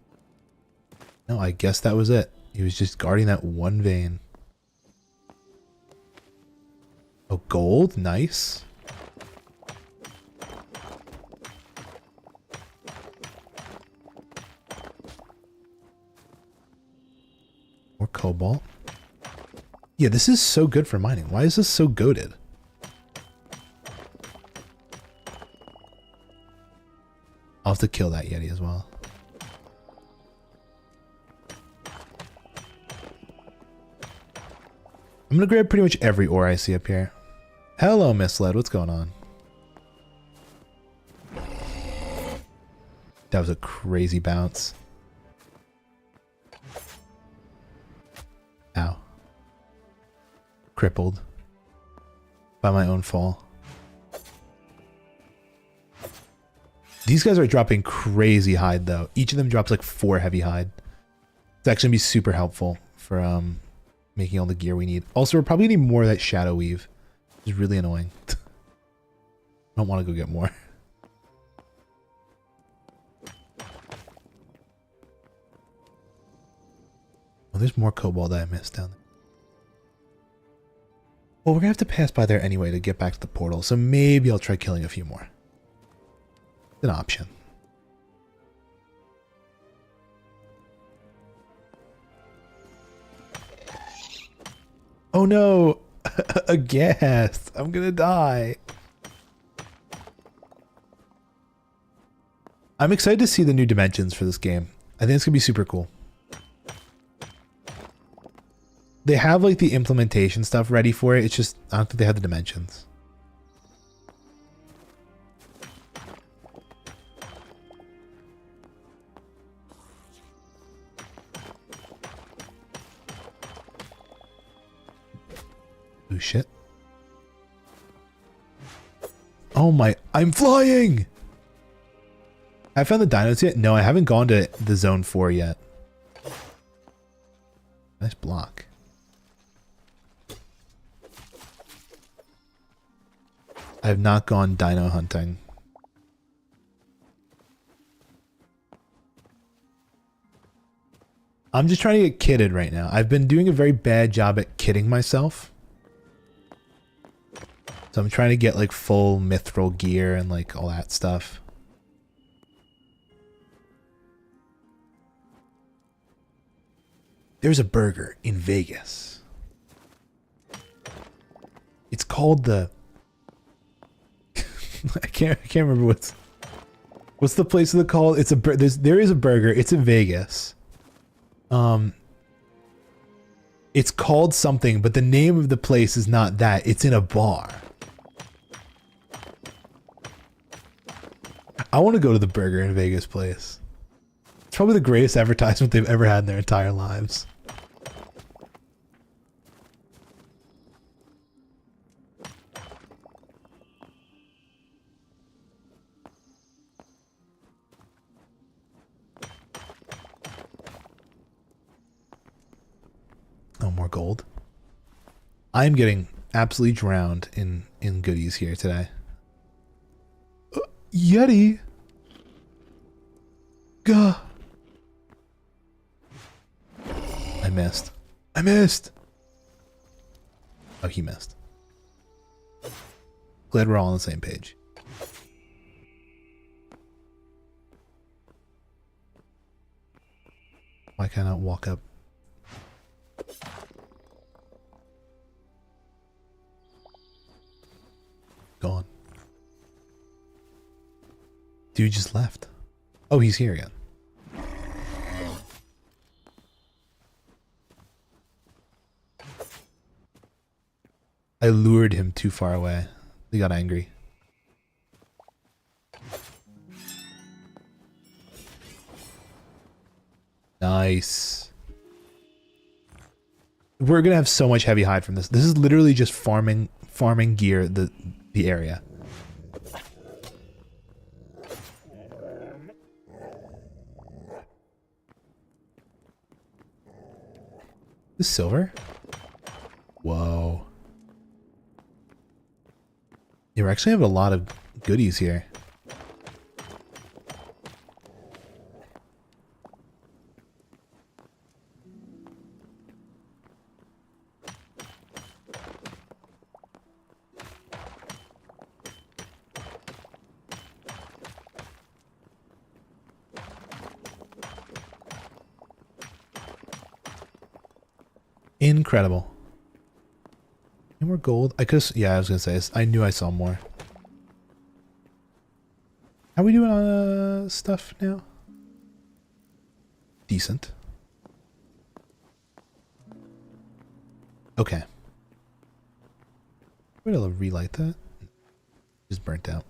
S1: No, I guess that was it. He was just guarding that one vein. Oh, gold? Nice. More cobalt. Yeah, this is so good for mining. Why is this so goated? I'll have to kill that Yeti as well. I'm gonna grab pretty much every ore I see up here. Hello, Misled. What's going on? That was a crazy bounce. Ow. Crippled. By my own fall. These guys are dropping crazy hide though. Each of them drops like 4 heavy hide. It's actually gonna be super helpful for making all the gear we need. Also, we're probably gonna need more of that shadow weave. Which is really annoying. I don't want to go get more. Oh, there's more cobalt that I missed down there. Well, we're gonna have to pass by there anyway to get back to the portal, so maybe I'll try killing a few more. It's an option. Oh no! A gas! I'm gonna die! I'm excited to see the new dimensions for this game. I think it's gonna be super cool. They have like the implementation stuff ready for it. It's just, I don't think they have the dimensions. Oh shit. Oh my, I'm flying! I found the dinos yet? No, I haven't gone to the zone 4 yet. Nice block. I have not gone dino hunting. I'm just trying to get kitted right now. I've been doing a very bad job at kitting myself. So I'm trying to get like full mithril gear and like all that stuff. There's a burger in Vegas. It's called the I can't remember what's the place of the call. It's there is a burger. It's in Vegas. It's called something, but the name of the place is not that. It's in a bar. I want to go to the burger in Vegas place. It's probably the greatest advertisement they've ever had in their entire lives. Oh, more gold. I'm getting absolutely drowned in goodies here today. Yeti! Gah! I missed. I missed! Oh, he missed. Glad we're all on the same page. Why can't I walk up? Gone. Dude just left. Oh, he's here again. I lured him too far away. He got angry. Nice. We're gonna have so much heavy hide from this. This is literally just farming gear the area. This silver? Whoa. Yeah, we actually have a lot of goodies here. Incredible. Any more gold? I could. Yeah, I was gonna say this. I knew I saw more. How are we doing on stuff now? Decent. Okay. Wait, I'll relight that. Just burnt out.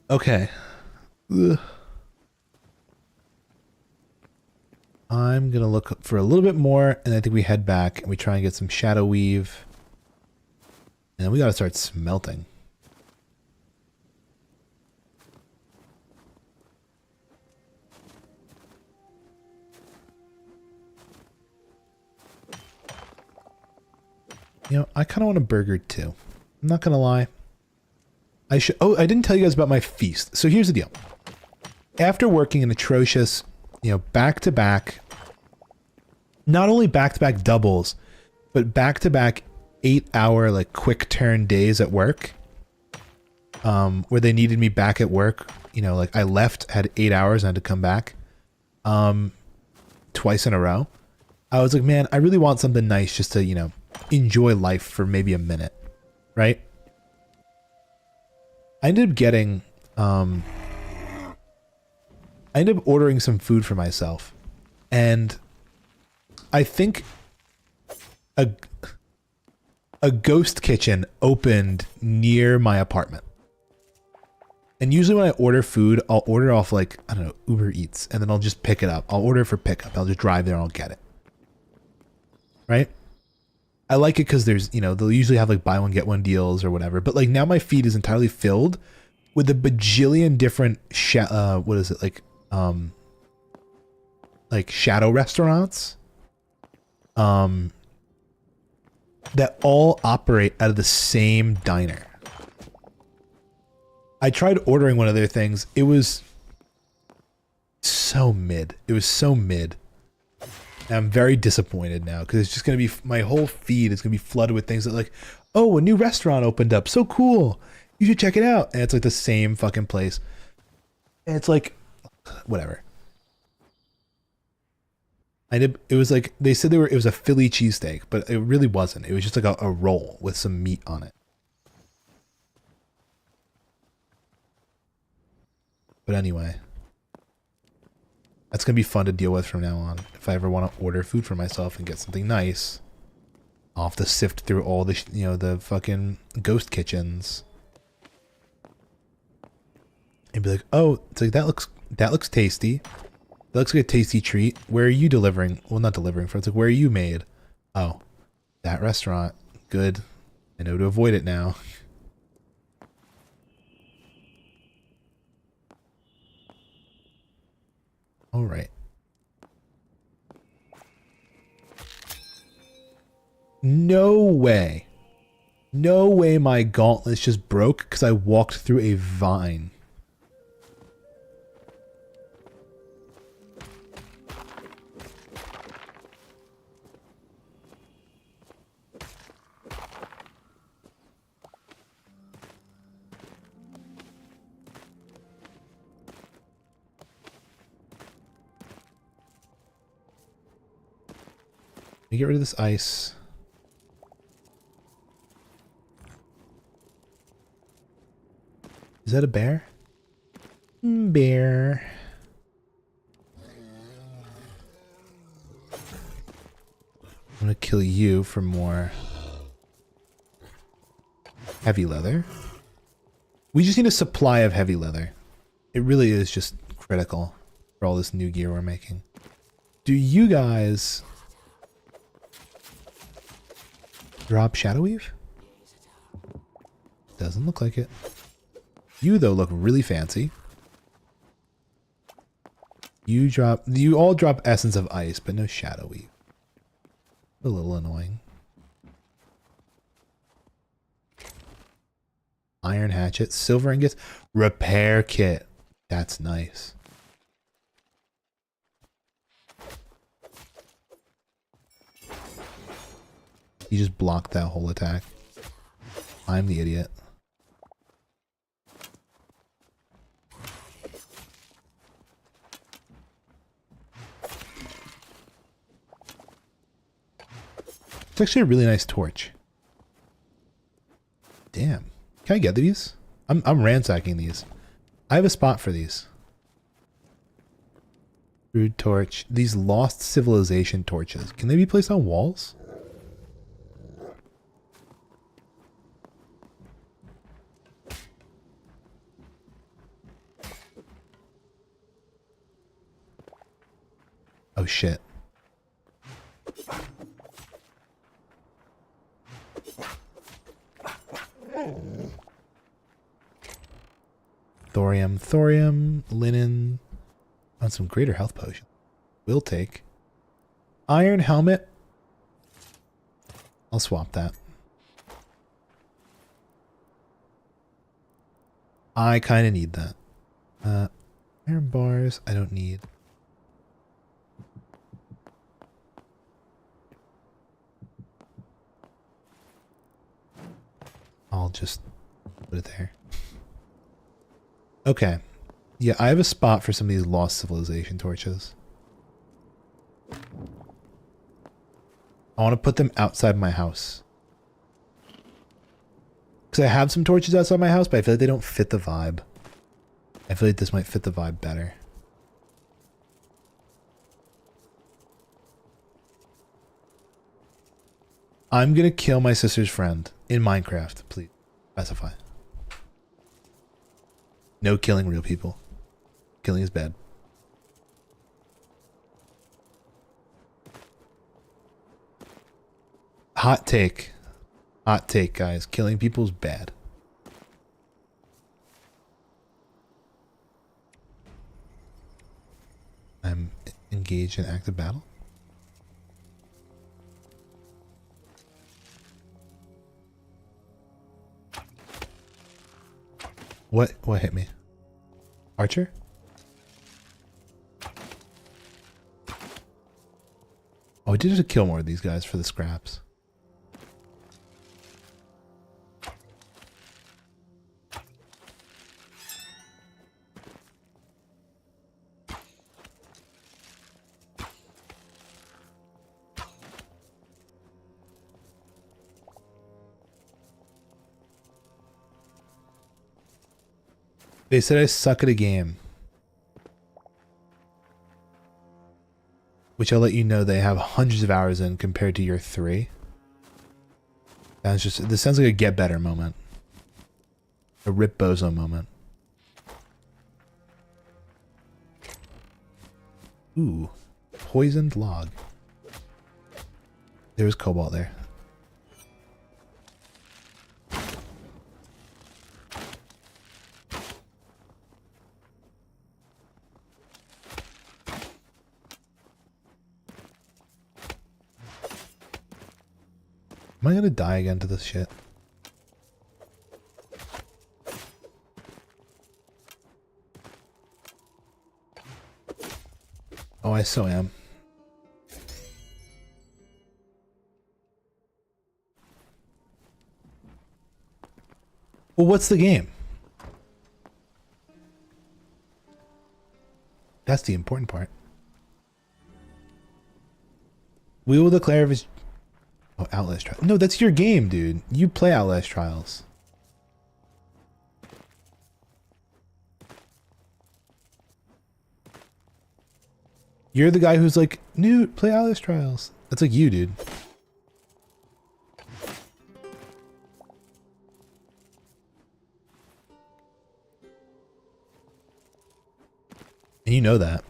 S1: Okay. Ugh. I'm gonna look for a little bit more, and I think we head back and we try and get some shadow weave. And then we gotta start smelting. You know, I kind of want a burger too. I'm not gonna lie. I should. Oh, I didn't tell you guys about my feast. So here's the deal. After working an atrocious, you know, back-to-back, not only back-to-back doubles, but back-to-back 8-hour like quick turn days at work, where they needed me back at work. You know, like I left, had 8 hours, and had to come back, twice in a row. I was like, man, I really want something nice just to, you know, enjoy life for maybe a minute, right? I ended up getting, I ended up ordering some food for myself, and I think a ghost kitchen opened near my apartment. And usually when I order food, I'll order off like, I don't know, Uber Eats, and then I'll just pick it up. I'll order it for pickup. I'll just drive there and I'll get it. Right? I like it because there's, you know, they'll usually have like buy one, get one deals or whatever. But like now my feed is entirely filled with a bajillion different, what is it? Like shadow restaurants. That all operate out of the same diner. I tried ordering one of their things. It was so mid. It was so mid. And I'm very disappointed now because it's just going to be, my whole feed is going to be flooded with things that like, oh, a new restaurant opened up. So cool. You should check it out. And it's like the same fucking place. And it's like, whatever. It was like, they said it was a Philly cheesesteak, but it really wasn't. It was just like a roll with some meat on it. But anyway, that's going to be fun to deal with from now on. If I ever want to order food for myself and get something nice, I'll have to sift through all the, you know, the fucking ghost kitchens. And be like, oh, it's like, that looks tasty. That looks like a tasty treat. Where are you delivering? Well, not delivering for. It's like, where are you made? Oh, that restaurant. Good. I know to avoid it now. All right. No way. No way my gauntlets just broke because I walked through a vine. Let me get rid of this ice. Is that a bear? Bear. I'm gonna kill you for more heavy leather. We just need a supply of heavy leather. It really is just critical for all this new gear we're making. Do you guys drop shadow weave? Doesn't look like it. You though look really fancy. You all drop essence of ice, but no shadow weave. A little annoying. Iron hatchet, silver ingots, repair kit. That's nice. You just blocked that whole attack. I'm the idiot. It's actually a really nice torch. Damn. Can I get these? I'm ransacking these. I have a spot for these. Rude torch. These lost civilization torches. Can they be placed on walls? Oh shit. Thorium, linen. On some greater health potion. We'll take. Iron helmet. I'll swap that. I kind of need that. Iron bars, I don't need. I'll just put it there. Okay. Yeah, I have a spot for some of these lost civilization torches. I want to put them outside my house. Because I have some torches outside my house, but I feel like they don't fit the vibe. I feel like this might fit the vibe better. I'm going to kill my sister's friend in Minecraft, please. Specify. No killing real people. Killing is bad. Hot take. Hot take, guys. Killing people is bad. I'm engaged in active battle. What hit me? Archer? Oh, I did have to kill more of these guys for the scraps. They said I suck at a game. Which I'll let you know they have hundreds of hours in compared to your 3. That's just, this sounds like a get better moment. A Rip Bozo moment. Ooh. Poisoned log. There was cobalt there. Am I gonna die again to this shit? Oh, I so am. Well, what's the game? That's the important part. We will declare if it's... Oh, Outlast Trials. No, that's your game, dude. You play Outlast Trials. You're the guy who's like, Newt, play Outlast Trials. That's like you, dude. And you know that.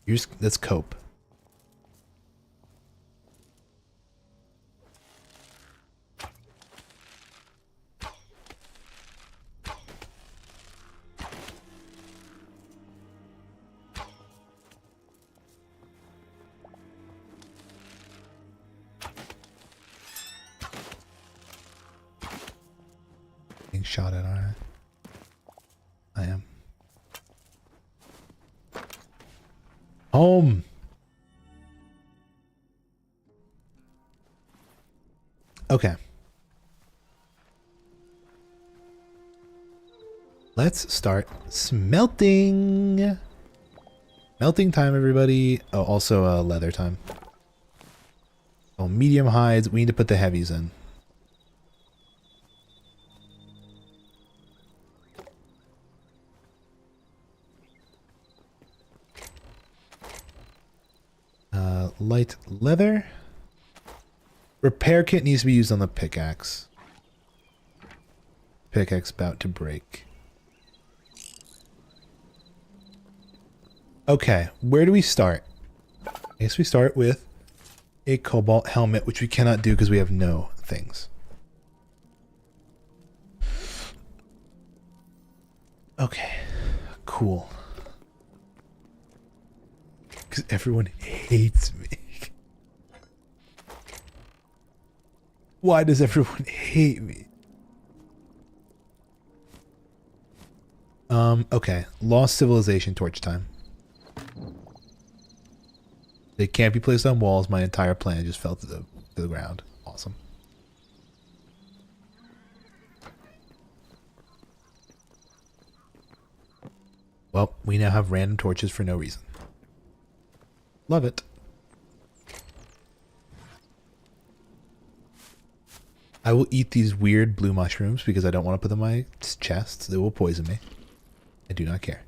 S1: You're just, that's cope. Being shot at, alright. I am. Home. Okay. Let's start smelting. Melting time, everybody. Oh, also leather time. Oh, medium hides. We need to put the heavies in. light leather. Repair kit needs to be used on the pickaxe. Pickaxe about to break. Okay, where do we start? I guess we start with a cobalt helmet, which we cannot do because we have no things. Okay, cool. Because everyone hates me. Why does everyone hate me? Okay. Lost civilization torch time. They can't be placed on walls. My entire plan just fell to the ground. Awesome. Well, we now have random torches for no reason. Love it. I will eat these weird blue mushrooms because I don't want to put them in my chest. They will poison me. I do not care.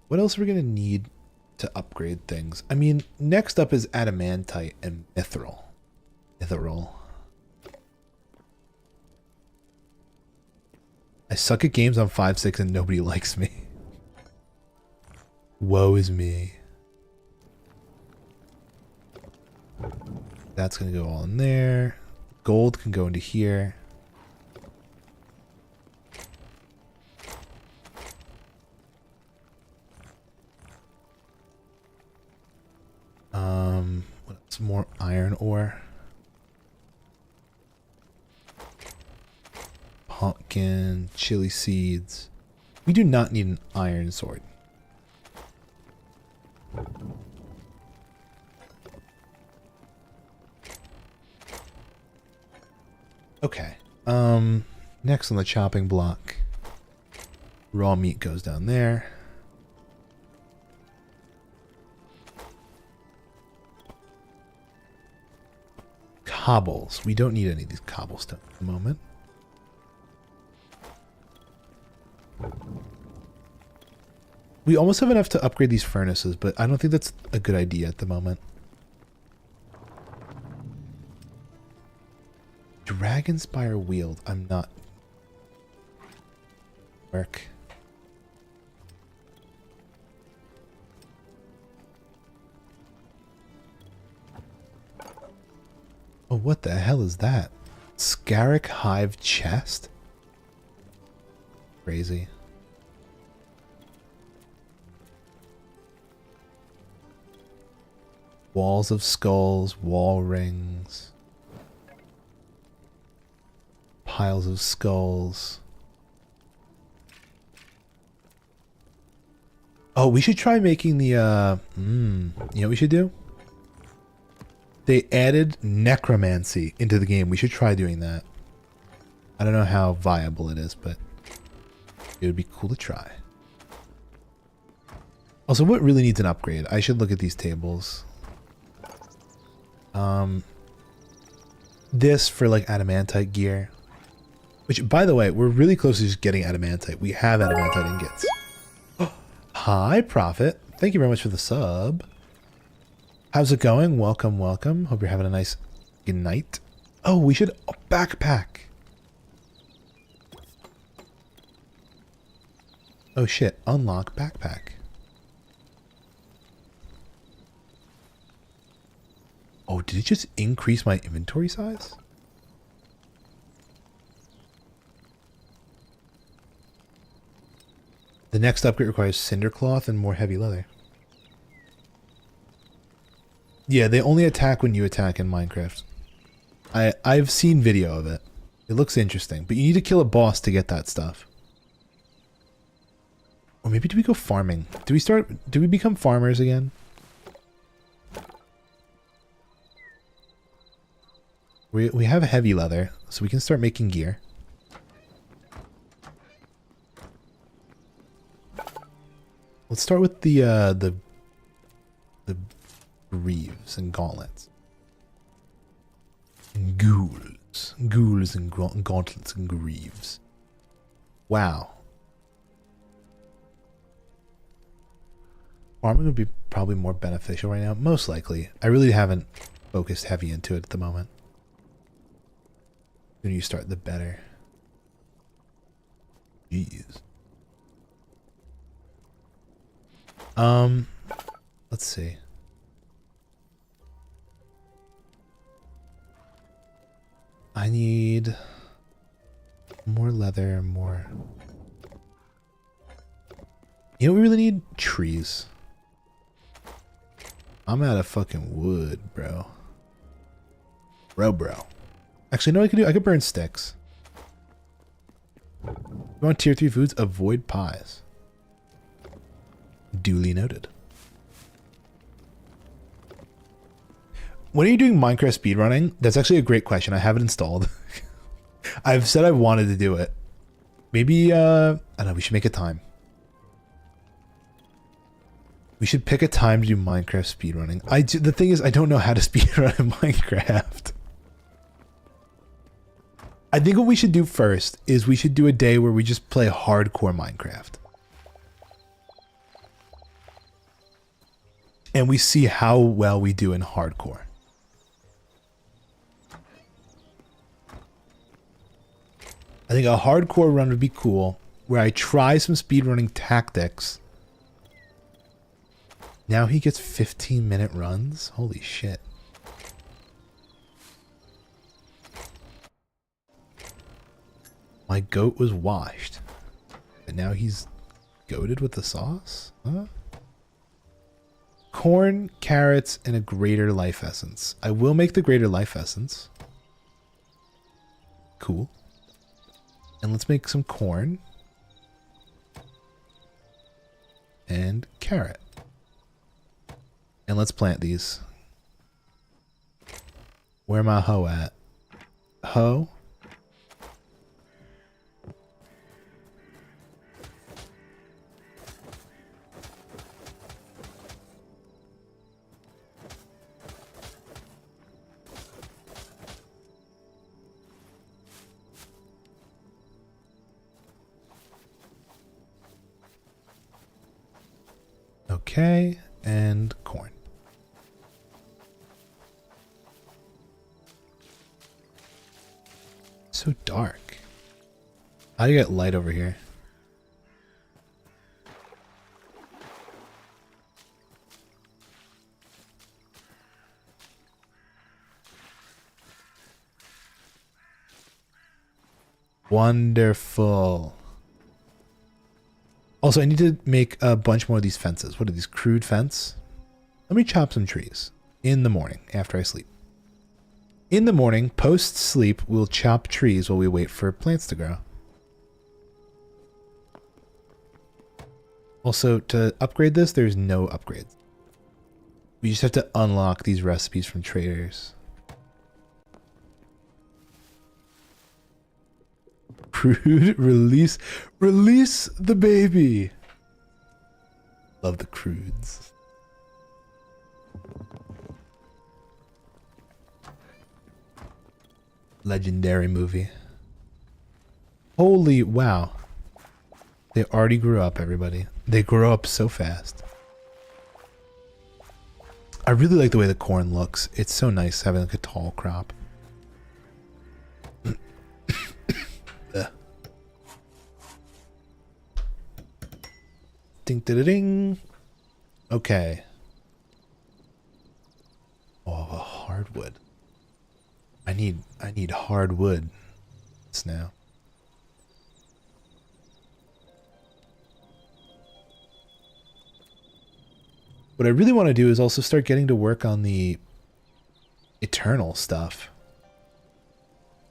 S1: What else are we going to need to upgrade things? I mean, next up is adamantite and mithril. Mithril. I suck at games on 5.6 and nobody likes me. Woe is me. That's going to go all in there. Gold can go into here. What else? More iron ore. Pumpkin, chili seeds. We do not need an iron sword. Okay. Next on the chopping block. Raw meat goes down there. Cobbles. We don't need any of these cobblestone at the moment. We almost have enough to upgrade these furnaces, but I don't think that's a good idea at the moment. Dragonspire wield. I'm not. Work. Oh, what the hell is that? Scarrick Hive chest? Crazy. Walls of skulls, wall rings. Piles of skulls. Oh, we should try making the, you know what we should do? They added necromancy into the game. We should try doing that. I don't know how viable it is, but it would be cool to try. Also, what really needs an upgrade? I should look at these tables. This for like adamantite gear. Which, by the way, we're really close to just getting adamantite. We have adamantite ingots. Oh, hi, Prophet. Thank you very much for the sub. How's it going? Welcome, welcome. Hope you're having a nice good night. Oh, we should backpack. Oh shit, unlock backpack. Oh, did it just increase my inventory size? The next upgrade requires cinder cloth and more heavy leather. Yeah, they only attack when you attack in Minecraft. I've seen video of it. It looks interesting, but you need to kill a boss to get that stuff. Or maybe do we go farming? Do we become farmers again? We have heavy leather, so we can start making gear. Let's start with the greaves and gauntlets. Ghouls and gauntlets and greaves. Wow. Farming would be probably more beneficial right now. Most likely. I really haven't focused heavy into it at the moment. The sooner you start, the better. Jeez. Let's see. I need more leather, more... You know what we really need? Trees. I'm out of fucking wood, bro. Bro. Actually, no, I could burn sticks. You want tier 3 foods? Avoid pies. Duly noted. When are you doing Minecraft speedrunning? That's actually a great question. I have it installed. I've said I wanted to do it. Maybe, I don't know, we should make a time. We should pick a time to do Minecraft speedrunning. The thing is, I don't know how to speedrun in Minecraft. I think what we should do first is we should do a day where we just play hardcore Minecraft. And we see how well we do in hardcore. I think a hardcore run would be cool, where I try some speedrunning tactics. Now he gets 15-minute runs? Holy shit. My goat was washed. And now he's goated with the sauce? Huh? Corn, carrots, and a greater life essence. I will make the greater life essence. Cool. And let's make some corn. And carrot. And let's plant these. Where my hoe at? Hoe? Okay, and corn. So dark. How do you get light over here? Wonderful. Also, I need to make a bunch more of these fences. What are these? Crude fence? Let me chop some trees in the morning after I sleep. In the morning, post-sleep, we'll chop trees while we wait for plants to grow. Also, to upgrade this, there's no upgrades. We just have to unlock these recipes from traders. Crude, release the baby. Love the crudes. Legendary movie. Holy wow. They already grew up, everybody. They grow up so fast. I really like the way the corn looks. It's so nice having like a tall crop. Ding ding ding. Okay. Oh, a hardwood. I need hardwood now. What I really want to do is also start getting to work on the eternal stuff.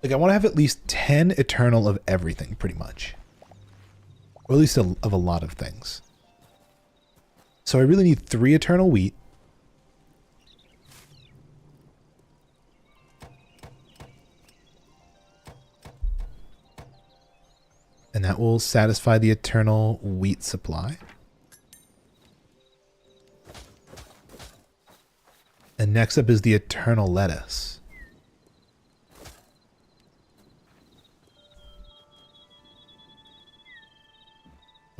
S1: Like I want to have at least 10 eternal of everything, pretty much. Or at least of a lot of things. So I really need 3 eternal wheat. And that will satisfy the eternal wheat supply. And next up is the eternal lettuce.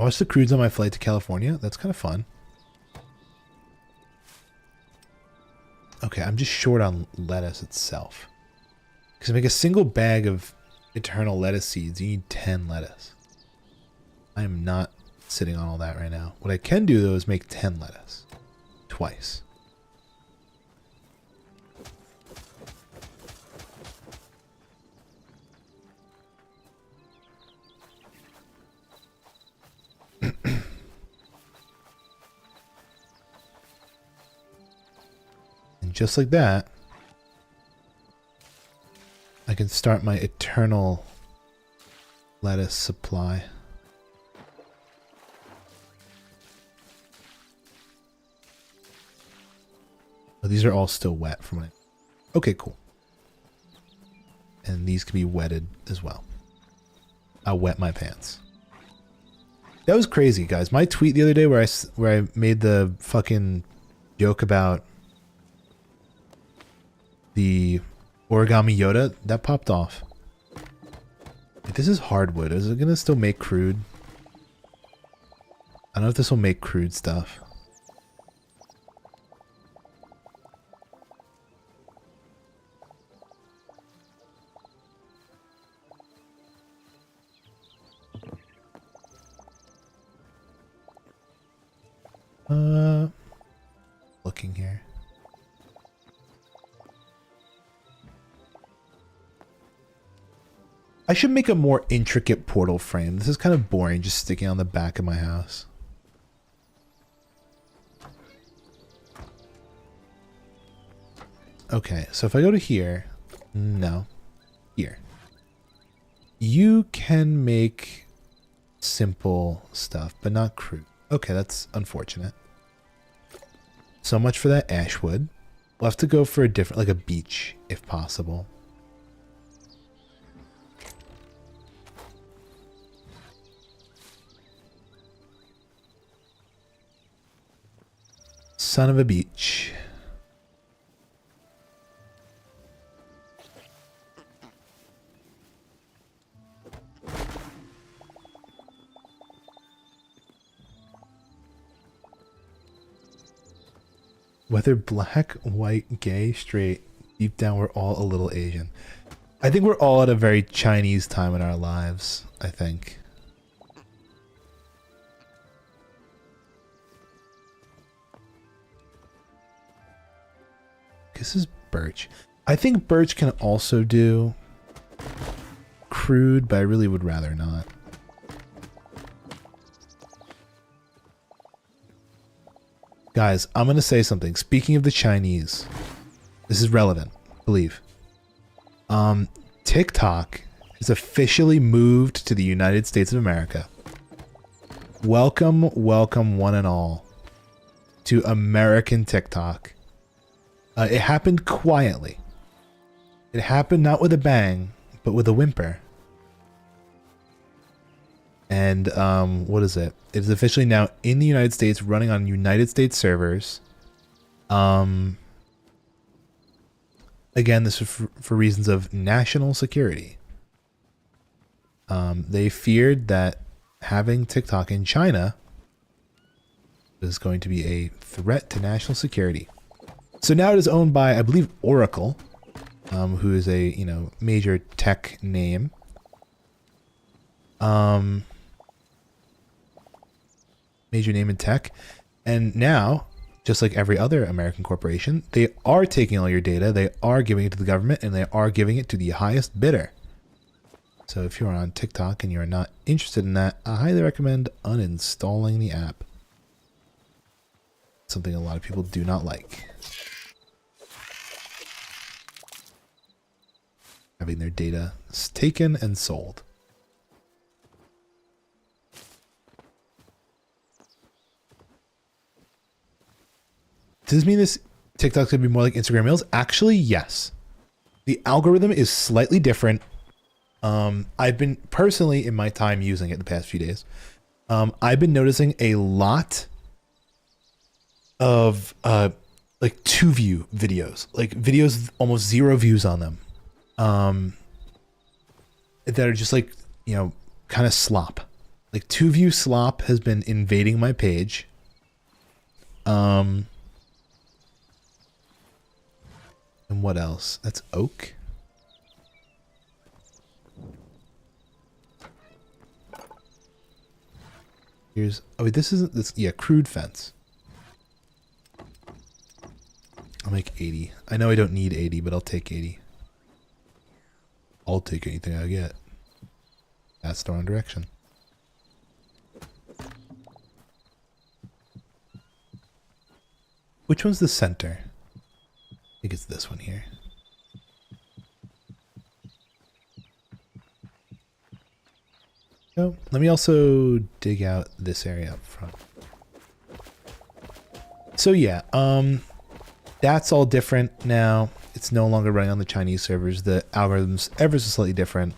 S1: I watched the crudes on my flight to California. That's kind of fun. Okay, I'm just short on lettuce itself. Because to make a single bag of eternal lettuce seeds, you need 10 lettuce. I am not sitting on all that right now. What I can do, though, is make 10 lettuce. Twice. And just like that, I can start my eternal lettuce supply. Oh, these are all still wet from it. Okay, cool. And these can be wetted as well. I'll wet my pants. That was crazy, guys. My tweet the other day where I made the fucking joke about the origami Yoda, that popped off. Like, this is hardwood. Is it gonna still make crude? I don't know if this will make crude stuff. Looking here. I should make a more intricate portal frame. This is kind of boring, just sticking on the back of my house. Okay, so if I go to here, no, here. You can make simple stuff, but not crude. Okay, that's unfortunate. So much for that ash wood. We'll have to go for a different, like a beach, if possible. Son of a beach. Whether black, white, gay, straight, deep down we're all a little Asian. I think we're all at a very Chinese time in our lives, I think. This is birch. I think birch can also do crude, but I really would rather not. Guys, I'm going to say something. Speaking of the Chinese, this is relevant, I believe. TikTok has officially moved to the United States of America. Welcome, welcome one and all to American TikTok. It happened quietly. It happened not with a bang, but with a whimper. And what is it? It is officially now in the United States, running on United States servers. Again, this is for reasons of national security. They feared that having TikTok in China is going to be a threat to national security. So now it is owned by, I believe, Oracle, who is a, major tech name. Major name in tech. And now, just like every other American corporation, they are taking all your data, they are giving it to the government, and they are giving it to the highest bidder. So if you're on TikTok and you're not interested in that, I highly recommend uninstalling the app. Something a lot of people do not like. Having their data taken and sold. Does this mean this TikTok's gonna be more like Instagram Reels? Actually, yes. The algorithm is slightly different. I've been personally in my time using it the past few days. I've been noticing a lot of like 2-view videos, like videos with almost 0 views on them, that are just like, kind of slop. Like 2View Slop has been invading my page. And what else? That's oak. Here's, oh wait, this isn't this, yeah, crude fence. I'll make 80. I know I don't need 80, but I'll take 80. I'll take anything I get. That's the wrong direction. Which one's the center? I think it's this one here. So let me also dig out this area up front. So yeah, that's all different now. It's no longer running on the Chinese servers. The algorithm's ever so slightly different.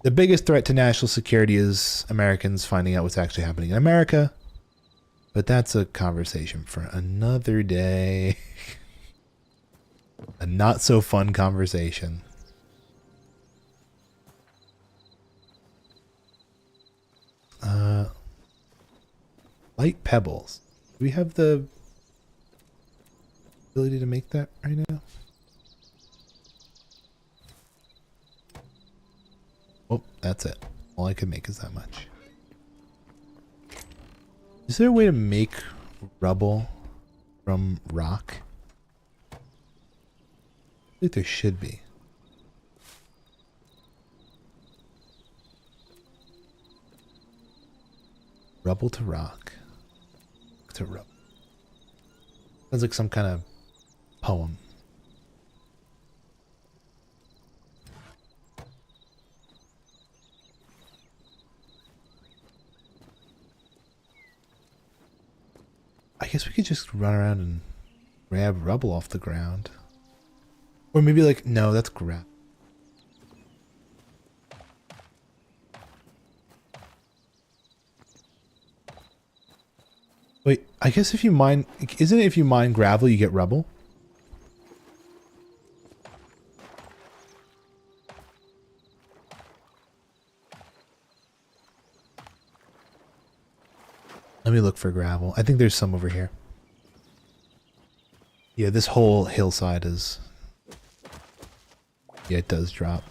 S1: The biggest threat to national security is Americans finding out what's actually happening in America. But that's a conversation for another day. A not so fun conversation. Light pebbles. Do we have the ability to make that right now? Oh, that's it. All I can make is that much. Is there a way to make rubble from rock? I think there should be. Rubble to rock. To rubble. Sounds like some kind of poem. I guess we could just run around and grab rubble off the ground. Or maybe like, no, that's grab. Wait, I guess if you mine, isn't it if you mine gravel, you get rubble? Let me look for gravel. I think there's some over here. Yeah, this whole hillside is... Yeah, it does drop.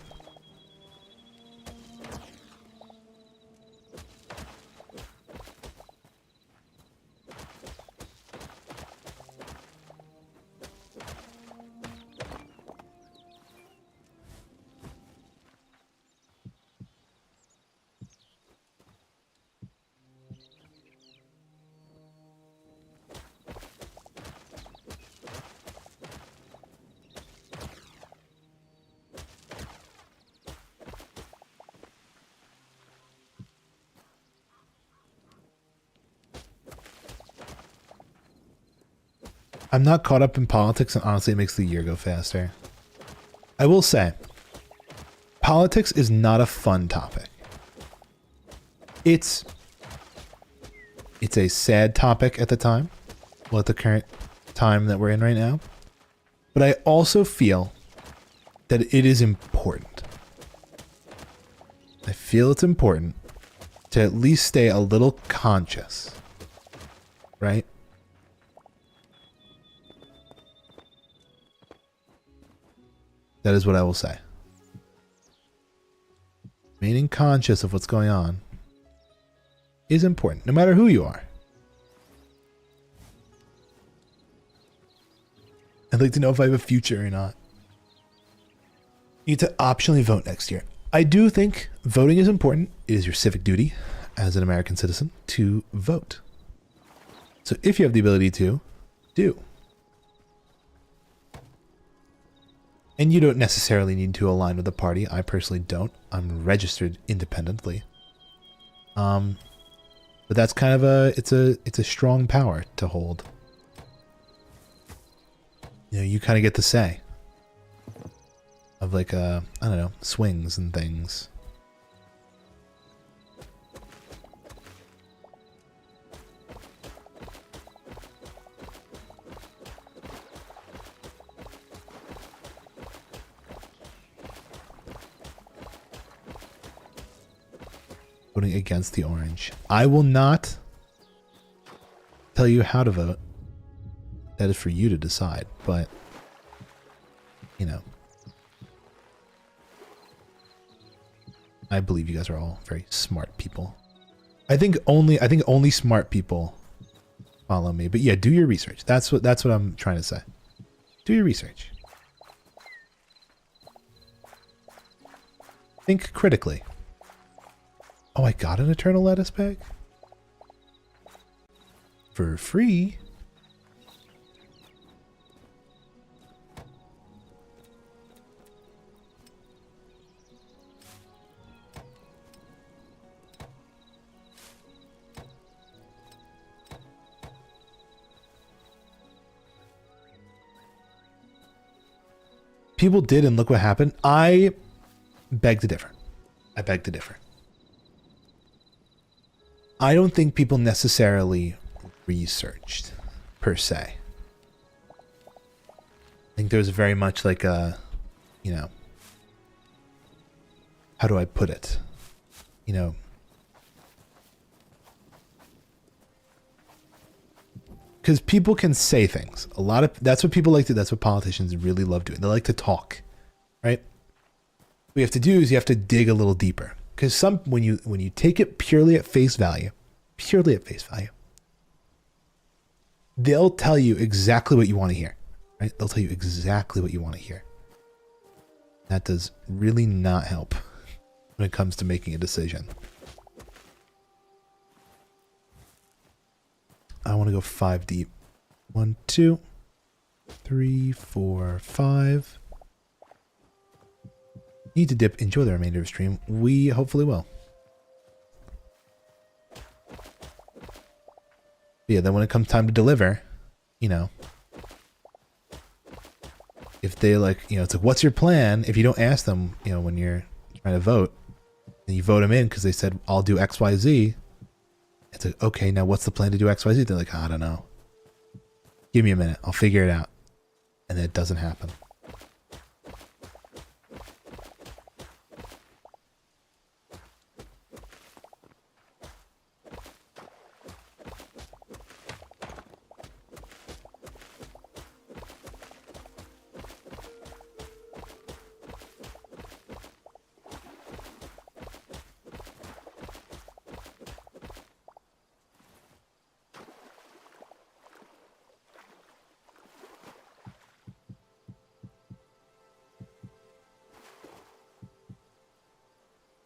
S1: I'm not caught up in politics, and honestly it makes the year go faster. I will say, politics is not a fun topic. It's a sad topic at the time, well, at the current time that we're in right now. But I also feel that it is important. I feel it's important to at least stay a little conscious, right? That is what I will say. Remaining conscious of what's going on is important, no matter who you are. I'd like to know if I have a future or not. You need to optionally vote next year. I do think voting is important. It is your civic duty as an American citizen to vote. So if you have the ability to, do. And you don't necessarily need to align with a party. I personally don't. I'm registered independently. But that's kind of it's a strong power to hold. You know, you kind of get the say of like I don't know, swings and things. voting against the orange. I will not tell you how to vote. That is for you to decide, but you know, I believe you guys are all very smart people. I think only smart people follow me. But yeah, do your research. That's what I'm trying to say. Do your research. Think critically. Oh, I got an eternal lettuce bag? For free? People did, and look what happened. I beg to differ. I beg to differ. I don't think people necessarily researched, per se. I think there's very much like a, you know, how do I put it? You know, because people can say things. That's what people like to, that's what politicians really love doing. They like to talk, right? What you have to do is you have to dig a little deeper. Because when you take it purely at face value, they'll tell you exactly what you want to hear, right? They'll tell you exactly what you want to hear. That does really not help when it comes to making a decision. I want to go 5 deep. 1, 2, 3, 4, 5. Need to dip. Enjoy the remainder of the stream. We hopefully will. Yeah, then when it comes time to deliver, you know, if they like, you know, it's like, what's your plan? If you don't ask them, you know, when you're trying to vote, and you vote them in because they said, I'll do X, Y, Z. It's like, okay, now what's the plan to do X, Y, Z? They're like, I don't know. Give me a minute. I'll figure it out. And then it doesn't happen.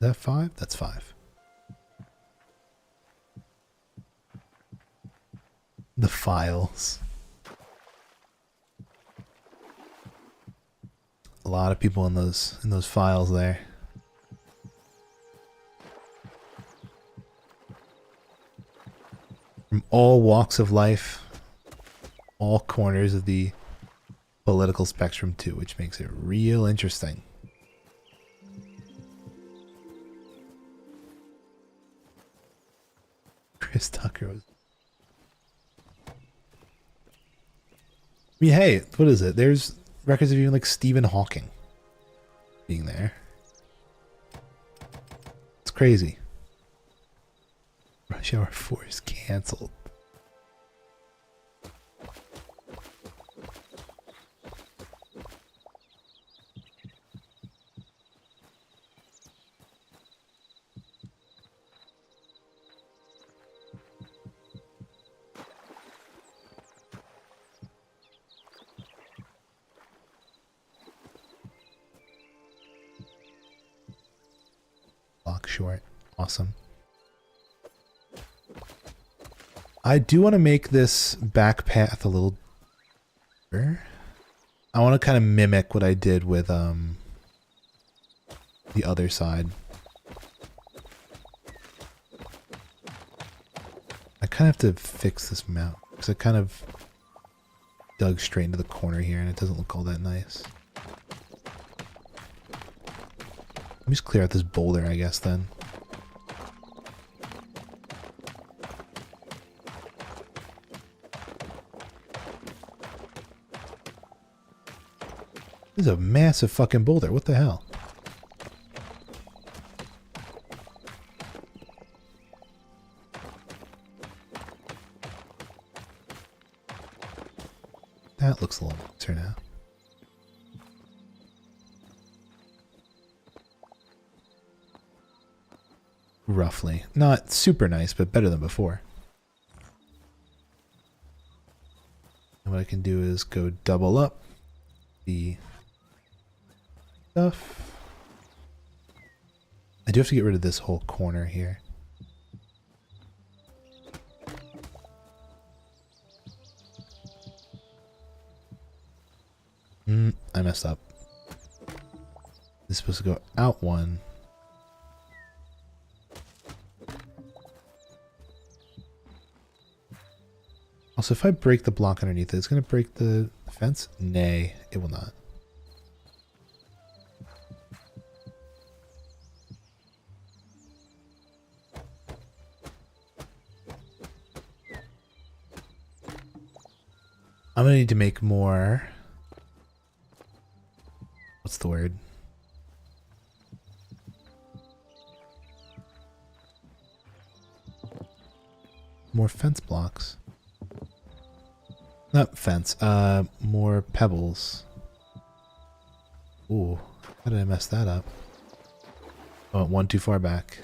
S1: Is that 5? That's 5. The files. A lot of people in those files there. From all walks of life, all corners of the political spectrum too, which makes it real interesting. Chris Tucker was. I mean, hey, what is it? There's records of even like Stephen Hawking being there. It's crazy. Rush Hour 4 is canceled. Short. Awesome. I do want to make this back path a little deeper. I want to kind of mimic what I did with the other side. I kind of have to fix this mount because I kind of dug straight into the corner here and it doesn't look all that nice. Let me just clear out this boulder, I guess, then. This is a massive fucking boulder. What the hell? That looks a little nicer now. Roughly. Not super nice, but better than before. And what I can do is go double up the stuff. I do have to get rid of this whole corner here. I messed up. This is supposed to go out one. Also, if I break the block underneath it, it's going to break the fence? Nay, it will not. I'm going to need to make more... What's the word? More fence blocks. Not fence, more pebbles. Ooh, how did I mess that up? Oh, one too far back.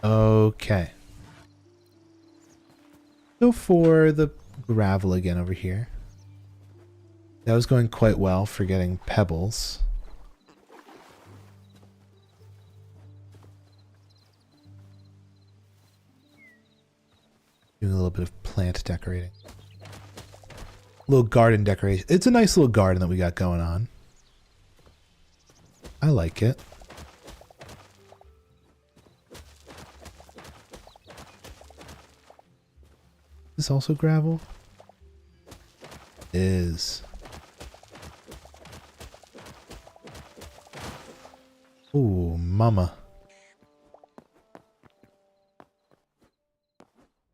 S1: Okay. Go for the gravel again over here. That was going quite well for getting pebbles. Doing a little bit of plant decorating. Little garden decoration. It's a nice little garden that we got going on. I like it. Is this also gravel? It is. Ooh, mama.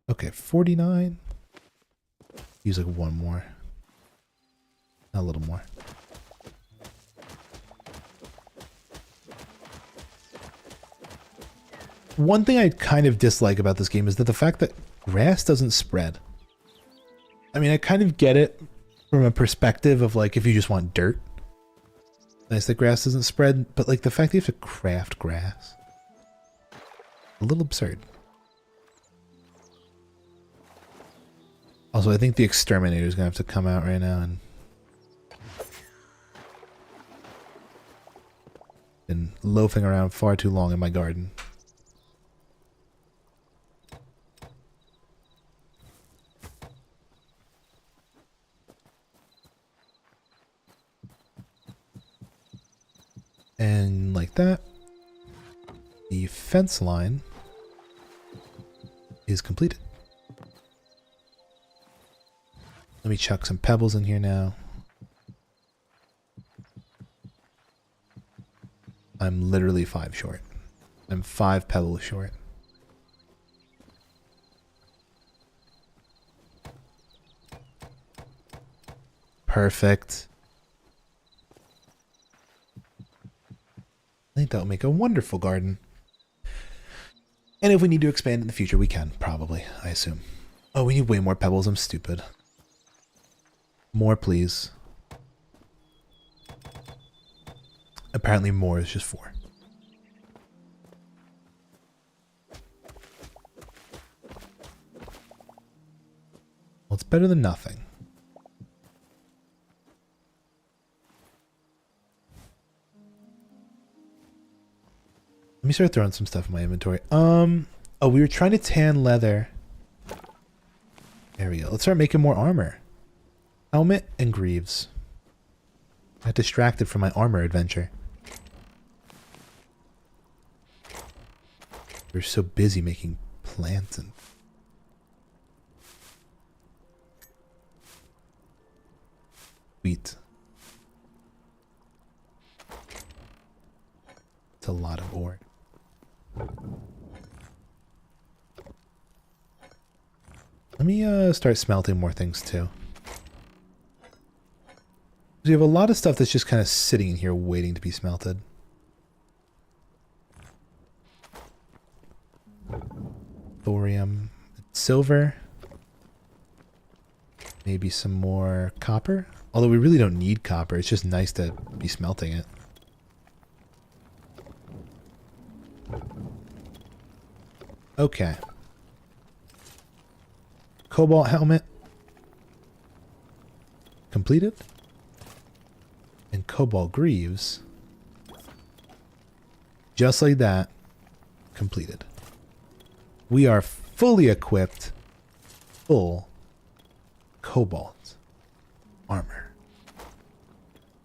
S1: Okay, 49. Use like one more. A little more. One thing I kind of dislike about this game is that the fact that grass doesn't spread. I mean, I kind of get it from a perspective of like if you just want dirt. Nice that grass doesn't spread, but like the fact that you have to craft grass. A little absurd. Also, I think the exterminator is going to have to come out right now and... Been loafing around far too long in my garden. And like that, the fence line is completed. Let me chuck some pebbles in here now. I'm literally 5 short. I'm 5 pebbles short. Perfect. I think that'll make a wonderful garden. And if we need to expand in the future, we can, probably, I assume. Oh, we need way more pebbles. I'm stupid. More, please. Apparently more is just 4. Well, it's better than nothing. Let me start throwing some stuff in my inventory. Oh, we were trying to tan leather. There we go. Let's start making more armor. Helmet and greaves. I got distracted from my armor adventure. We're so busy making plants and... wheat. It's a lot of ore. Let me start smelting more things too. We have a lot of stuff that's just kind of sitting in here waiting to be smelted. Thorium, silver. Maybe some more copper. Although we really don't need copper. It's just nice to be smelting it. Okay. Cobalt helmet. Completed. And cobalt greaves. Just like that. Completed. We are fully equipped. Full cobalt armor.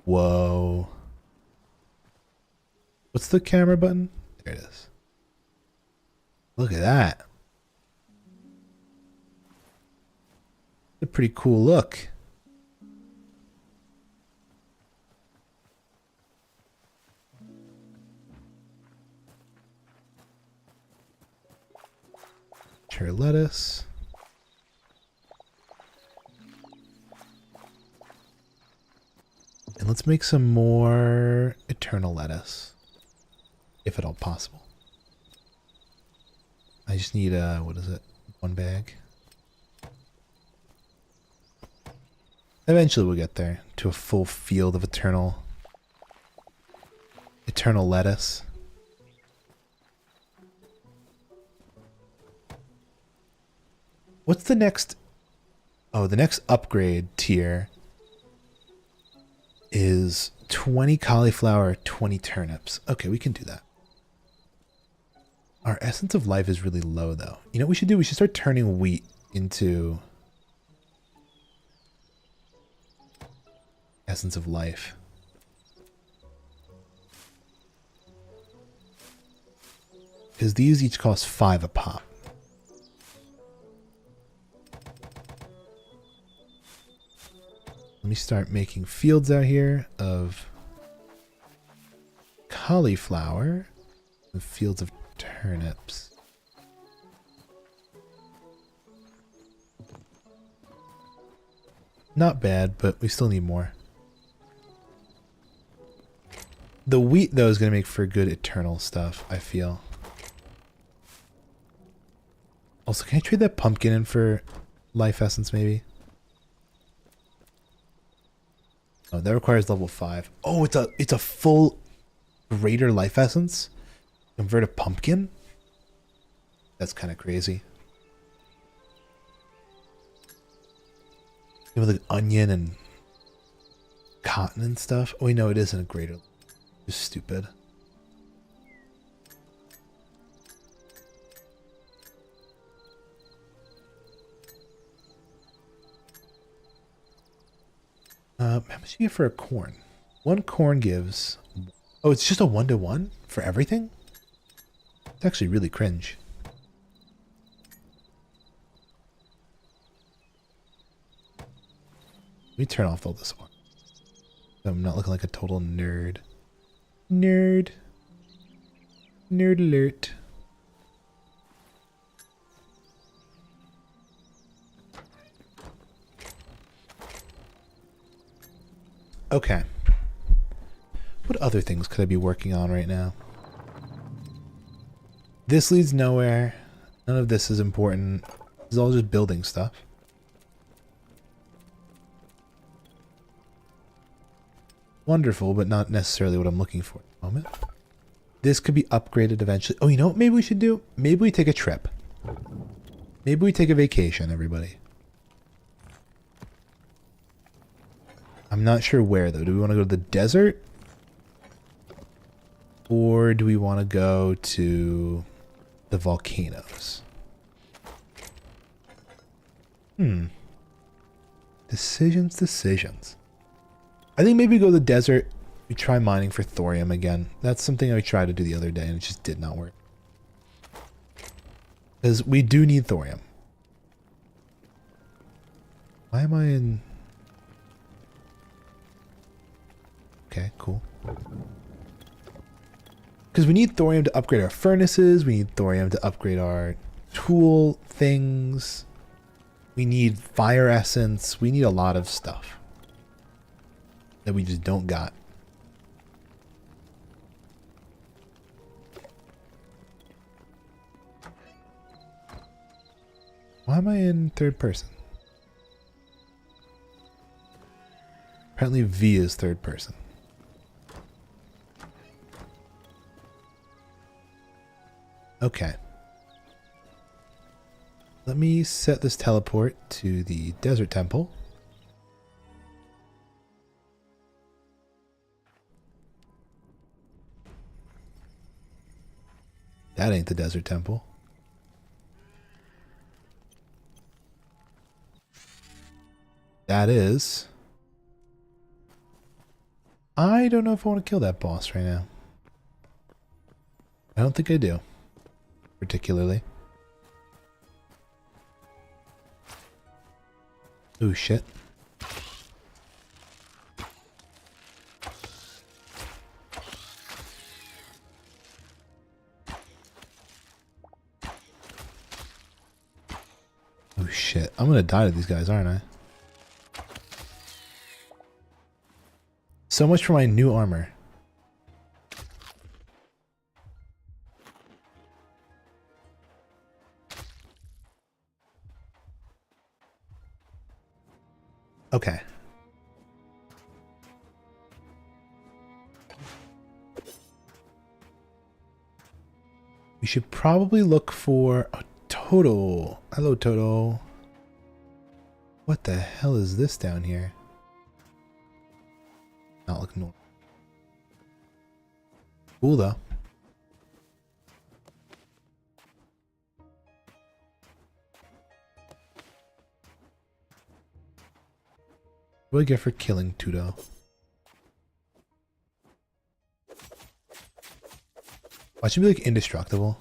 S1: Whoa. What's the camera button? There it is. Look at that. A pretty cool look. Cherry lettuce. And let's make some more eternal lettuce. If at all possible. I just need what is it? 1 bag. Eventually we'll get there to a full field of eternal lettuce. What's the next? Oh, the next upgrade tier is 20 cauliflower, 20 turnips. Okay, we can do that. Our essence of life is really low, though. You know what we should do? We should start turning wheat into essence of life. Because these each cost 5 a pop. Let me start making fields out here of cauliflower and fields of turnips. Not bad, but we still need more. The wheat, though, is going to make for good eternal stuff, I feel. Also, can I trade that pumpkin in for life essence, maybe? Oh, that requires level 5. Oh, it's a full greater life essence? Convert a pumpkin? That's kind of crazy. With like onion and cotton and stuff. Oh, wait, no, it isn't a greater. Just stupid. How much do you get for a corn? 1 corn gives... Oh, it's just a 1-to-1 for everything? It's actually really cringe. Let me turn off all this one. So I'm not looking like a total nerd. Nerd. Nerd alert. Okay. What other things could I be working on right now? This leads nowhere. None of this is important. This is all just building stuff. Wonderful, but not necessarily what I'm looking for at the moment. This could be upgraded eventually. Oh, you know what maybe we should do? Maybe we take a trip. Maybe we take a vacation, everybody. I'm not sure where, though. Do we want to go to the desert? Or do we want to go to the volcanoes? Decisions. I think maybe go to the desert. We try mining for thorium again. That's something I tried to do the other day and it just did not work. Because we do need thorium. Why am I in... Okay, cool. Because we need thorium to upgrade our furnaces. We need thorium to upgrade our tool things. We need fire essence. We need a lot of stuff. that we just don't got. Why am I in third person? Apparently V is third person. Okay. Let me set this teleport to the desert temple. That ain't the desert temple. That is. I don't know if I want to kill that boss right now. I don't think I do. Particularly. Ooh, shit. Oh shit. I'm gonna die to these guys, aren't I? So much for my new armor. Okay. We should probably look for a Toto. Hello, Toto. What the hell is this down here? Not looking normal. Cool though. What do I get for killing Tudo? Watch him be like indestructible.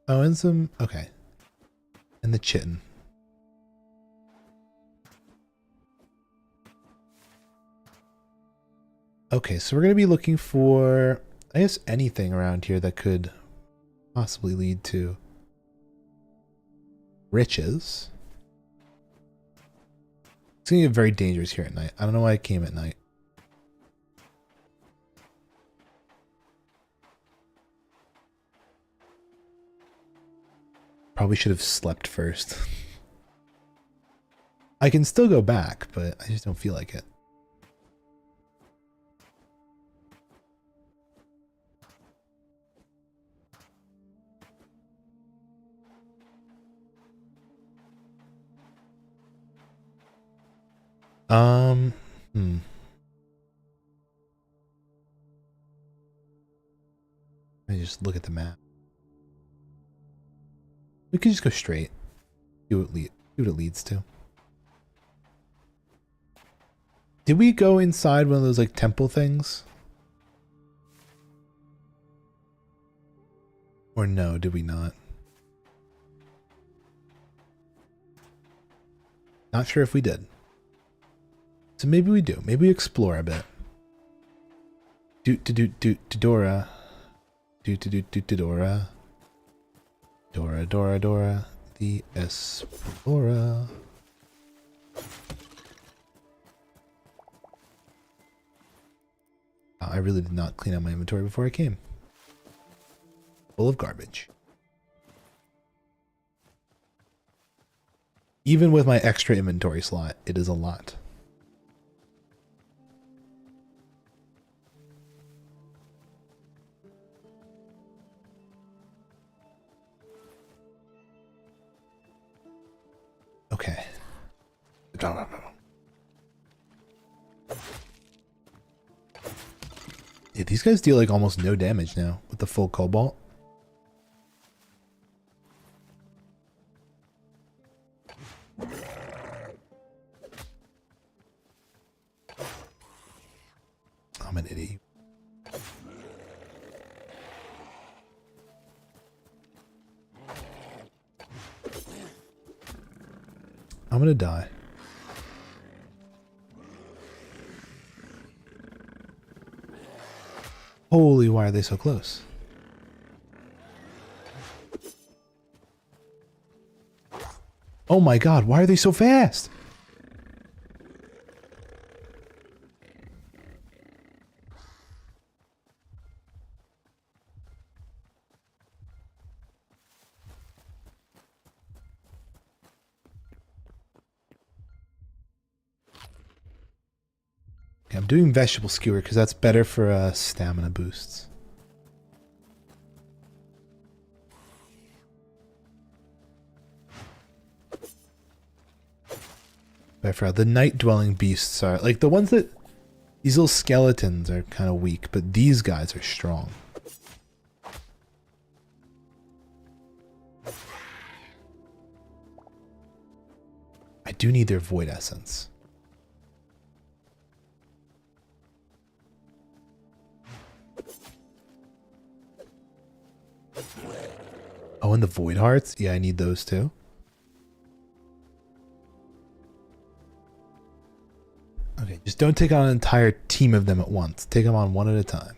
S1: Oh, and some. Okay. And the chitin. Okay, so we're going to be looking for, I guess, anything around here that could possibly lead to riches. It's going to get very dangerous here at night. I don't know why I came at night. Probably should have slept first. I can still go back, but I just don't feel like it. Let me just look at the map. We could just go straight. See what it leads to. Did we go inside one of those like temple things? Or no, did we not? Not sure if we did. So maybe we do. Maybe we explore a bit. Dora. Dora. Dora. The Explorer. I really did not clean out my inventory before I came. Full of garbage. Even with my extra inventory slot, it is a lot. Okay. Yeah, these guys deal like almost no damage now with the full cobalt. I'm an idiot. I'm gonna die. Holy, why are they so close? Oh my god, why are they so fast? I'm doing vegetable skewer because that's better for stamina boosts. I forgot the night dwelling beasts are like the ones that these little skeletons are kind of weak, but these guys are strong. I do need their void essence. Oh, and the void hearts? Yeah, I need those too. Okay, just don't take on an entire team of them at once. Take them on one at a time.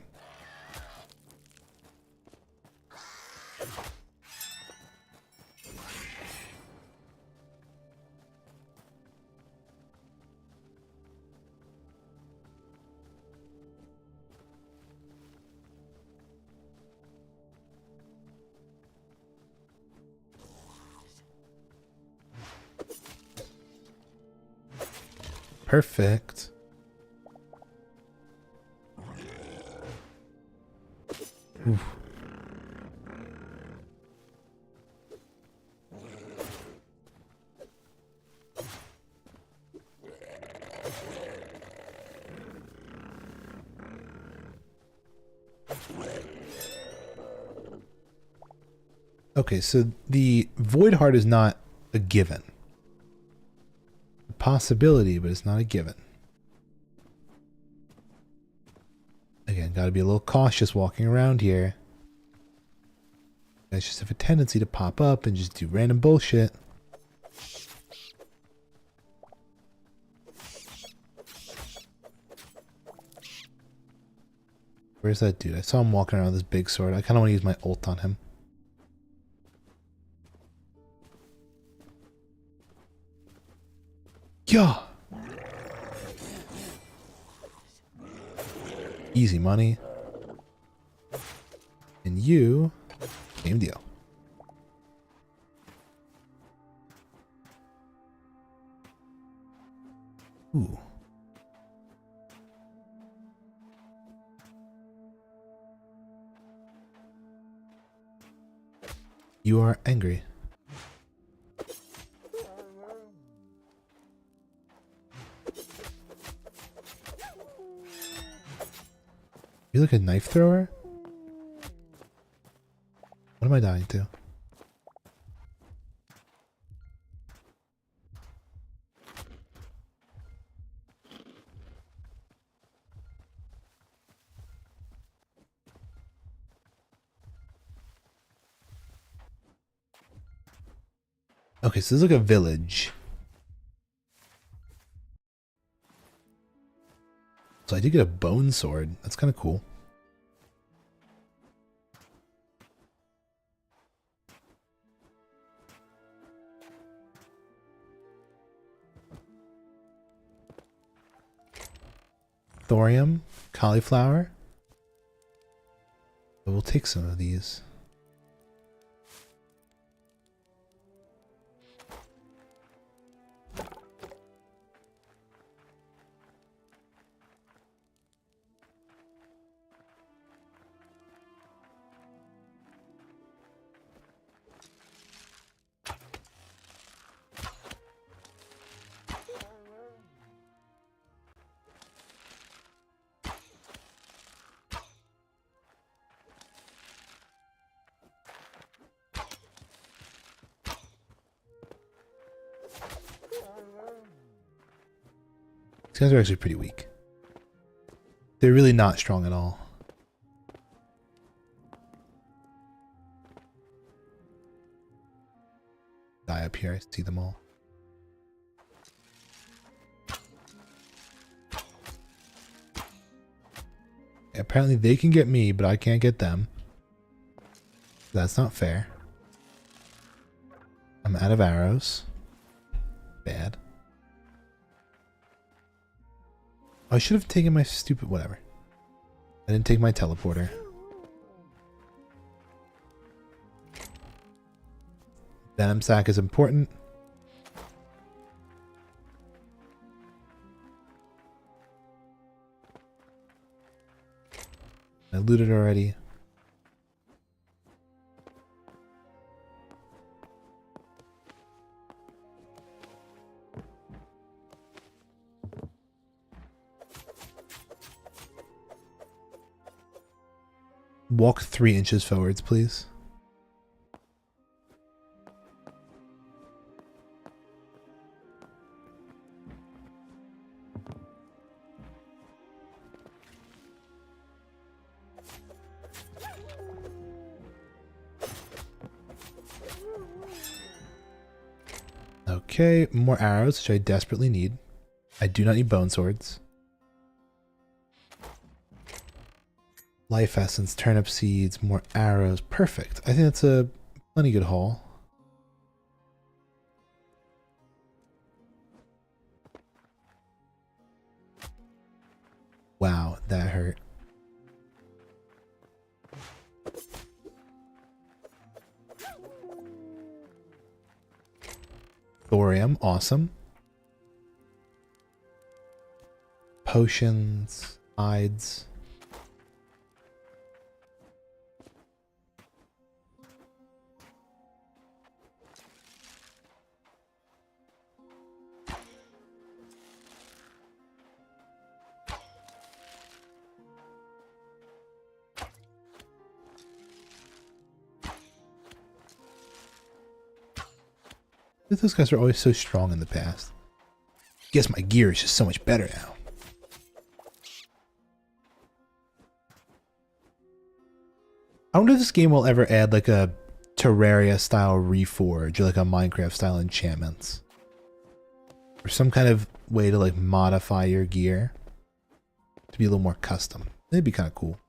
S1: Perfect. Oof. Okay, so the void heart is not a given. A possibility, but it's not a given. Again, gotta be a little cautious walking around here. Guys just have a tendency to pop up and just do random bullshit. Where's that dude? I saw him walking around with this big sword. I kind of want to use my ult on him. Yeah. Easy money. And you, same deal. Ooh. You are angry. You look a knife thrower? What am I dying to? Okay, so this is like a village. So I did get a bone sword. That's kind of cool. Thorium, cauliflower. But we'll take some of these. These guys are actually pretty weak. They're really not strong at all. Die up here, I see them all. Apparently they can get me, but I can't get them. That's not fair. I'm out of arrows. Bad. I should have taken my stupid whatever. I didn't take my teleporter. Venom sac is important. I looted already. Walk 3 inches forwards, please. Okay, more arrows, which I desperately need. I do not need bone swords. Life essence, turnip seeds, more arrows. Perfect. I think that's a plenty good haul. Wow, that hurt. Thorium, awesome. Potions, hides. Those guys were always so strong in the past. Guess my gear is just so much better now. I wonder if this game will ever add like a Terraria style reforge or like a Minecraft style enchantments. Or some kind of way to like modify your gear to be a little more custom. That'd be kind of cool.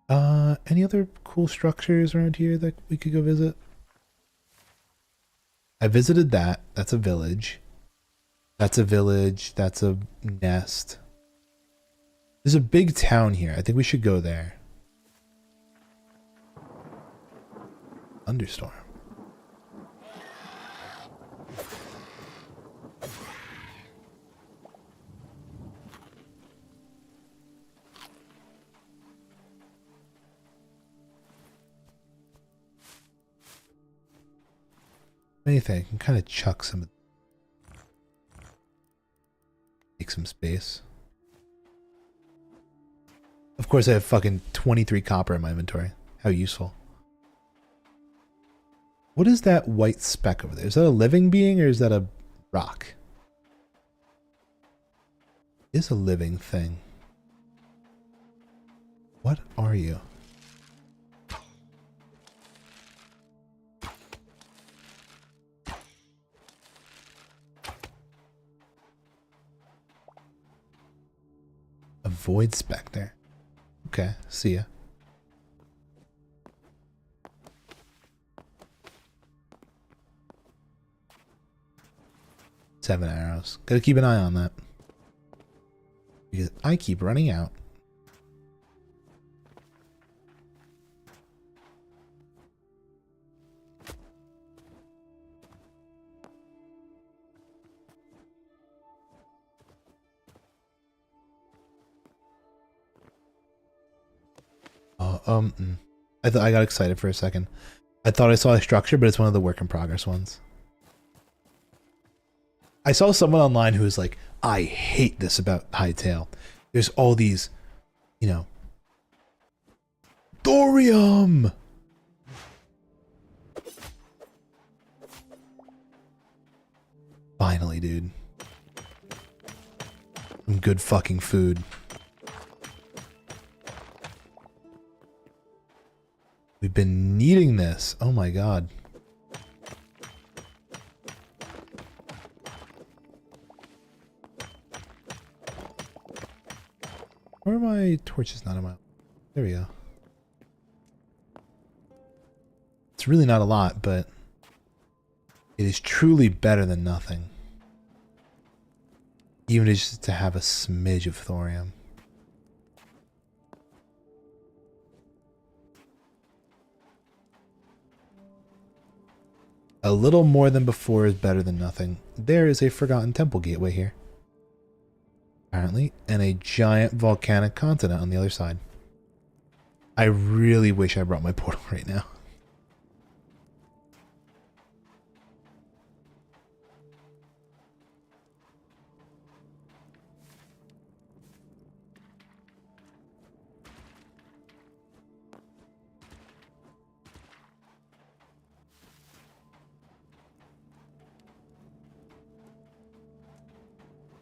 S1: Any other cool structures around here that we could go visit? I visited that. That's a village. That's a village. That's a nest. There's a big town here. I think we should go there. Thunderstorm. Anything, I can kind of chuck some. Take some space. Of course, I have fucking 23 copper in my inventory. How useful. What is that white speck over there? Is that a living being or is that a rock? It is a living thing. What are you? A void specter. Okay, see ya. Seven arrows. Gotta keep an eye on that. Because I keep running out. I thought I got excited for a second. I thought I saw a structure, but it's one of the work in progress ones. I saw someone online who was like, I hate this about Hightail. There's all these, you know, thorium. Finally, dude. Some good fucking food. We've been needing this. Oh my god. Where are my torches? Not in my... There we go. It's really not a lot, but it is truly better than nothing. Even just to have a smidge of thorium. A little more than before is better than nothing. There is a forgotten temple gateway here. apparently, and a giant volcanic continent on the other side. I really wish I brought my portal right now.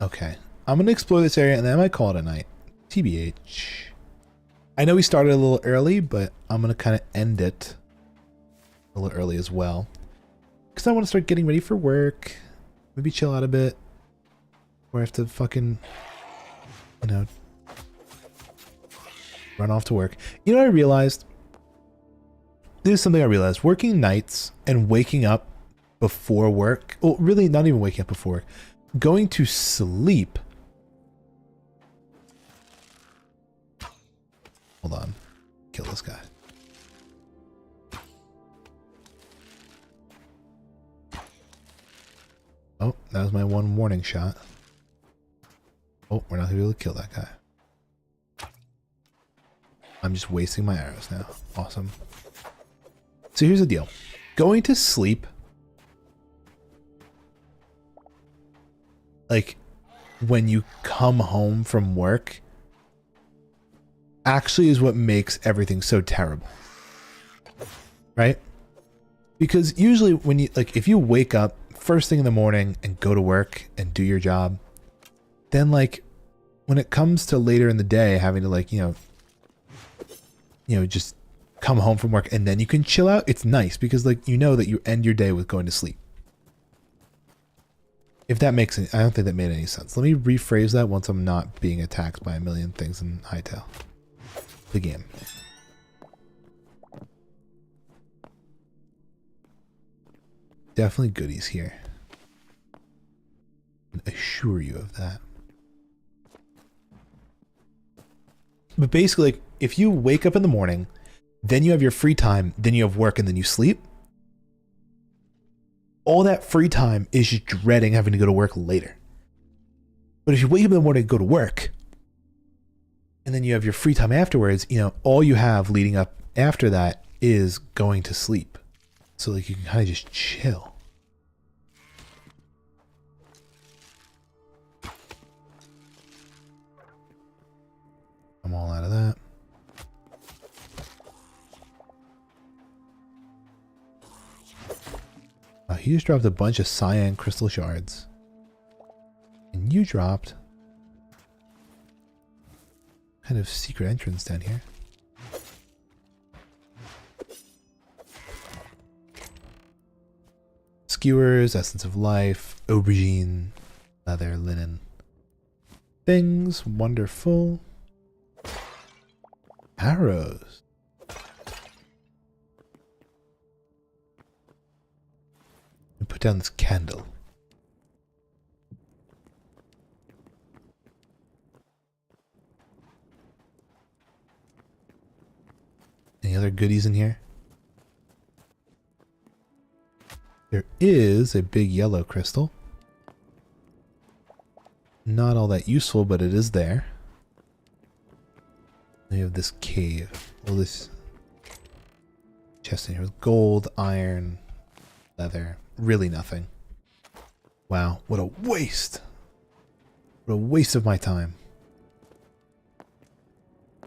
S1: Okay, I'm going to explore this area and then I might call it a night. TBH. I know we started a little early, but I'm going to kind of end it a little early as well. Because I want to start getting ready for work. Maybe chill out a bit. Or I have to fucking, you know, run off to work. You know what I realized? This is something I realized. Working nights and waking up before work. Well, really not even waking up before work. Going to sleep. Hold on. Kill this guy. Oh, that was my one warning shot. Oh, we're not going to be able to kill that guy. I'm just wasting my arrows now. Awesome. So here's the deal. Going to sleep, like when you come home from work, actually is what makes everything so terrible. Right? Because usually when you, like, if you wake up first thing in the morning and go to work and do your job, then like when it comes to later in the day having to like, you know, just come home from work and then you can chill out, it's nice because like you know that you end your day with going to sleep. If that makes it, I don't think that made any sense. Let me rephrase that once I'm not being attacked by a million things in Hightail. The game. Definitely goodies here. I can assure you of that. But basically, like, if you wake up in the morning, then you have your free time, then you have work, and then you sleep, all that free time is just dreading having to go to work later. But if you wake up in the morning and go to work, and then you have your free time afterwards, you know, all you have leading up after that is going to sleep. So like you can kind of just chill. I'm all out of that. Oh, he just dropped a bunch of cyan crystal shards. And you dropped kind of secret entrance down here. Skewers, essence of life, aubergine, leather, linen. Things, wonderful. Arrows. And put down this candle. Any other goodies in here? There is a big yellow crystal. Not all that useful, but it is there. We have this cave. Well, this chest in here with gold, iron, leather. Really nothing. Wow, what a waste. What a waste of my time.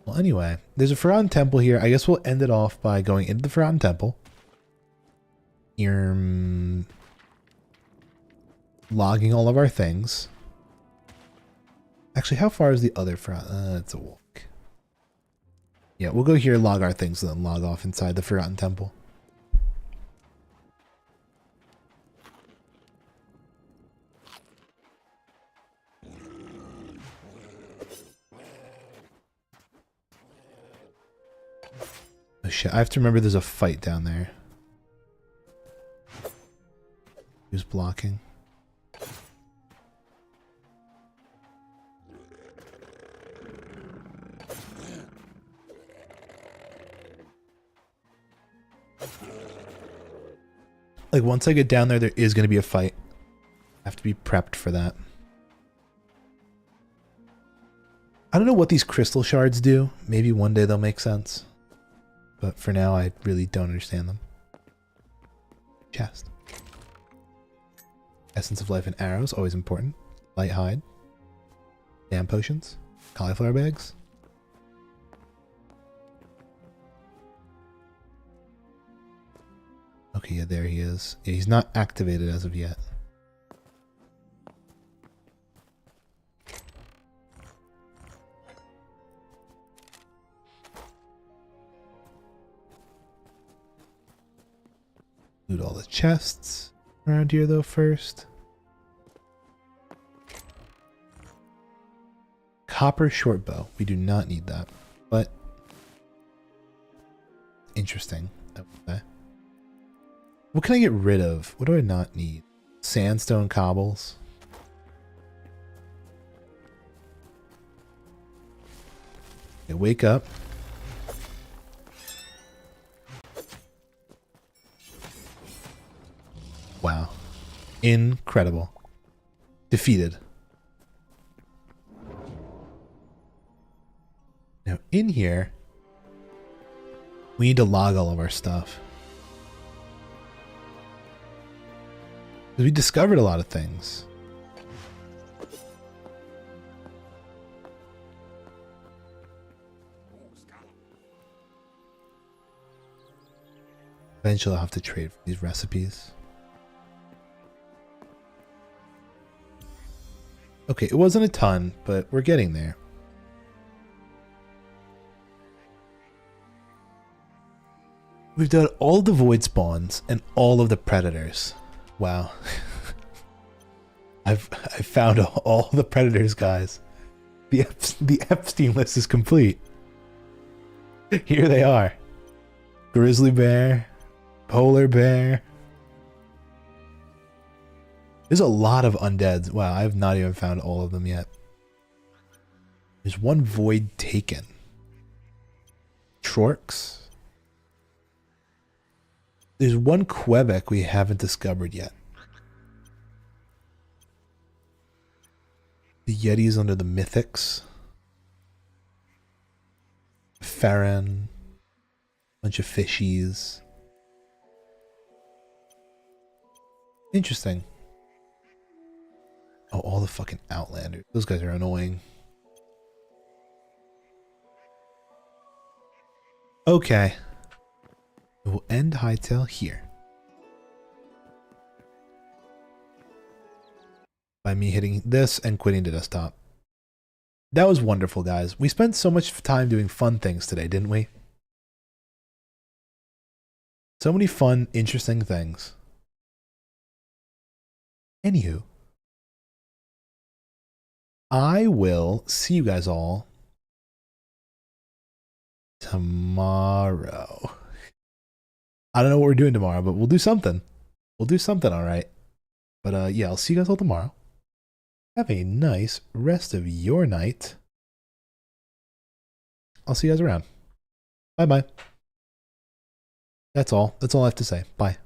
S1: Well, anyway, there's a Forgotten Temple here. I guess we'll end it off by going into the Forgotten Temple. Logging all of our things. Actually, how far is the other Forgotten? It's a walk. Yeah, we'll go here, log our things, and then log off inside the Forgotten Temple. Oh shit, I have to remember there's a fight down there. Who's blocking? Like, once I get down there, there is going to be a fight. I have to be prepped for that. I don't know what these crystal shards do. Maybe one day they'll make sense. But for now, I really don't understand them. Chest. Essence of life and arrows, always important. Light hide. Damn potions. Cauliflower bags. Okay, yeah, there he is. Yeah, he's not activated as of yet. Loot all the chests around here though first. Copper short bow. We do not need that, but interesting. Okay. What can I get rid of? What do I not need? Sandstone cobbles. Okay, wake up. Wow. Incredible. Defeated. Now in here, we need to log all of our stuff. Because we discovered a lot of things. Eventually I'll have to trade for these recipes. Okay, it wasn't a ton, but we're getting there. We've done all the void spawns and all of the predators. Wow. I've found all the predators, guys. The Epstein list is complete. Here they are. Grizzly bear, polar bear. There's a lot of undeads. Wow, I have not even found all of them yet. There's one void taken. Trorks. There's one Quebec we haven't discovered yet. The Yetis under the Mythics. Farron. Bunch of fishies. Interesting. Oh, all the fucking Outlanders. Those guys are annoying. Okay. We'll end Hightail here. By me hitting this and quitting the desktop. That was wonderful, guys. We spent so much time doing fun things today, didn't we? So many fun, interesting things. Anywho. I will see you guys all tomorrow. I don't know what we're doing tomorrow, but we'll do something. We'll do something, all right. But yeah, I'll see you guys all tomorrow. Have a nice rest of your night. I'll see you guys around. Bye-bye. That's all. That's all I have to say. Bye.